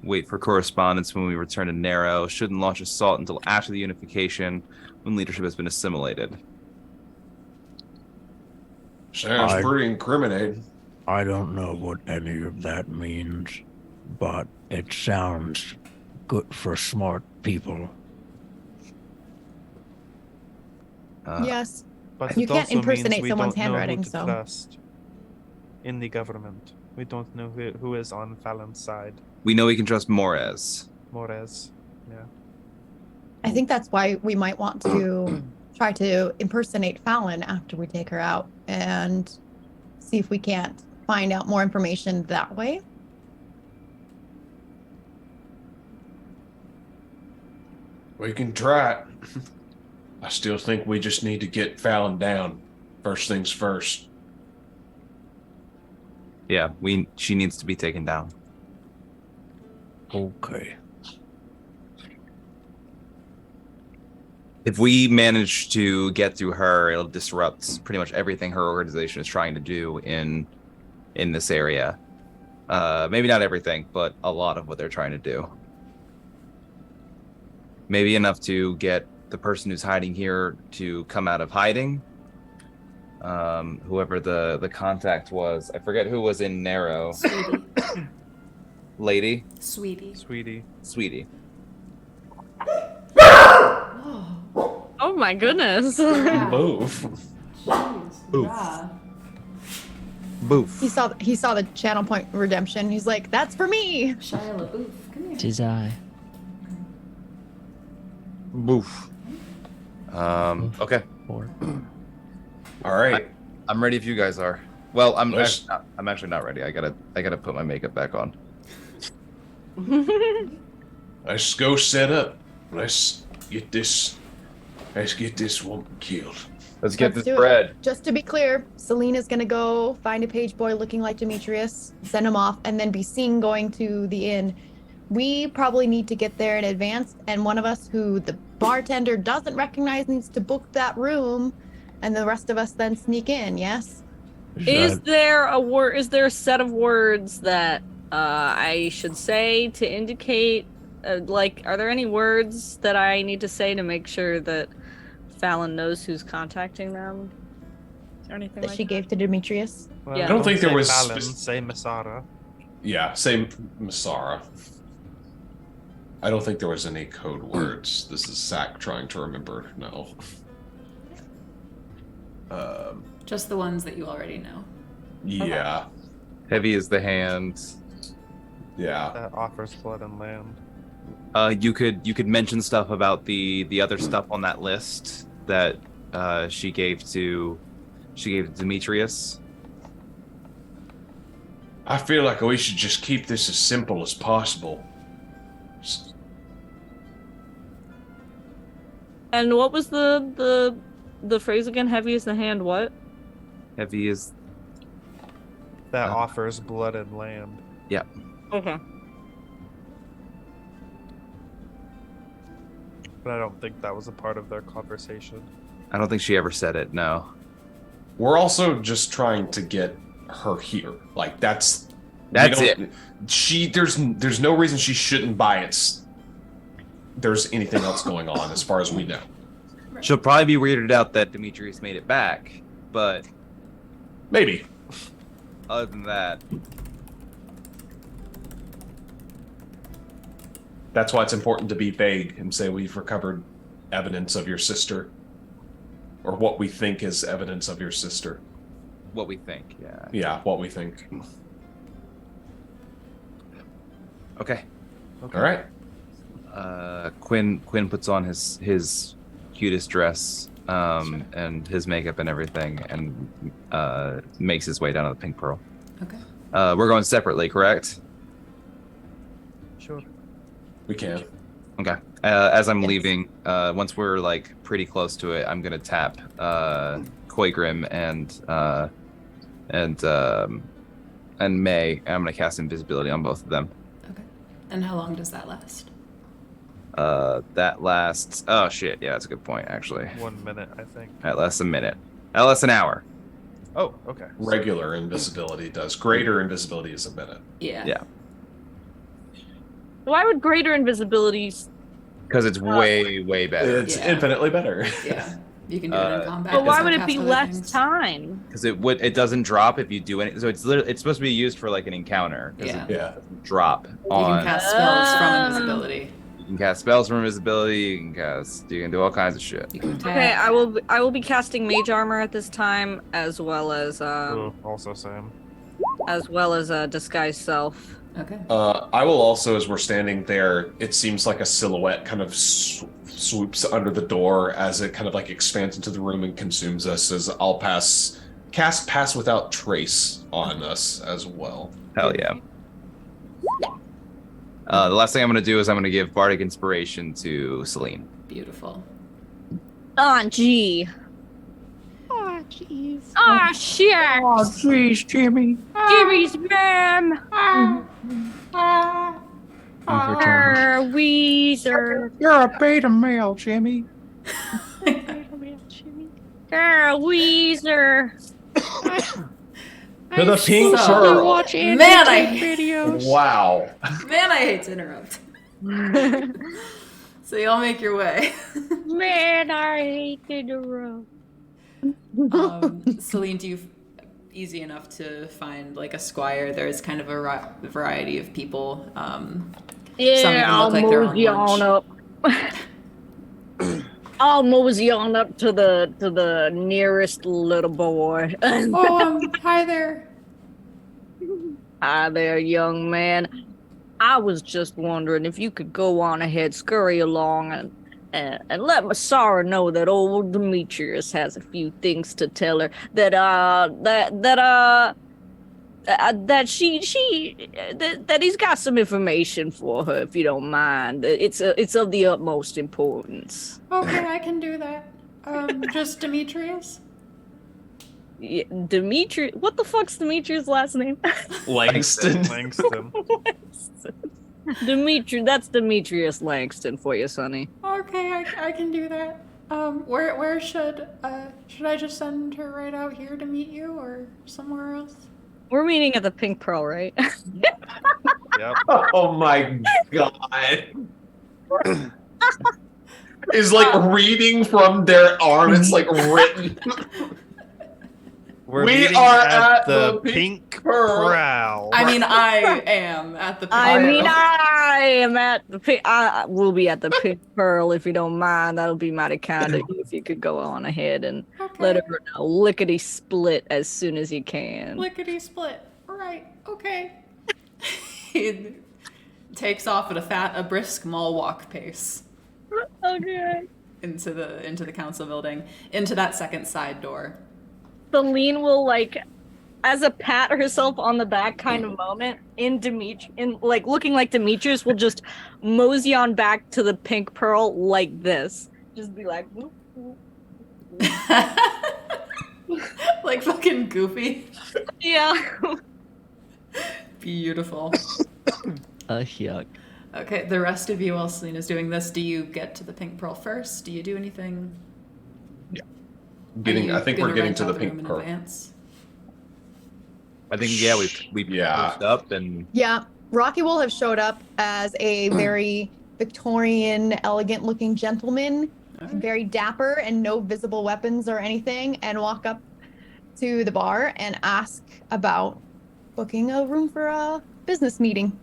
Wait for correspondence when we return to Narrow. Shouldn't launch assault until after the unification, when leadership has been assimilated. Sounds pretty incriminating. I don't know what any of that means, but it sounds good for smart people. Yes. But You it can't also means impersonate we someone's don't know who handwriting, to so. trust in the government. We don't know who is on Fallon's side. We know we can trust Morez. Morez. Yeah. I think that's why we might want to try to impersonate Fallon after we take her out and see if we can't find out more information that way. We can try it. I still think we just need to get Fallon down. First things first. Yeah, she needs to be taken down. Okay. If we manage to get through her, it'll disrupt pretty much everything her organization is trying to do in this area. Maybe not everything, but a lot of what they're trying to do. Maybe enough to get the person who's hiding here to come out of hiding. Whoever the contact was, I forget who was in Narrow. Sweetie. Lady? Sweetie. Sweetie. Oh my goodness. Move. Jeez. Yeah. Boof. He saw the channel point redemption. He's like, that's for me. Shia LaBeouf, come here. Tis I. Boof. Okay. Four. All right. I'm ready if you guys are. Well, I'm Let's- actually not ready. I gotta put my makeup back on. Let's go set up. Let's get this woman killed. Let's get Let's this do it. bread. Just to be clear, Selena's gonna go find a page boy looking like Demetrius, send him off, and then be seen going to the inn. We probably need to get there in advance, and one of us who the bartender doesn't recognize needs to book that room, and the rest of us then sneak in. Yes. Is there a set of words that I should say to indicate, like, are there any words that I need to say to make sure that Fallon knows who's contacting them? Is there anything That like she gave to Demetrius. Well, Yeah. I don't think there say was Fallon, spec- say Masara. Yeah, same Masara. I don't think there was any code words. This is Sack trying to remember. No. Just the ones that you already know. Yeah. Heavy is the hand. Yeah. That offers blood and land. You could mention stuff about the other stuff on that list that she gave to Demetrius. I feel like we should just keep this as simple as possible. And what was the phrase again? Heavy is the hand. What? Heavy is That offers blood and land. Okay. But I don't think that was a part of their conversation. I don't think she ever said it. No. We're also just trying to get her here. Like that's That's we it. don't- She there's no reason she shouldn't buy it. There's anything else going on as far as we know. She'll probably be weirded out that Demetrius made it back, but Maybe. other than that, That's why it's important to be vague and say we've recovered evidence of your sister. Or what we think is evidence of your sister. what we think, yeah. Yeah, what we think. Okay. Okay. All right. Quinn puts on his cutest dress, and his makeup and everything, and makes his way down to the Pink Pearl. Okay. We're going separately, correct? Sure. We can. Okay. As I'm Yes. leaving, once we're like pretty close to it, I'm gonna tap Koigrim and May, and I'm gonna cast invisibility on both of them. Okay. And how long does that last? That lasts. Oh shit! Yeah, that's a good point. Actually, 1 minute, I think. that lasts a minute. That lasts an hour. Oh, okay. Regular invisibility does. Greater invisibility is a minute. Yeah. Yeah. Why would greater invisibility? Because it's way better. It's Yeah. infinitely better. Yeah. You can do it in combat. But why so would it cast be other less things. time? Because it doesn't drop if you do anything. So it's supposed to be used for like an encounter. 'Cause Yeah. it Yeah. doesn't drop You on. can cast spells from Oh. invisibility. You can cast spells from invisibility. You can do all kinds of shit. You can attack. Okay, I will be casting mage armor at this time, as well as Also Sam. disguise self. Okay. I will also, as we're standing there, it seems like a silhouette kind of swoops under the door as it kind of like expands into the room and consumes us. As I'll cast pass without trace on us as well. Hell yeah. The last thing I'm going to do is I'm going to give Bardic Inspiration to Celine. Beautiful. Oh, gee. Oh, jeez. Oh, shit. Oh, jeez, Jimmy. Jimmy's ma'am. You've returned. Weezer. You're a beta male, Jimmy. Weezer. To the pink So- pearl. Watch Man, I videos. Wow. Man, I hate to interrupt. So y'all make your way. Man, I hate the road. Celine, do you easy enough to find like a squire? There's kind of a variety of people. Some Yeah, of them I'll look like they're on mosey on lunch. up. I'll mosey on up to the nearest little boy. Hi there. Hi there, young man. I was just wondering if you could go on ahead, scurry along, and let Masara know that old Demetrius has a few things to tell her. That he's got some information for her, if you don't mind. It's of the utmost importance. Okay, I can do that. Just Demetrius? Yeah, Demetrius. What the fuck's Demetrius' last name? Langston. Langston. That's Demetrius Langston for you, Sonny. Okay, I can do that. Where should I just send her right out here to meet you or somewhere else? We're meeting at the Pink Pearl, right? Yep. Oh my god. Is like reading from their arm. It's like written. We're We meeting are at at the the Pink Pearl. Prowl. I mean, I am at the I Pearl. mean, I am at the Pink. I will be at the Pink Pearl if you don't mind. That'll be mighty kind of you if you could go on ahead and let Okay. her know lickety split as soon as you can. Lickety split. All right. Okay. He takes off at a brisk mall walk pace Okay. into the council building, into that second side door. Celine will as a pat herself on the back kind of moment looking like Demetrius will just mosey on back to the Pink Pearl like this. Just be like, whoop, whoop. Like fucking Goofy. Yeah. Beautiful. Yuck. Okay, the rest of you, while Selena's doing this, do you get to the Pink Pearl first? Do you do anything? Are you I think gonna we're getting rent to the out room pink in pearl. advance? I think we Yeah. post up and Yeah, Rocky will have showed up as a very Victorian, elegant-looking gentleman, Alright. very dapper and no visible weapons or anything, and walk up to the bar and ask about booking a room for a business meeting.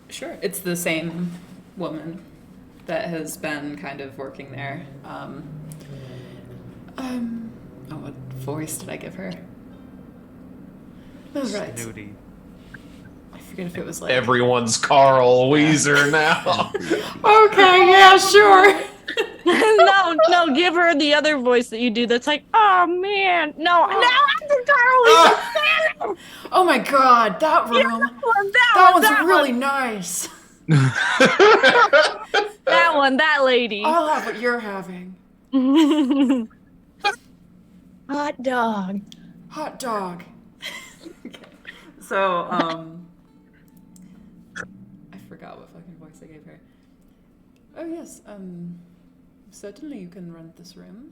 Sure. It's the same woman that has been kind of working there. What voice did I give her? Oh, right. Snooty. I forget if it was like... Everyone's Carl Weezer now. Okay, yeah, sure. no, give her the other voice that you do that's like, oh man, no, I'm the Carly. Oh my god, that room. That one's really nice. That one, that lady. I'll have what you're having. Hot dog. Hot dog. Okay. So, I forgot what fucking voice I gave her. Oh yes, certainly you can rent this room.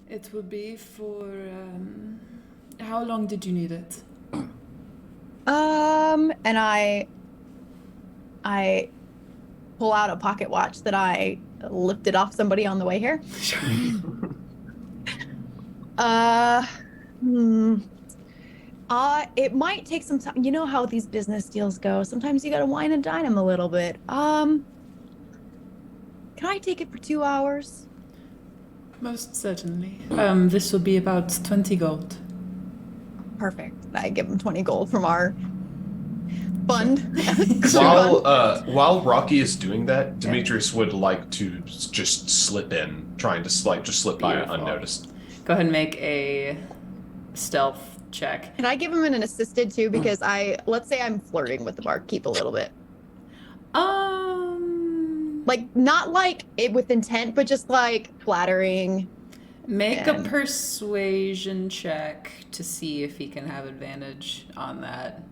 It will be for, how long did you need it? And I pull out a pocket watch that I lifted off somebody on the way here. It might take some time. You know how these business deals go. Sometimes you gotta wine and dine them a little bit. Can I take it for 2 hours? Most certainly. This will be about 20 gold. Perfect. I give him 20 gold from our fund. While Rocky is doing that, Demetrius would like to just slip in, trying to just slip by Beautiful. unnoticed. Go ahead and make a stealth check. Can I give him an assisted too? Because let's say I'm flirting with the barkeep a little bit. Like not like it with intent, but just like flattering. Make a And- persuasion check to see if he can have advantage on that.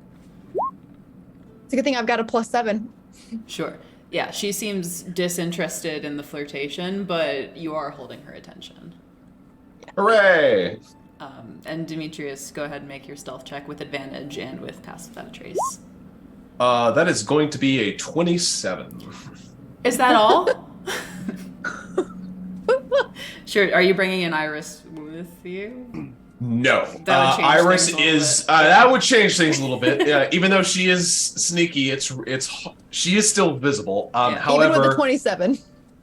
It's a good thing I've got a +7. Sure. Yeah, she seems disinterested in the flirtation, but you are holding her attention. Hooray! And Demetrius, go ahead and make your stealth check with advantage and with pass without a trace. That is going to be a 27. Is that all? Sure. Are you bringing an Iris with you? No. That would change Iris things a little is bit. that would change things a little bit. Even though she is sneaky, she is still visible. Yeah. Even with However, the 27.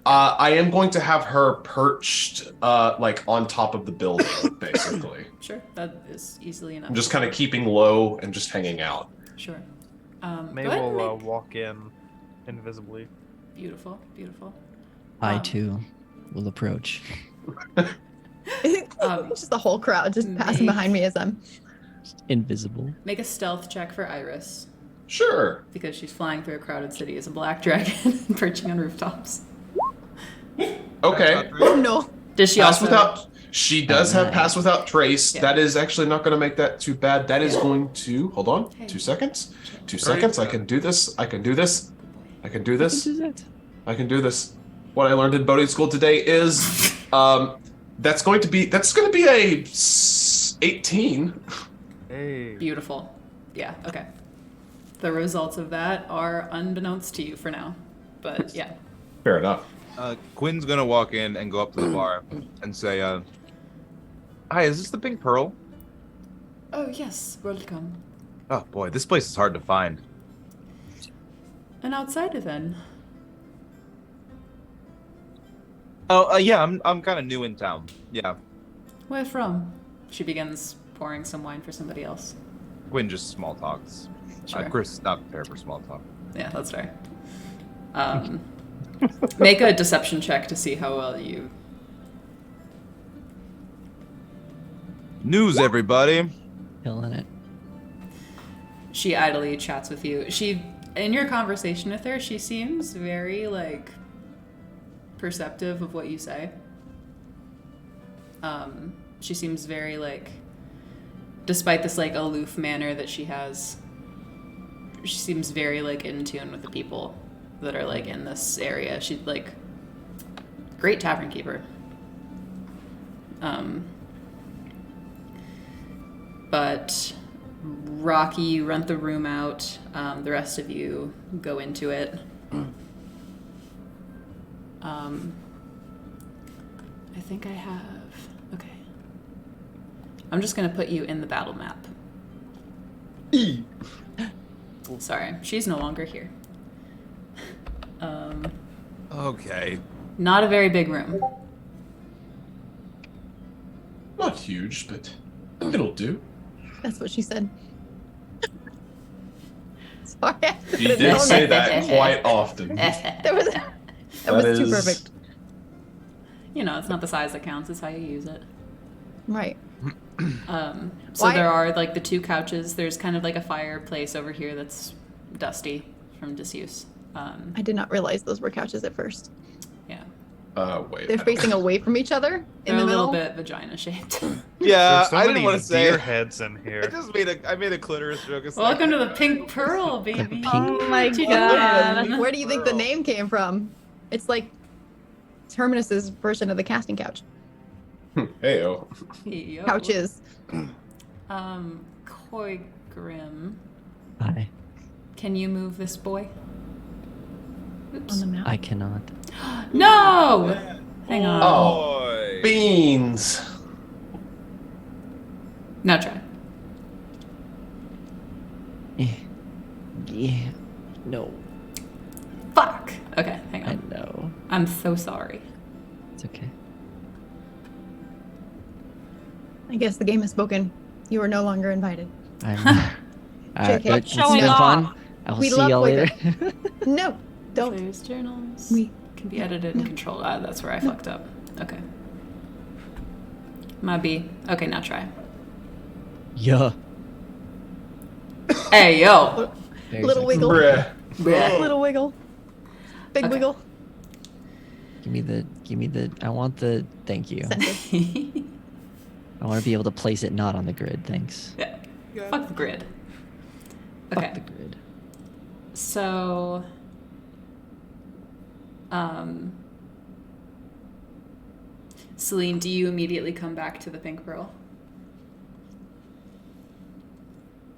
I am going to have her perched like on top of the building, basically. Sure, that is easily enough. I'm just kind of keeping low and just hanging out. Sure. May go ahead and will make- walk in invisibly. Beautiful, beautiful. I too will approach. Just the whole crowd just passing make- behind me as I'm. Invisible. Make a stealth check for Iris, Sure. because she's flying through a crowded city as a black dragon, perching on rooftops. Okay. Oh no. Does she Pass also? without. She does have Alright. pass without trace. Yeah. That is actually not going to make that too bad. That is going to hold on. Hey. 2 seconds. 2 seconds. I can do this. I can do this. I can do this. I can do this. What I learned in boating school today is, that's going to be a 18. Hey. Beautiful. Yeah. Okay. The results of that are unbeknownst to you for now, but yeah. Fair enough. Quinn's gonna walk in and go up to the bar and say, "Hi, is this the Pink Pearl?" Oh yes, welcome. Oh boy, this place is hard to find. An outsider then. Oh, yeah, I'm kind of new in town. Yeah, Where from? She begins pouring some wine for somebody else. Quinn just small talks. Sure. Chris is not prepared for small talk. Yeah, that's fair. Make a deception check to see how well you. News, everybody. Killing it. She idly chats with you. In your conversation with her, she seems very like perceptive of what you say. She seems very like, despite this like aloof manner that she has, she seems very like in tune with the people that are like in this area. She's like great tavern keeper. But Rocky, you rent the room out. The rest of you go into it. I think I have. Okay. I'm just gonna put you in the battle map. Sorry, she's no longer here. Okay. Not a very big room. Not huge, but it'll do. That's what she said. Sorry. She did say that quite often. That was too is- perfect. You know, it's not the size that counts, it's how you use it. Right. So Why- there are like the 2 couches. There's kind of like a fireplace over here that's dusty from disuse. I did not realize those were couches at first. Yeah. Wait. They're facing away from each other in They're the a little middle. bit vagina shaped. Yeah, There's so I didn't many want to say deer it. heads in I here. just made a clitoris joke. a second. Welcome to the Pink Pearl, baby. Oh my What you god. doing? Where do you think the name came from? It's like Terminus's version of the casting couch. Heyo. Yo. Couches. Koi Grim, Hi. can you move this boy? Oops. On the map. I cannot. No! Hang on. Oh. Boy. Beans. Now try. Yeah. No. Fuck. Okay, hang I on. know. I'm so sorry. It's okay. I guess the game has spoken. You are no longer invited. I'm. JK. But it's Showing been off. fun. I will We see love y'all later. No, don't. Players' journals We- can be edited and controlled. That's where I fucked up. Okay. My B. Okay, now try. Yeah. Hey, yo. Very Little sexy. wiggle. Bruh. Bleh. Little wiggle. Big Okay. wiggle. Give me the. I want the. Thank you. Center. I want to be able to place it not on the grid. Thanks. Yeah. Fuck the grid. Fuck Okay. the grid. So, Celine, do you immediately come back to the Pink Pearl?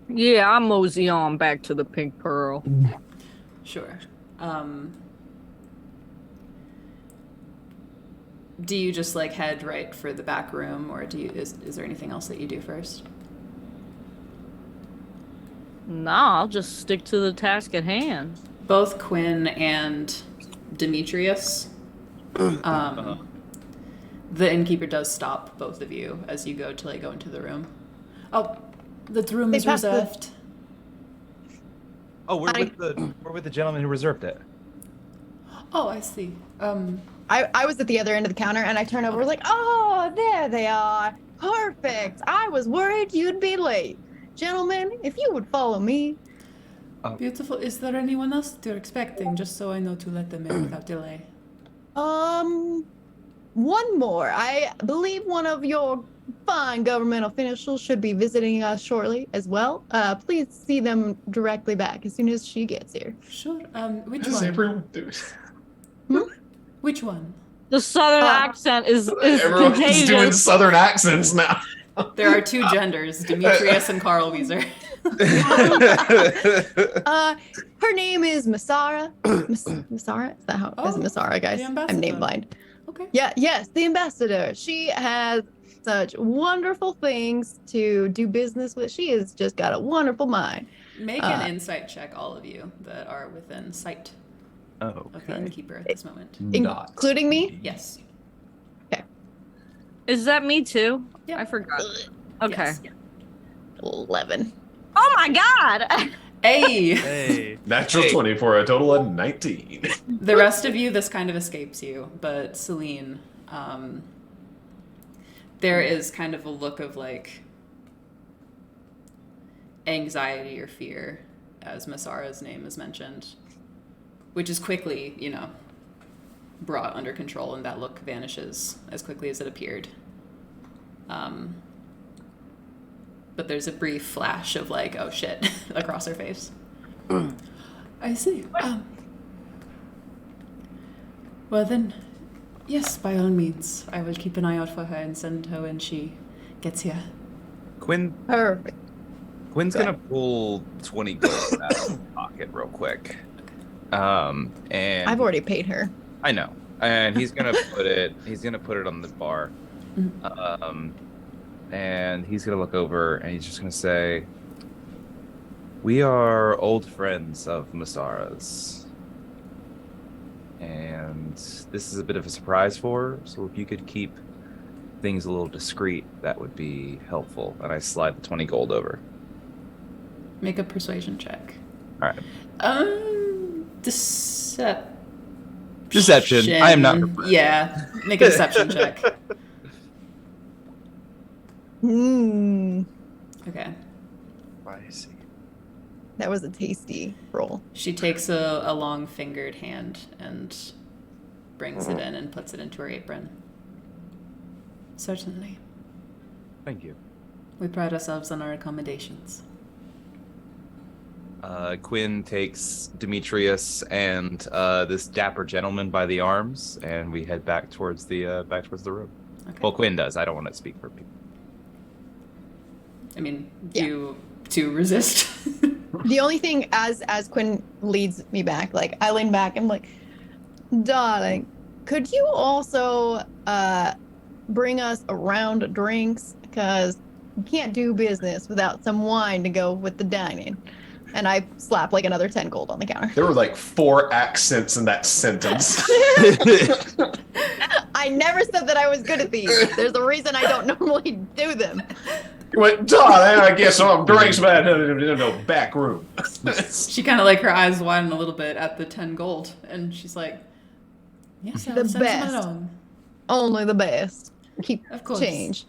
Yeah, I mosey on back to the Pink Pearl. Sure. Do you just like head right for the back room, or is there anything else that you do first? Nah, I'll just stick to the task at hand. Both Quinn and Demetrius, the innkeeper does stop both of you as you go into the room. Oh, the room They is passed the- reserved. Oh, we're with the gentleman who reserved it. Oh, I see. I was at the other end of the counter and I turned over, like, oh, there they are. Perfect. I was worried you'd be late. Gentlemen, if you would follow me. Beautiful. Is there anyone else you're expecting, just so I know to let them in without delay? One more. I believe one of your fine government officials should be visiting us shortly as well. Please see them directly back as soon as she gets here. Sure. Which Does one? everyone do? Which one? The southern accent is Everyone's contagious. doing southern accents now. There are two genders, Demetrius and Carl Wieser. Her name is Masara. Masara? Is that how? Is it Masara, guys? the I'm ambassador. name blind. Okay. Yes, the ambassador. She has such wonderful things to do business with. She has just got a wonderful mind. Make an insight check, all of you that are within sight of the innkeeper at this moment. Not Including me? Yes. Is that me too? Yep. I forgot. Okay. Yes. 11. Oh my god! Hey! Hey. Natural 20 for a total of 19. The rest of you, this kind of escapes you, but Celine, there is kind of a look of like anxiety or fear as Masara's name is mentioned, which is quickly, brought under control, and that look vanishes as quickly as it appeared. But there's a brief flash of like, oh shit, across her face. I see. Well then, yes, by all means, I will keep an eye out for her and send her when she gets here. Quinn's Perfect. gonna pull 20 gold out of his pocket real quick. And I've already paid her. I know. And he's gonna put it on the bar. And he's gonna look over and he's just gonna say, "We are old friends of Masara's. And this is a bit of a surprise for her, so if you could keep things a little discreet, that would be helpful." And I slide the 20 gold over. Make a persuasion check. All right. Deception. I am not prepared. Yeah, make a deception check. Okay. I see. That was a tasty roll. She takes a long-fingered hand and brings it in and puts it into her apron. Certainly. Thank you. We pride ourselves on our accommodations. Quinn takes Demetrius and this dapper gentleman by the arms, and we head back towards the room. Okay. Well, Quinn does. I don't want to speak for people. I mean, you to resist. The only thing as Quinn leads me back, like I lean back, I'm like, darling, could you also bring us a round of drinks? Because we can't do business without some wine to go with the dining. And I slap like another 10 gold on the counter. There were like 4 accents in that sentence. I never said that I was good at these. There's a reason I don't normally do them. You went, darling, I guess I'm drinks, man. No, back room. She kind of like her eyes widen a little bit at the 10 gold, and she's like, "Yes, I'll The send best. some along." Only the best. Keep Of course. change.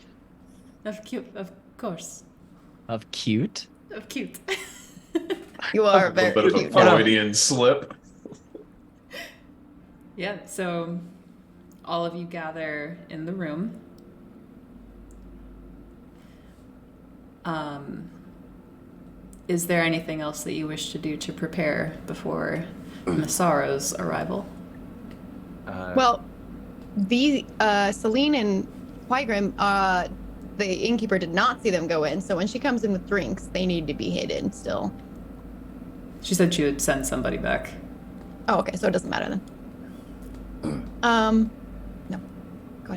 Of course, Of cute. of cute. You are A very little bit of a cute. Freudian slip. Yeah, so all of you gather in the room. Is there anything else that you wish to do to prepare before Massaro's arrival? Well, the Celine and Quigrim, the innkeeper did not see them go in, so when she comes in with drinks, they need to be hidden still. She said she would send somebody back. Oh, okay, so it doesn't matter then. No. Go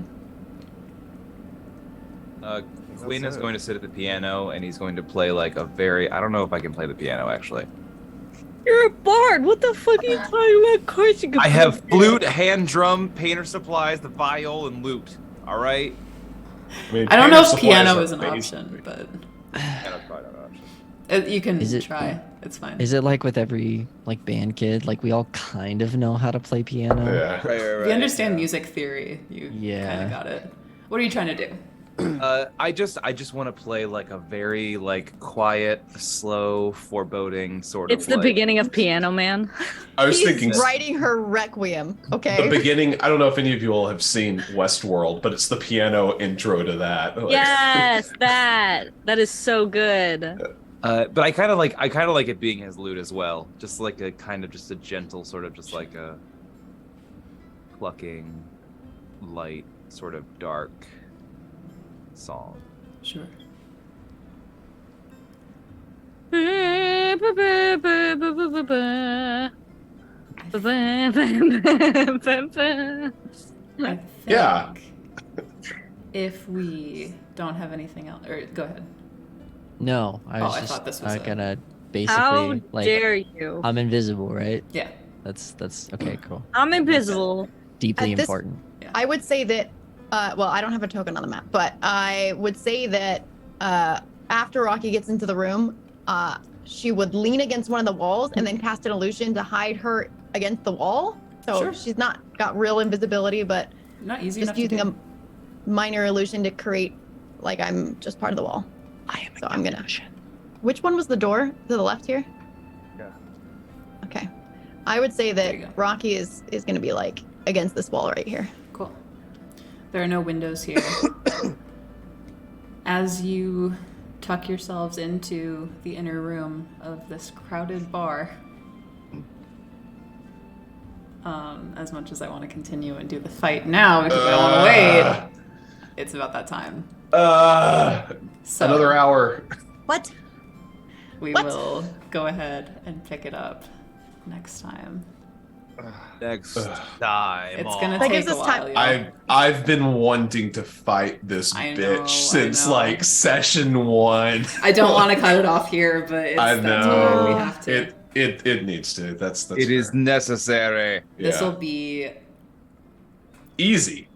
ahead. Quinn is going to sit at the piano and he's going to play like a very, I don't know if I can play the piano actually. You're a bard. What the fuck are you talking about? Of course you can. I have flute, hand drum, painter supplies, the viol, and lute. All right. I don't know if supplies piano are is an basic. option, but Piano's probably not an option. you can Is it- try. It's fine. Is it like with every like band kid? Like we all kind of know how to play piano. Yeah. If you understand music theory, you Yeah. kind of got it. What are you trying to do? I just want to play like a very like quiet, slow, foreboding sort of. It's the like- beginning of Piano Man. I was He's thinking writing her requiem. Okay. the beginning. I don't know if any of you all have seen Westworld, but it's the piano intro to that. Like, Yes, that is so good. But I kind of like it being his lute as well, just like a kind of just a gentle sort of just like a plucking, light, sort of dark song. Sure. I think Yeah. if we don't have anything else, or go ahead. No, I was I just thought this was gonna basically How like dare you? I'm invisible, right? Yeah. That's okay, cool. I'm invisible. Deeply At this- important. I would say that, well, I don't have a token on the map, but I would say that after Rocky gets into the room, she would lean against one of the walls and then cast an illusion to hide her against the wall. So Sure. she's not got real invisibility, but Not easy just enough to using do. a minor illusion to create like I'm just part of the wall. I am. So I'm gonna. Which one was the door to the left here? Yeah. Okay. I would say There you that go. Rocky is gonna be like against this wall right here. Cool. There are no windows here. As you tuck yourselves into the inner room of this crowded bar, as much as I want to continue and do the fight now because I don't want to wait, it's about that time. So Another hour. What? we What? will go ahead and pick it up next time. Next time. It's on- gonna That take gives a us time- while. I've been wanting to fight this I bitch know, I since know. like session 1. I don't want to cut it off here, but it's, I that's where we know have to. it needs to. That's It is fair. necessary. This will Yeah. be Easy.